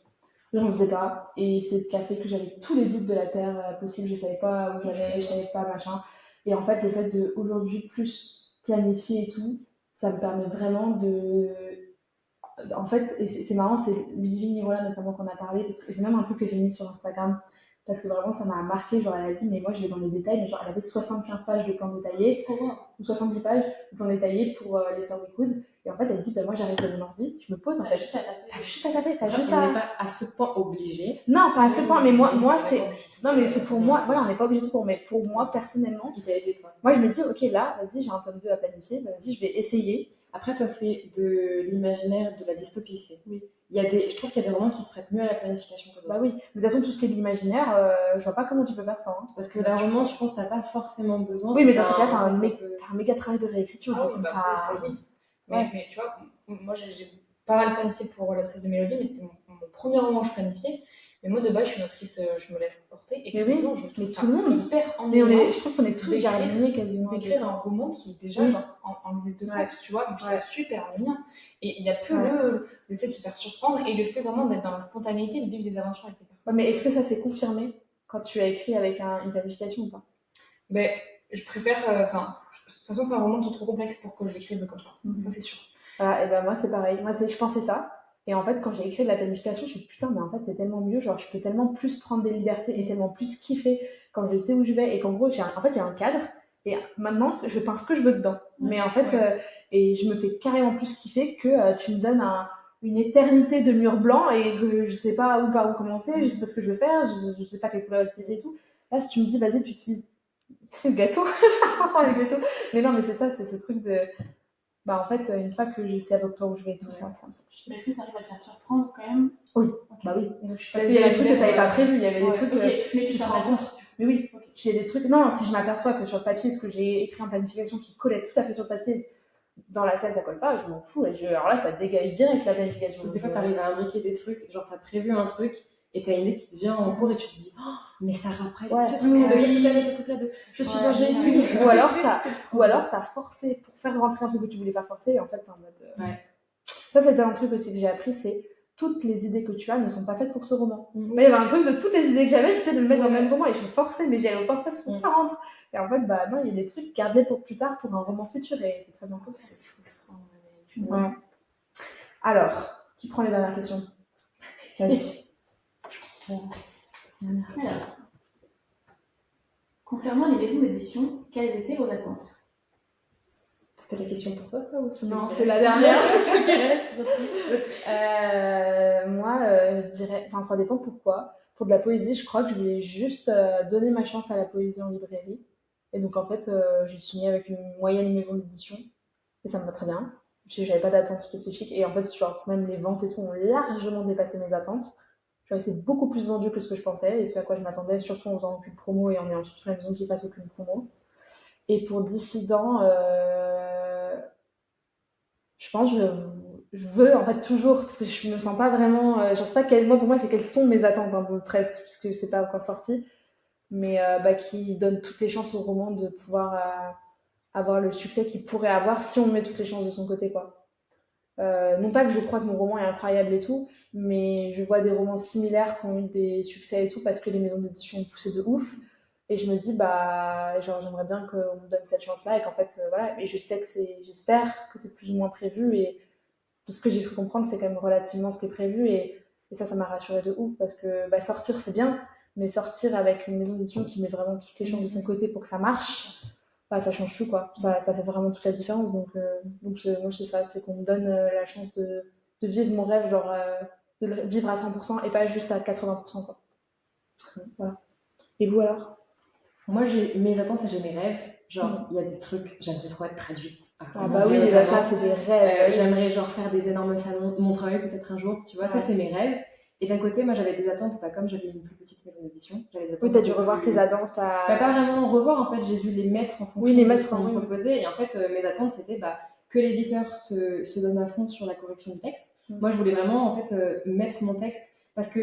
Je ne faisais pas. Et c'est ce qui a fait que j'avais tous les doutes de la Terre possible. Je ne savais pas où j'allais, je ne savais pas machin. Et en fait, le fait d'aujourd'hui plus planifier et tout, ça me permet vraiment de. En fait, et c'est marrant, c'est Ludivine Nirola notamment qu'on a parlé, parce que c'est même un truc que j'ai mis sur Instagram. Parce que vraiment, ça m'a marqué. Genre, elle a dit, mais moi, je vais dans les détails. Mais genre, elle avait 75 pages de plans détaillés, ou 70 pages de plans détaillés pour les sœurs Wickwood. Et en fait, elle dit, ben moi, j'arrive de mon ordi, je me pose, en fait. T'as juste à taper. On n'est pas à ce point obligé. Non, pas à ce point, mais moi, c'est. Non, mais c'est pour moi. Voilà, on n'est pas obligé de tout pour. Mais pour moi, personnellement. Ce qui t'a aidé, toi. Moi, je me dis, ok, là, vas-y, j'ai un tome 2 à planifier. Vas-y, je vais essayer. Après, toi, c'est de l'imaginaire, de la dystopie. Oui. Je trouve qu'il y a des romans qui se prêtent mieux à la planification que d'autres. Bah oui, mais de toute façon, tout ce qui est de l'imaginaire, je vois pas comment tu peux faire ça. Parce que la romance, je pense que t'as pas forcément besoin. Oui, mais dans ce cas, t'as un méga travail de réécriture. Oui. Mais tu vois, moi, j'ai pas mal planifié pour la thèse de Mélodie, mais c'était mon premier roman que je planifiais. Mais moi, de base, je suis une autrice, je me laisse porter. Et puis sinon, je trouve ça hyper ennuyant. Je trouve qu'on est tous jardiniers quasiment. D'écrire un roman qui est déjà genre en liste de courses, tu vois, donc c'est super ennuyant. Et il n'y a plus le fait de se faire surprendre et le fait vraiment d'être dans la spontanéité, de vivre des aventures avec les personnes. Mais est-ce que ça s'est confirmé quand tu as écrit avec une planification ou pas? Je préfère. De toute façon, c'est un roman qui est trop complexe pour que je l'écrive comme ça. Ça, c'est sûr. Voilà, et ben moi, c'est pareil. Moi, je pensais ça. Et en fait, quand j'ai écrit de la planification, je me suis dit, putain, mais en fait, c'est tellement mieux. Genre, je peux tellement plus prendre des libertés et tellement plus kiffer quand je sais où je vais. Et qu'en gros, j'ai un cadre. Et maintenant, je pense que je veux dedans. Mais en fait, et je me fais carrément plus kiffer que tu me donnes une éternité de mur blanc et que je sais pas par où commencer, je sais pas ce que je veux faire, je sais pas quelle couleur utiliser et tout. Là, si tu me dis, vas-y, tu utilises. C'est le gâteau. le gâteau. Mais non, mais c'est ça, c'est ce truc de. En fait, une fois que je sais à peu près où je vais, tout ça me semble. Mais est-ce que ça arrive à te faire surprendre quand même? Oui, bah oui. Parce qu'il y a des trucs que tu n'avais pas prévus, il y avait des trucs mais tu te rends compte. Mais oui, il y a des trucs. Non, si je m'aperçois que sur le papier, ce que j'ai écrit en planification qui collait tout à fait sur le papier, dans la scène ça colle pas, je m'en fous. Alors là, ça dégage direct la planification. Des fois, tu arrives à imbriquer des trucs, genre tu as prévu un truc et tu as une idée qui te vient en cours et tu te dis, oh, mais ça rappelle ce truc-là, je suis un génie. Ou alors t'as forcé pour faire rentrer un truc que tu voulais faire forcer et en fait t'es en mode. Ça, c'était un truc aussi que j'ai appris, c'est toutes les idées que tu as ne sont pas faites pour ce roman. Mais il y avait un truc de toutes les idées que j'avais, j'essayais de le mettre dans le même roman et je me forçais, mais j'y allais forcer parce que ça rentre. Et en fait, bah non, il y a des trucs gardés pour plus tard, pour un roman futur et c'est très bien comme ça. C'est frustrant. Ouais. Alors, qui prend les dernières questions? Vas-y. Alors, concernant les maisons d'édition, quelles étaient vos attentes? C'était la question pour toi, ça, ou Non, c'est la dernière. Moi, je dirais, enfin, ça dépend pourquoi. Pour de la poésie, je crois que je voulais juste donner ma chance à la poésie en librairie. Et donc, en fait, j'ai signé avec une moyenne maison d'édition. Et ça me va très bien. J'avais pas d'attente spécifique. Et en fait, genre, même les ventes et tout ont largement dépassé mes attentes. C'est beaucoup plus vendu que ce que je pensais et ce à quoi je m'attendais, surtout en faisant aucune promo et en ayant surtout la maison qui fasse aucune promo. Et pour Dissident, je pense que je veux en fait toujours, parce que je me sens pas vraiment, je sais pas moi pour moi c'est quelles sont mes attentes un peu presque, puisque c'est pas encore sorti, mais qui donne toutes les chances au roman de pouvoir avoir le succès qu'il pourrait avoir si on met toutes les chances de son côté quoi. Non pas que je crois que mon roman est incroyable et tout, mais je vois des romans similaires qui ont eu des succès et tout parce que les maisons d'édition ont poussé de ouf. Et je me dis, bah, genre, j'aimerais bien qu'on me donne cette chance-là et qu'en fait, voilà. Et je sais que j'espère que c'est plus ou moins prévu. Et de ce que j'ai cru comprendre, c'est quand même relativement ce qui est prévu. Et ça m'a rassurée de ouf parce que bah, sortir, c'est bien, mais sortir avec une maison d'édition qui met vraiment toutes les chances de ton côté pour que ça marche, bah, ça change tout, quoi. Ça fait vraiment toute la différence. Donc moi, c'est ça, c'est qu'on me donne la chance de vivre mon rêve, genre, de le vivre à 100% et pas juste à 80%, quoi. Voilà. Et vous, alors? Moi, j'ai mes attentes et j'ai mes rêves. Genre, il y a des trucs, j'aimerais trop être traduite. Ah bah oui, bah ça, c'est des rêves. J'aimerais genre faire des énormes salons, mon travail peut-être un jour, tu vois, ça c'est mes rêves. Et d'un côté, moi j'avais des attentes, comme j'avais une plus petite maison d'édition. Oui, t'as dû revoir tes attentes à... Bah, pas vraiment revoir, en fait, j'ai dû les mettre en fonction de ce qu'on me proposait. Et en fait, mes attentes c'était que l'éditeur se donne à fond sur la correction du texte. Moi je voulais vraiment en fait mettre mon texte parce que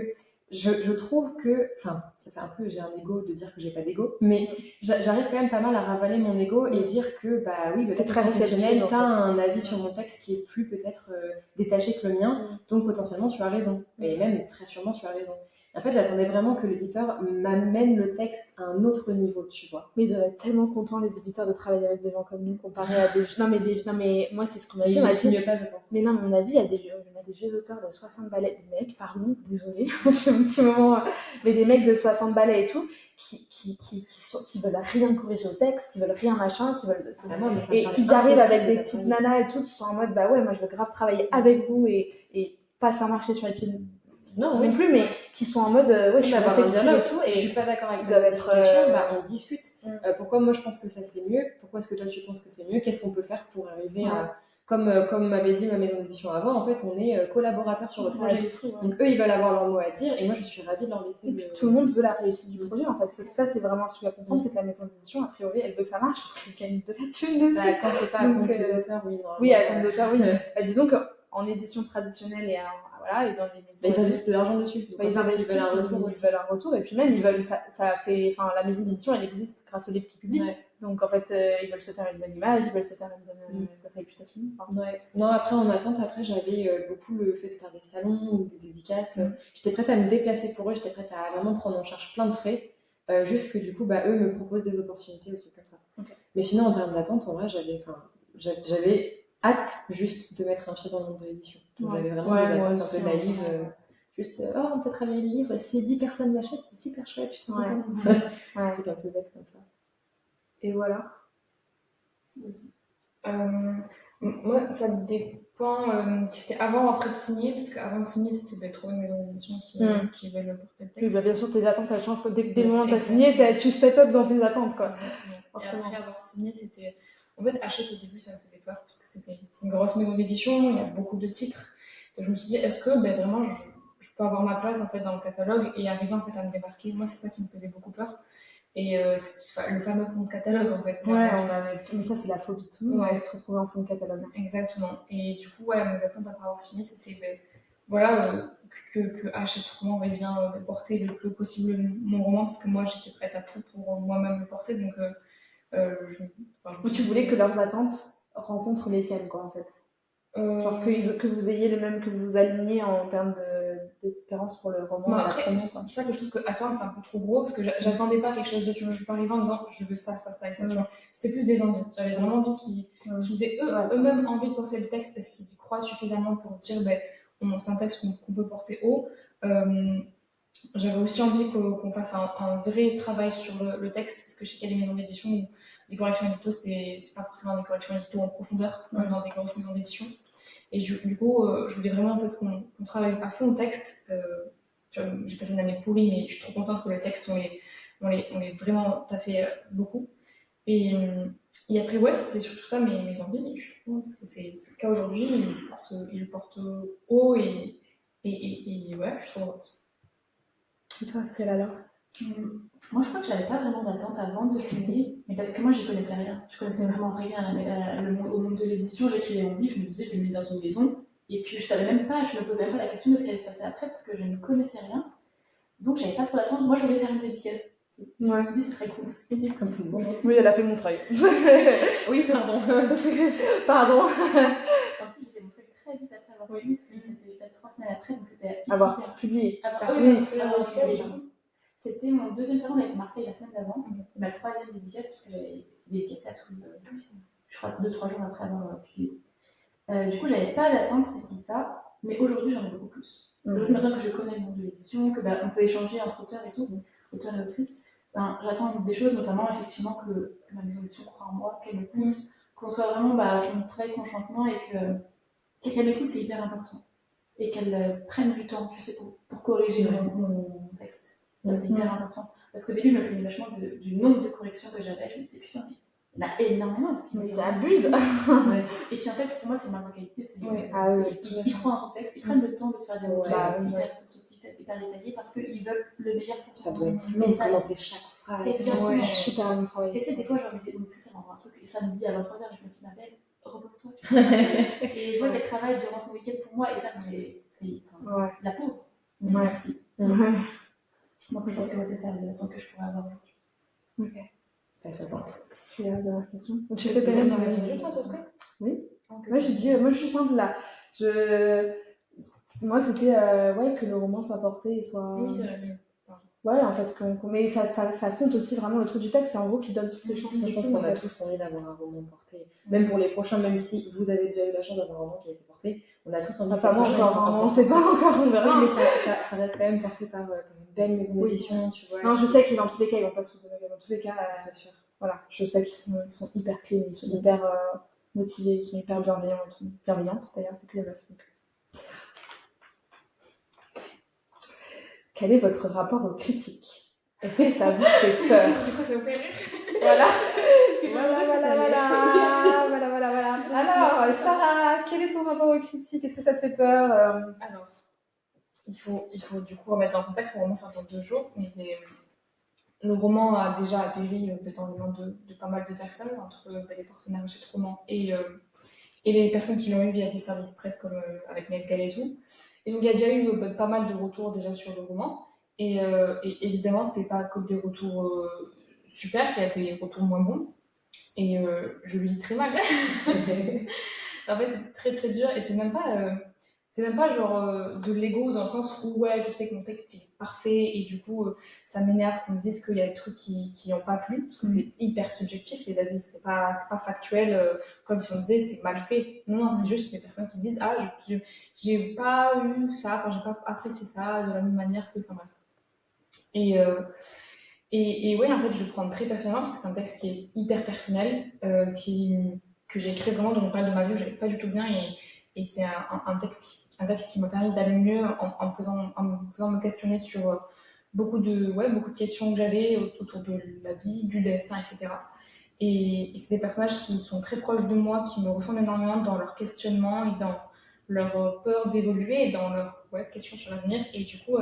je trouve que, enfin, ça fait un peu, j'ai un ego de dire que j'ai pas d'ego, mais j'arrive quand même pas mal à ravaler mon ego et dire que, bah oui, peut-être très professionnel, t'as un avis sur mon texte qui est plus peut-être détaché que le mien, donc potentiellement tu as raison, et même très sûrement tu as raison. En fait, j'attendais vraiment que l'éditeur m'amène le texte à un autre niveau, tu vois. Mais ils doivent être tellement contents, les éditeurs, de travailler avec des gens comme nous, comparé à des... Non, mais moi, c'est ce qu'on m'a dit. Ils signent pas, je pense. Mais non, mais on a dit, il y a des vieux auteurs de 60 ballets, des mecs, pardon, désolé, je fais un petit moment, mais des mecs de 60 ballets et tout, qui veulent rien corriger au texte, qui veulent rien machin, qui veulent... Vraiment, mais et ils arrivent avec des petites nanas et tout, qui sont en mode, bah ouais, moi, je veux grave travailler avec vous et pas se faire marcher sur les pieds. Non, même plus, mais qui sont en mode, ouais, je suis réceptive et tout. Si je suis pas d'accord avec ta modification, on discute. Pourquoi moi je pense que ça c'est mieux? Pourquoi est-ce que toi tu penses que c'est mieux? Qu'est-ce qu'on peut faire pour arriver à... Comme m'avait dit ma maison d'édition avant, en fait, on est collaborateurs sur le projet. Donc eux, ils veulent avoir leur mot à dire, et moi, je suis ravie de leur laisser. Tout le monde veut la réussite du projet, en fait. Parce que ça, c'est vraiment ce qu'il faut comprendre, c'est que la maison d'édition, a priori, elle veut que ça marche, parce qu'elle gagne de la thune dessus. Quand c'est pas à compte d'auteur, oui. Oui, à compte d'auteur, oui. Disons qu'en édition traditionnelle et voilà, et dans les maisons. Mais ils investissent de l'argent dessus. Ils investissent, ils veulent un retour, et puis même, ils veulent, ça fait, enfin, la maison d'édition, elle existe grâce aux livres qu'ils publient. Donc en fait, ils veulent se faire une bonne image, ils veulent se faire une bonne réputation. Non, après en attente, j'avais beaucoup le fait de faire des salons ou des dédicaces. J'étais prête à me déplacer pour eux, j'étais prête à vraiment prendre en charge plein de frais, juste que du coup, eux me proposent des opportunités ou trucs comme ça. Mais sinon, en termes d'attente, en vrai, j'avais hâte juste de mettre un pied dans le monde de l'édition. Donc j'avais vraiment des attentes un peu naïves. Juste, on peut travailler le livre, si 10 personnes l'achètent, c'est super chouette. C'est un peu bête comme ça. Et voilà. Moi, ça dépend. C'était avant ou après de signer, parce qu'avant de signer, c'était trouver une maison d'édition qui veut le porter de texte. Oui, bien sûr, tes attentes, elles changent. Dès le moment où tu as signé, tu step up dans tes attentes, quoi. Et après avoir signé, c'était... En fait, Hachette, au début, ça me faisait peur, parce que c'est une grosse maison d'édition, il y a beaucoup de titres. Donc, je me suis dit, est-ce que vraiment, je peux avoir ma place en fait, dans le catalogue et arriver en fait, à me démarquer? Moi, c'est ça qui me faisait beaucoup peur. Et le fameux fond de catalogue, en fait. Mais ça, c'est la phobie de tout le monde, de se retrouver en fond de catalogue. Exactement. Et du coup, mes attentes après avoir signé, c'était que Hachette Roman aurait bien porté le plus possible mon roman, parce que moi, j'étais prête à tout pour moi-même le porter. Donc, tu voulais que leurs attentes rencontrent les tiennes, quoi, en fait. Genre que vous ayez le même, que vous vous aligniez en termes d'espérance pour le roman Non, et la après, promo, c'est quoi. pour ça que je trouve que attendre, c'est un peu trop gros, parce que j'attendais pas quelque chose de. Tu vois, je suis pas arrivée en disant je veux ça, ça, ça et ça, tu vois. C'était plus des envies. J'avais vraiment envie qu'ils aient eux-mêmes envie de porter le texte parce qu'ils y croient suffisamment pour se dire, c'est un texte qu'on peut porter haut. J'avais aussi envie qu'on fasse un vrai travail sur le texte, parce que je sais qu'il y a des maisons d'édition où les corrections édito, c'est pas forcément des corrections édito en profondeur, même dans des grosses maisons d'édition. Et du coup, je voulais vraiment en fait, qu'on travaille à fond le texte. J'ai passé une année pourrie, mais je suis trop contente que le texte, on l'ait vraiment taffé beaucoup. Et après, ouais, c'était surtout ça mes envies. Et je suis contente parce que c'est le cas aujourd'hui. Il le porte haut et ouais, je suis trop heureuse. Et toi, Axel, alors? Moi, je crois que j'avais pas vraiment d'attente avant de signer, mais parce que moi, j'y connaissais rien. Je connaissais vraiment rien au monde de l'édition. J'écrivais mon livre, je me disais, je vais le mettre dans une maison. Et puis, je savais même pas, je me posais même pas la question de ce qui allait se passer après, parce que je ne connaissais rien. Donc, j'avais pas trop d'attente. Moi, je voulais faire une dédicace. Je me suis dit, c'est très cool. Comme tout le monde. Oui, elle a fait Montreuil. Oui, pardon. Pardon. En plus, j'étais montrée très vite après avoir signé, parce que c'était peut-être 3 semaines après, donc c'était Avoir publié. avoir publié. C'était mon deuxième salon, on avait fait Marseille la semaine d'avant, et ma troisième dédicace, parce que j'avais dédicacé à Toulouse, je crois 2-3 jours après avoir publié. Du coup, j'avais pas d'attente si c'était ça, mais aujourd'hui, j'en ai beaucoup plus. Aujourd'hui, maintenant que je connais le monde de l'édition, que on peut échanger entre auteurs et tout, auteurs et autrices, j'attends des choses, notamment effectivement que ma maison d'édition croit en moi, qu'elle me pousse, qu'on soit vraiment, qu'on travaille conjointement et qu'elle m'écoute, c'est hyper important. Et qu'elle prenne du temps, tu sais, pour corriger mon texte. Ça, c'est hyper important. Parce qu'au début, je me plaignais vachement du nombre de corrections que j'avais. Je me disais, putain, mais il y en a énormément. Ils abusent. Et puis en fait, pour moi, c'est une marque de qualité. Ils croient en ton texte, ils prennent le temps de te faire des mots hyper constructifs, hyper détaillés, parce qu'ils veulent le meilleur pour ça. doit être long de commenter chaque phrase. Exactement. Super bon travail. Et tu sais, des fois, je me disais, bon, est-ce que ça m'envoie un truc? Et samedi à 23h, je me dis, ma belle, repose-toi. Et je vois qu'elle travaille durant son week-end pour moi, et ça, c'est la pauvre. Merci. Donc, je pense que c'est ça l'attente que je pourrais avoir aujourd'hui. Ok. Ça tente. J'ai la dernière question. Tu fais pénètre dans les minutes, toi, Tosca? Oui. Moi, j'ai dit, moi, je suis simple là. Moi, c'était que le roman soit porté et soit. Oui, c'est vrai. Ouais, en fait, mais ça compte aussi vraiment le truc du texte, c'est en gros qui donne toutes les chances. Je pense qu'on a tous envie d'avoir un roman porté. Même pour les prochains, même si vous avez déjà eu la chance d'avoir un roman qui a été porté, on a tous envie de moi encore, on sait pas encore, on verra. Oui, mais ça reste quand même porté par une belle maison d'édition, tu vois. Non, je sais qu'ils dans tous les cas, ils vont pas se foutre de ma gueule. Dans tous les cas, c'est sûr. Voilà, je sais qu'ils sont hyper clean, ils sont hyper motivés, ils sont hyper bienveillants et tout. Bienveillantes d'ailleurs, c'est que les meufs. Donc. Quel est votre rapport aux critiques? Est-ce que ça vous fait peur? Du coup, ça vous fait rire? Voilà. Voilà. Alors, Sarah, quel est ton rapport aux critiques? Est-ce que ça te fait peur? Alors, il faut du coup remettre en contexte. Le roman sort dans 2 jours, mais le roman a déjà atterri dans les mains de pas mal de personnes, entre les partenaires chez Roman et les personnes qui l'ont eu via des services presse comme avec NetGalley et tout. Et donc, il y a déjà eu pas mal de retours déjà sur le roman. Et évidemment, c'est pas que des retours super, il y a des retours moins bons. Et je le lis très mal. En fait, c'est très très dur et c'est même pas genre de l'ego dans le sens où ouais, je sais que mon texte est parfait et du coup ça m'énerve qu'on me dise qu'il y a des trucs qui n'ont pas plu parce que c'est hyper subjectif les avis, c'est pas factuel comme si on disait c'est mal fait. Non, c'est juste des personnes qui disent ah j'ai pas eu ça, enfin j'ai pas apprécié ça de la même manière que, enfin bref. Et ouais, en fait, je le prends très personnellement parce que c'est un texte qui est hyper personnel, que j'ai écrit vraiment dans une période de ma vie où j'allais pas du tout bien et c'est un texte qui m'a permis d'aller mieux en me faisant me questionner sur beaucoup de questions que j'avais autour de la vie, du destin, etc. Et c'est des personnages qui sont très proches de moi, qui me ressemblent énormément dans leur questionnement et dans leur peur d'évoluer et dans leurs questions sur l'avenir. Et du coup,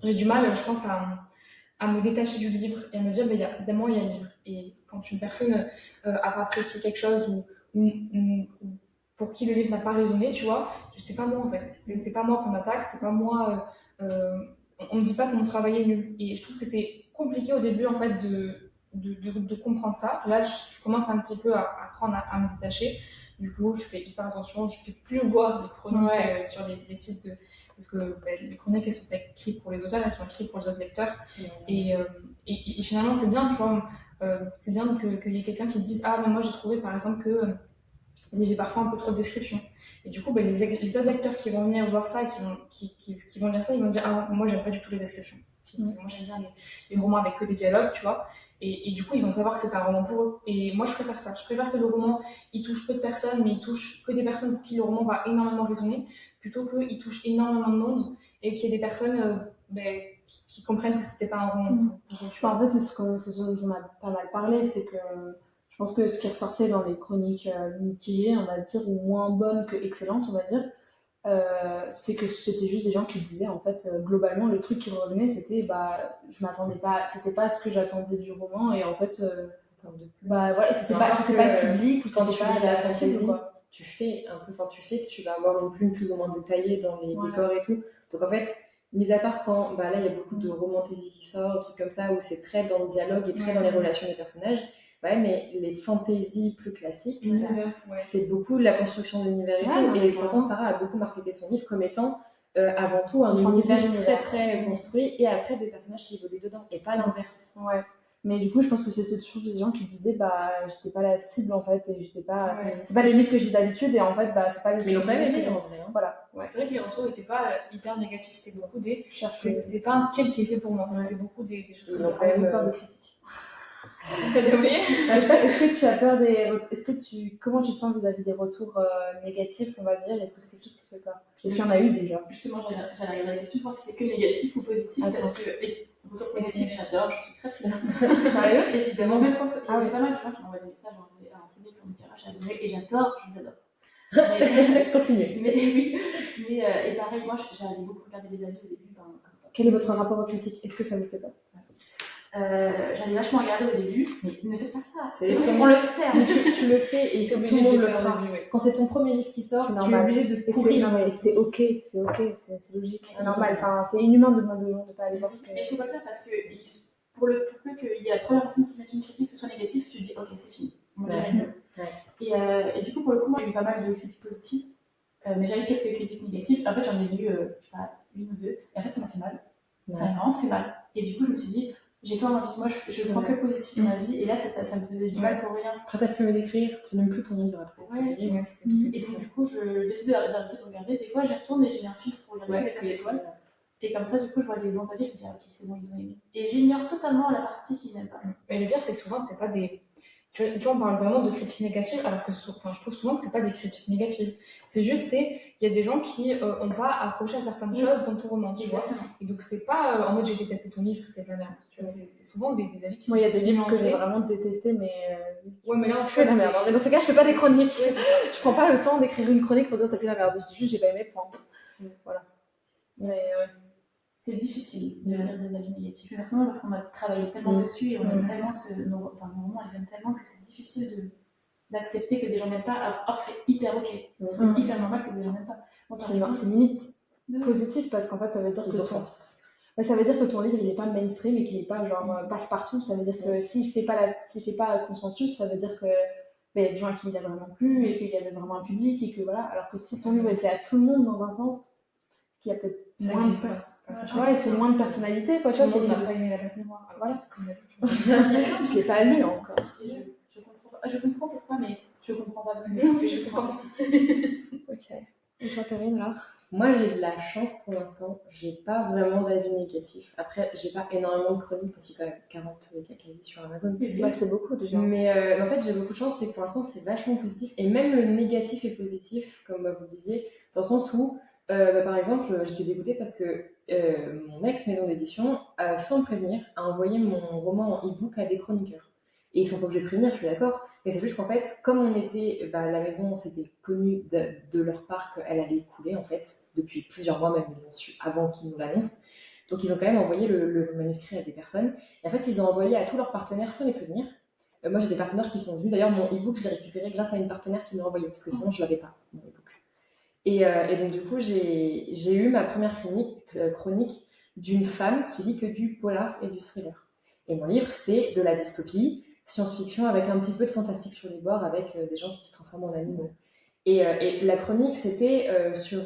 j'ai du mal, je pense, à me détacher du livre et à me dire, évidemment, il y a le livre. Et quand une personne a pas apprécié quelque chose ou pour qui le livre n'a pas résonné, tu vois, c'est pas moi en fait. C'est pas moi qu'on attaque, c'est pas moi. On me dit pas que mon travail est nul. Et je trouve que c'est compliqué au début en fait de comprendre ça. Là, je commence un petit peu à apprendre à me détacher. Du coup, je fais hyper attention, je fais plus voir des chroniques sur les sites parce que les chroniques, elles sont pas écrites pour les auteurs, elles sont écrites pour les autres lecteurs. Et finalement, c'est bien, tu vois, c'est bien qu'il y ait quelqu'un qui te dise, ah, mais moi j'ai trouvé par exemple que j'ai parfois un peu trop de descriptions. Et du coup, les autres lecteurs qui vont venir voir ça, qui vont lire ça, ils vont dire, ah, moi j'aime pas du tout les descriptions. Moi j'aime bien les romans avec que des dialogues, tu vois. Et du coup, ils vont savoir que c'est pas un roman pour eux. Et moi, je préfère ça. Je préfère que le roman, il touche peu de personnes, mais il touche que des personnes pour qui le roman va énormément résonner, plutôt qu'il touche énormément de monde et qu'il y ait des personnes qui comprennent que c'était pas un roman pour eux. En fait, c'est ce dont on a pas mal parlé, c'est que je pense que ce qui ressortait dans les chroniques mitigées, on va dire, ou moins bonnes que excellentes, on va dire, c'est que c'était juste des gens qui disaient, en fait, globalement, le truc qui revenait, c'était, bah, je m'attendais pas, c'était pas ce que j'attendais du roman, et en fait, bah voilà, c'était pas le public, ou c'était pas la fantasy, quoi. Tu fais un peu, enfin, tu sais que tu vas avoir une plume plus ou moins détaillée dans les décors et tout. Donc en fait, mis à part quand, bah là, il y a beaucoup de romantasy qui sortent, des trucs comme ça, où c'est très dans le dialogue et très dans les relations des personnages. Ouais, mais les fantaisies plus classiques, c'est beaucoup de la construction de l'univers et tout. Et pourtant, Sarah a beaucoup marketé son livre comme étant avant tout un univers très très construit et après des personnages qui évoluent dedans et pas l'inverse. Ouais. Mais du coup, je pense que c'est toujours des gens qui disaient, bah, j'étais pas la cible en fait, et j'étais pas. C'est pas les livres que j'ai d'habitude, et en fait, bah, c'est pas les. Mais ils l'ont pas aimé en vrai. Voilà. C'est vrai que les retours étaient pas hyper négatifs, c'était beaucoup des. C'est pas un style qui est fait pour moi, c'était beaucoup des choses comme ça. Ils ont quand même peur des critiques. Est-ce que tu as peur des. Comment tu te sens vis-à-vis des retours négatifs, on va dire? Est-ce que c'est quelque chose qui te fait peur? Est-ce qu'il y en a eu déjà? Justement, j'allais regarder la question, je pense que c'était que négatif ou positif, parce que les retours positifs, j'adore, je suis très fière. Sérieux? Évidemment, même quand j'ai pas mal de gens qui m'envoient des messages en public pour me dire, ah, j'ai adoré, et j'adore, je vous adore. Continuez. Mais oui, et pareil, moi j'allais beaucoup regarder les avis au début. Quel est votre rapport aux critiques? Est-ce que ça vous fait peur? J'allais vachement regarder au début, mais ne faites pas ça. C'est on le sait, mais tu le fais et tout le monde le fera. Quand c'est ton premier livre qui sort, tu es obligé de courir. C'est ok, c'est logique, c'est normal. Enfin, c'est inhumain de demander aux gens de ne pas aller voir ce que. Mais il faut pas le faire parce que pour peu qu'il y ait la première personne qui mette une critique, que ce soit négatif, tu te dis ok, c'est fini. On dirait mieux. Et du coup, pour le coup, moi j'ai eu pas mal de critiques positives, mais j'ai eu quelques critiques négatives. En fait, j'en ai lu, je sais pas, une ou deux, et en fait, ça m'a fait mal. Ça m'a vraiment fait mal. Et du coup, je me suis dit, j'ai pas envie, moi je prends que positif dans ma vie, et là ça me faisait du mal pour rien. Après t'as pu me décrire, tu n'aimes plus ton livre après. Et donc du coup je décide d'arrêter de regarder, des fois j'y retourne et j'ai un filtre pour regarder les 5 étoiles, et comme ça du coup je vois les bons avis, je me dis ok c'est bon, ils ont aimé. Et j'ignore totalement la partie qu'ils n'aiment pas. Et le pire c'est que souvent c'est pas des... Tu vois, on parle vraiment de critiques négatives, alors que je trouve souvent que c'est pas des critiques négatives. C'est juste, il y a des gens qui ont pas accroché à certaines choses dans ton roman, tu vois. Et donc, c'est pas en mode j'ai détesté ton livre, c'était de la merde. Tu vois, c'est souvent des avis qui sont. Moi, il y a des livres que j'ai vraiment détestés, mais. Ouais, mais là, tu fais de la merde. Mais dans ce cas, je fais pas des chroniques. Je prends pas le temps d'écrire une chronique pour dire ça pue la merde. Je dis juste, j'ai pas aimé, point. Voilà. Mais c'est difficile de lire des avis négatifs. Personnellement, parce qu'on a travaillé tellement dessus et on aime tellement nos romans, ils aiment tellement que c'est difficile d'accepter que des gens n'aiment pas. Or, c'est hyper ok. C'est hyper normal que des gens n'aiment pas. C'est limite positif parce qu'en fait, ça veut dire que ton livre il n'est pas mainstream et qu'il n'est pas genre passe-partout. Ça veut dire que s'il fait pas consensus, ça veut dire que il y a des gens à qui il a vraiment plu et qu'il y avait vraiment un public et que voilà. Alors que si ton livre il plaît à tout le monde dans un sens, qu'il y a peut-être moins de c'est moins de personnalité quoi. Tout le monde n'a pas aimé La Place Miroir. Voilà. Je l'ai pas lu encore. Je comprends pourquoi, mais je comprends pas parce que je comprends. Ok. Et toi, Perrine, là? Moi, j'ai de la chance pour l'instant. J'ai pas vraiment d'avis négatifs. Après, j'ai pas énormément de chroniques parce qu'il y a quand même 40 avis sur Amazon. C'est beaucoup déjà. Mais en fait, j'ai beaucoup de chance. C'est que pour l'instant, c'est vachement positif. Et même le négatif est positif, comme vous disiez, dans le sens où, par exemple, j'étais dégoûtée parce que mon ex-maison d'édition, sans me prévenir, a envoyé mon roman en e-book à des chroniqueurs. Et ils sont pas obligés de prévenir, je suis d'accord. Mais c'est juste qu'en fait, comme on était, la maison, c'était connu de leur part qu'elle allait couler, en fait, depuis plusieurs mois, même ils l'ont su avant qu'ils nous l'annoncent. Donc ils ont quand même envoyé le manuscrit à des personnes. Et en fait, ils ont envoyé à tous leurs partenaires sans les prévenir. Moi, j'ai des partenaires qui sont venus. D'ailleurs, mon e-book, je l'ai récupéré grâce à une partenaire qui m'a envoyé, parce que sinon, je l'avais pas, mon e-book. Et donc, du coup, j'ai eu ma première chronique d'une femme qui lit que du polar et du thriller. Et mon livre, c'est de la dystopie, science-fiction avec un petit peu de fantastique sur les bords, avec des gens qui se transforment en animaux. Et la chronique, c'était sur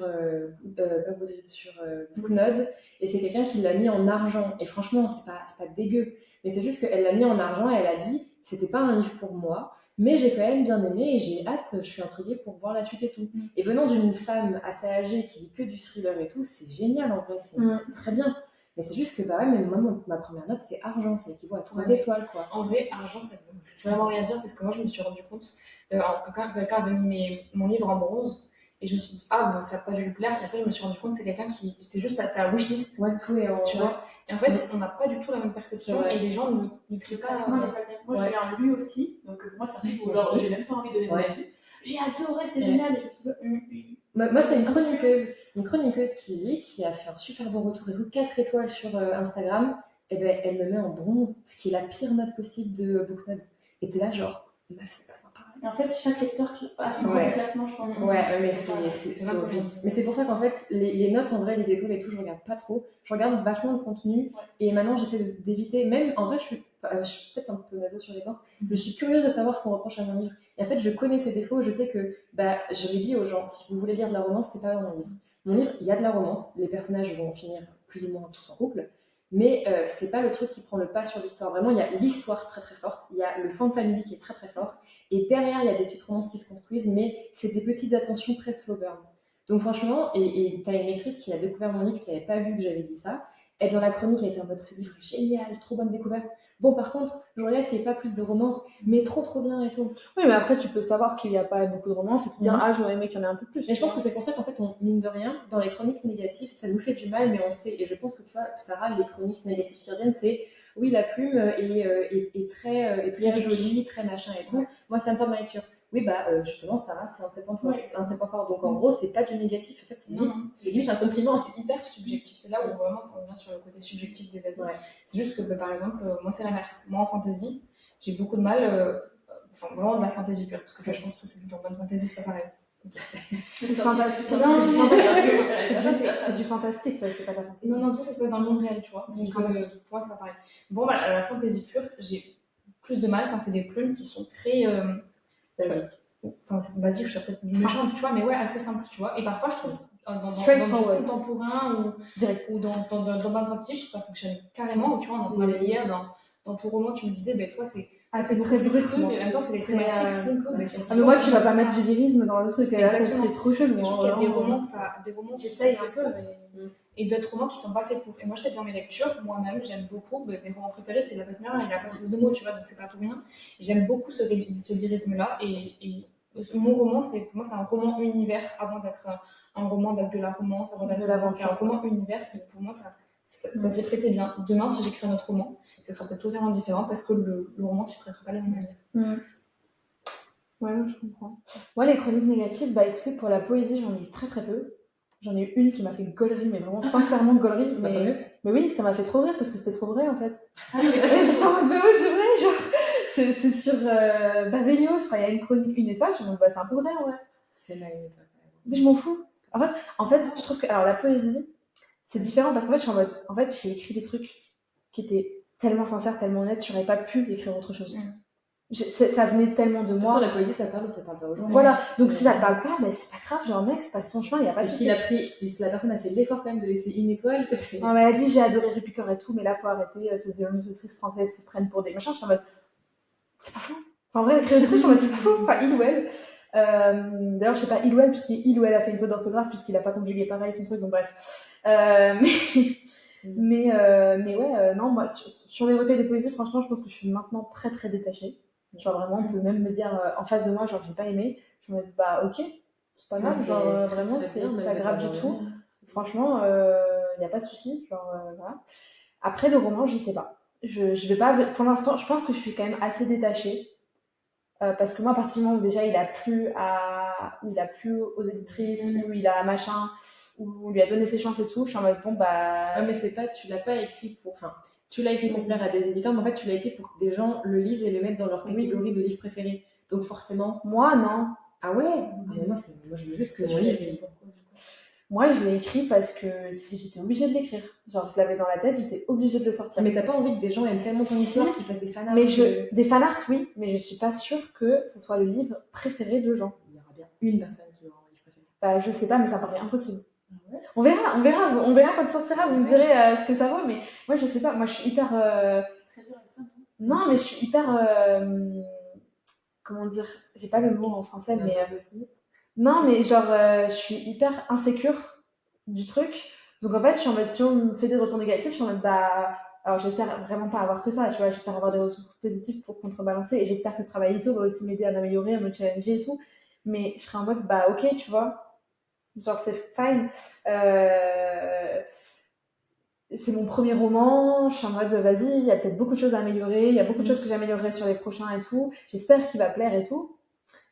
Booknode, et c'est quelqu'un qui l'a mis en argent. Et franchement, c'est pas dégueu. Mais c'est juste qu'elle l'a mis en argent et elle a dit, c'était pas un livre pour moi, mais j'ai quand même bien aimé et j'ai hâte, je suis intriguée pour voir la suite et tout. Et venant d'une femme assez âgée qui lit que du thriller et tout, c'est génial en vrai, c'est très bien. Mais c'est juste que, bah ouais, même moi, ma première note, c'est argent, ça équivaut à 3 étoiles, quoi. En vrai, argent, ça veut vraiment rien dire, parce que moi, je me suis rendu compte, quelqu'un avait mis mon livre en bronze, et je me suis dit, ah, bon, ça n'a pas dû lui plaire. Et en fait, je me suis rendu compte que c'est quelqu'un qui, c'est juste sa wishlist. Ouais, tout est en. Tu vois. Et en fait, on n'a pas du tout la même perception, et les gens ne traitent pas. Moi, j'ai un lu aussi, donc moi, ça fait que genre, j'ai même pas envie de donner mon avis. J'ai adoré, c'était génial, et je me suis dit, moi, c'est une chroniqueuse qui lit, qui a fait un super bon retour et tout, 4 étoiles sur Instagram, et ben elle me met en bronze, ce qui est la pire note possible de Booknode. Et t'es là, genre, meuf, c'est pas sympa. Et en fait, chaque lecteur a son classement, je pense. Ouais, mais c'est horrible. Mais c'est pour ça qu'en fait, les notes, en vrai, les étoiles et tout, je regarde pas trop. Je regarde vachement le contenu, et maintenant, j'essaie d'éviter, même, en vrai, je suis peut-être un peu maso sur les bords, je suis curieuse de savoir ce qu'on reproche à mon livre. Et en fait, je connais ses défauts, je sais que, je l'ai dit aux gens, si vous voulez lire de la romance, c'est pas dans mon livre. Mon livre, il y a de la romance, les personnages vont finir plus ou moins tous en couple, mais c'est pas le truc qui prend le pas sur l'histoire. Vraiment, il y a l'histoire très très forte, il y a le fan family qui est très très fort, et derrière, il y a des petites romances qui se construisent, mais c'est des petites attentions très slow burn. Donc franchement, et t'as une lectrice qui a découvert mon livre, qui n'avait pas vu que j'avais dit ça, elle, dans la chronique, elle était en mode, ce livre génial, trop bonne découverte. Bon, par contre, je regrette qu'il n'y ait pas plus de romance, mais trop bien et tout. Oui, mais après, tu peux savoir qu'il n'y a pas beaucoup de romance et te dire, ah, j'aurais aimé qu'il y en ait un peu plus. Mais je pense que c'est pour ça qu'en fait, mine de rien, dans les chroniques négatives, ça nous fait du mal, mais on sait, et je pense que tu vois, Sarah, les chroniques négatives qui reviennent, c'est oui, la plume est très jolie, très machin et tout. Moi, ça me fait ma lecture. Oui, justement, Sarah, c'est un de ses points forts. Donc en gros, c'est pas du négatif, en fait, c'est juste un compliment, c'est hyper subjectif. C'est là où vraiment ça revient sur le côté subjectif des avis. C'est juste que, par exemple, moi, c'est l'inverse. Moi, en fantasy, j'ai beaucoup de mal, vraiment de la fantasy pure, parce que tu vois, je pense que c'est une bonne fantasy, c'est pas pareil. C'est du fantastique, toi, c'est pas de la fantasy. Non, tout ça se passe dans le monde réel, tu vois. Donc, pour moi, c'est pas pareil. Bon, la fantasy pure, j'ai plus de mal quand c'est des plumes qui sont très. Enfin, c'est basique, je suis peut-être méchante, tu vois, mais ouais, assez simple, tu vois. Et parfois, je trouve, dans du contemporain ou dans le bande fantasy, je trouve que ça fonctionne carrément. Tu vois, on en parlait hier, dans ton roman, tu me disais, toi, c'est très brut, mais en même temps, c'est des thématiques font que. Mais moi, tu vas pas mettre du lyrisme dans le truc, et là, ça serait trop chelou. Je trouve qu'il y a des romans j'essaye un peu, et d'autres romans qui sont pas faits pour. Et moi, je sais que dans mes lectures, moi-même, j'aime beaucoup. Mes romans préférés, c'est La Passemère et La Princesse de mots, tu vois, donc c'est pas pour rien. J'aime beaucoup ce lyrisme-là. Et mon roman, pour moi, c'est un roman univers avant d'être un roman avec de la romance, avant d'être c'est un roman univers. Et pour moi, ça s'y prêtait bien. Demain, si j'écris un autre roman, ce sera peut-être totalement différent parce que le roman s'y prêtera pas de la même manière. Ouais, je comprends. Moi, les chroniques négatives, écoutez, pour la poésie, j'en ai eu très peu. J'en ai eu une qui m'a fait gaulerie, mais vraiment sincèrement gaulerie. Mais oui, ça m'a fait trop rire parce que c'était trop vrai en fait. J'étais en mode, c'est vrai, genre, c'est sur Babelio, je crois, il y a une chronique, une étoile, je me dis, c'est un peu vrai en vrai. C'est mal une étoile. Mais je m'en fous. En fait, je trouve que, alors la poésie, c'est différent parce qu'en fait, je suis en mode, en fait, j'ai écrit des trucs qui étaient tellement sincères, tellement honnêtes, j'aurais pas pu écrire autre chose. Ça venait tellement de moi. La poésie, ça parle ou ça parle pas aux gens. Voilà, donc si ça te parle pas, c'est pas grave, genre mec, passe ton chemin, il y a pas de souci. Si la personne a fait l'effort quand même de laisser une étoile, non, mais elle a dit j'ai adoré Répiqueur et tout, mais là faut arrêter ces illustratrices françaises qui se prennent pour des machins. Je suis en mode, c'est pas faux. Enfin, en vrai, écrire des trucs, je suis en mode, c'est pas faux. Enfin, il ou elle. D'ailleurs, je sais pas, il ou elle, puisqu'il ou elle a fait une faute d'orthographe, puisqu'il a pas conjugué pareil son truc, donc bref. Mais ouais, non, moi, sur les recueils de poésie, franchement, je pense que je suis maintenant très très détachée. Genre vraiment, on peut même me dire en face de moi, genre j'ai pas aimé. Je me dis, ok, c'est pas grave, genre vraiment, c'est pas grave du tout. Franchement, y a pas de souci. Genre, voilà. Après, le roman, je sais pas. Je vais pas, pour l'instant, je pense que je suis quand même assez détachée. Parce que moi, à partir du moment où déjà il a plu aux éditrices, où il a machin, où on lui a donné ses chances et tout, je suis en mode Ouais, mais c'est pas, tu l'as pas écrit pour. Enfin, tu l'as écrit pour plaire à des éditeurs, mais en fait, tu l'as écrit pour que des gens le lisent et le mettent dans leur catégorie de livres préférés. Donc, forcément. Moi, non. Ah ouais moi, je veux juste que mon livre. Moi, je l'ai écrit parce que j'étais obligée de l'écrire. Genre, je l'avais dans la tête, j'étais obligée de le sortir. Mais t'as pas envie que des gens aiment tellement ton histoire qu'ils fassent des fanarts? Des fanarts, oui, mais je suis pas sûre que ce soit le livre préféré de gens. On verra bien. une personne qui aura un livre préféré? Bah, je sais pas, mais ça paraît impossible. Ah ouais. On verra quand il sortira, vous me direz ce que ça vaut, mais moi je sais pas, moi je suis hyper. Très dur avec toi, non? Non, mais je suis hyper. Comment dire? J'ai pas le mot en français, mais. Non, mais genre, je suis hyper insécure du truc. Donc en fait, je suis en mode, si on me fait des retours négatifs, je suis en mode, bah. Alors j'espère vraiment pas avoir que ça, tu vois, j'espère avoir des retours positifs pour contrebalancer et j'espère que le travail et tout va aussi m'aider à m'améliorer, à me challenger et tout. Mais je serai en mode, bah ok, tu vois, genre c'est fine. C'est mon premier roman, je suis en mode vas-y, il y a peut-être beaucoup de choses à améliorer, il y a beaucoup de choses que j'améliorerai sur les prochains et tout. J'espère qu'il va plaire et tout.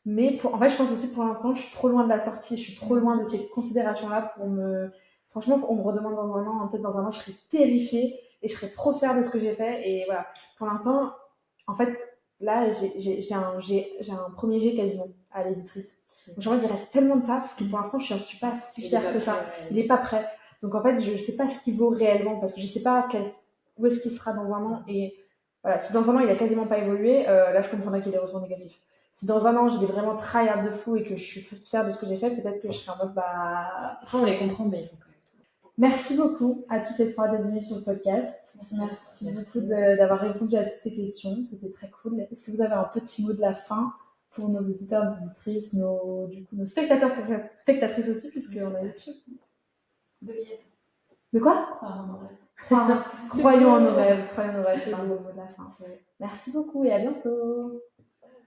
Mais en fait, je pense aussi que pour l'instant, je suis trop loin de la sortie, je suis trop loin de ces considérations-là pour me. Franchement, on me redemande dans un an, peut-être dans un an, je serais terrifiée et je serais trop fière de ce que j'ai fait. Et voilà, pour l'instant, en fait, là, j'ai un premier jet quasiment à l'éditrice. Donc, genre, il reste tellement de taf que pour l'instant, je suis pas si fière que ça. Il est pas prêt. Donc, en fait, je sais pas ce qu'il vaut réellement parce que je sais pas où est-ce qu'il sera dans un an. Et voilà, si dans un an, il a quasiment pas évolué, là, je comprendrais qu'il y ait des retours négatifs. Si dans un an, j'ai vraiment tryhard de fou et que je suis fière de ce que j'ai fait, peut-être que je serai en mode bah. Après, on les comprend, mais il faut quand même tout. Merci beaucoup à toutes les trois d'être venues sur le podcast. Merci beaucoup d'avoir répondu à toutes ces questions. C'était très cool. Est-ce que vous avez un petit mot de la fin pour nos éditeurs, nos éditrices, nos spectateurs, spectatrices aussi, puisqu'on a YouTube? De quoi? Croire en nos rêves. Croyons en nos rêves. Croyons en nos rêves, c'est le mot de la fin. Merci beaucoup et à bientôt.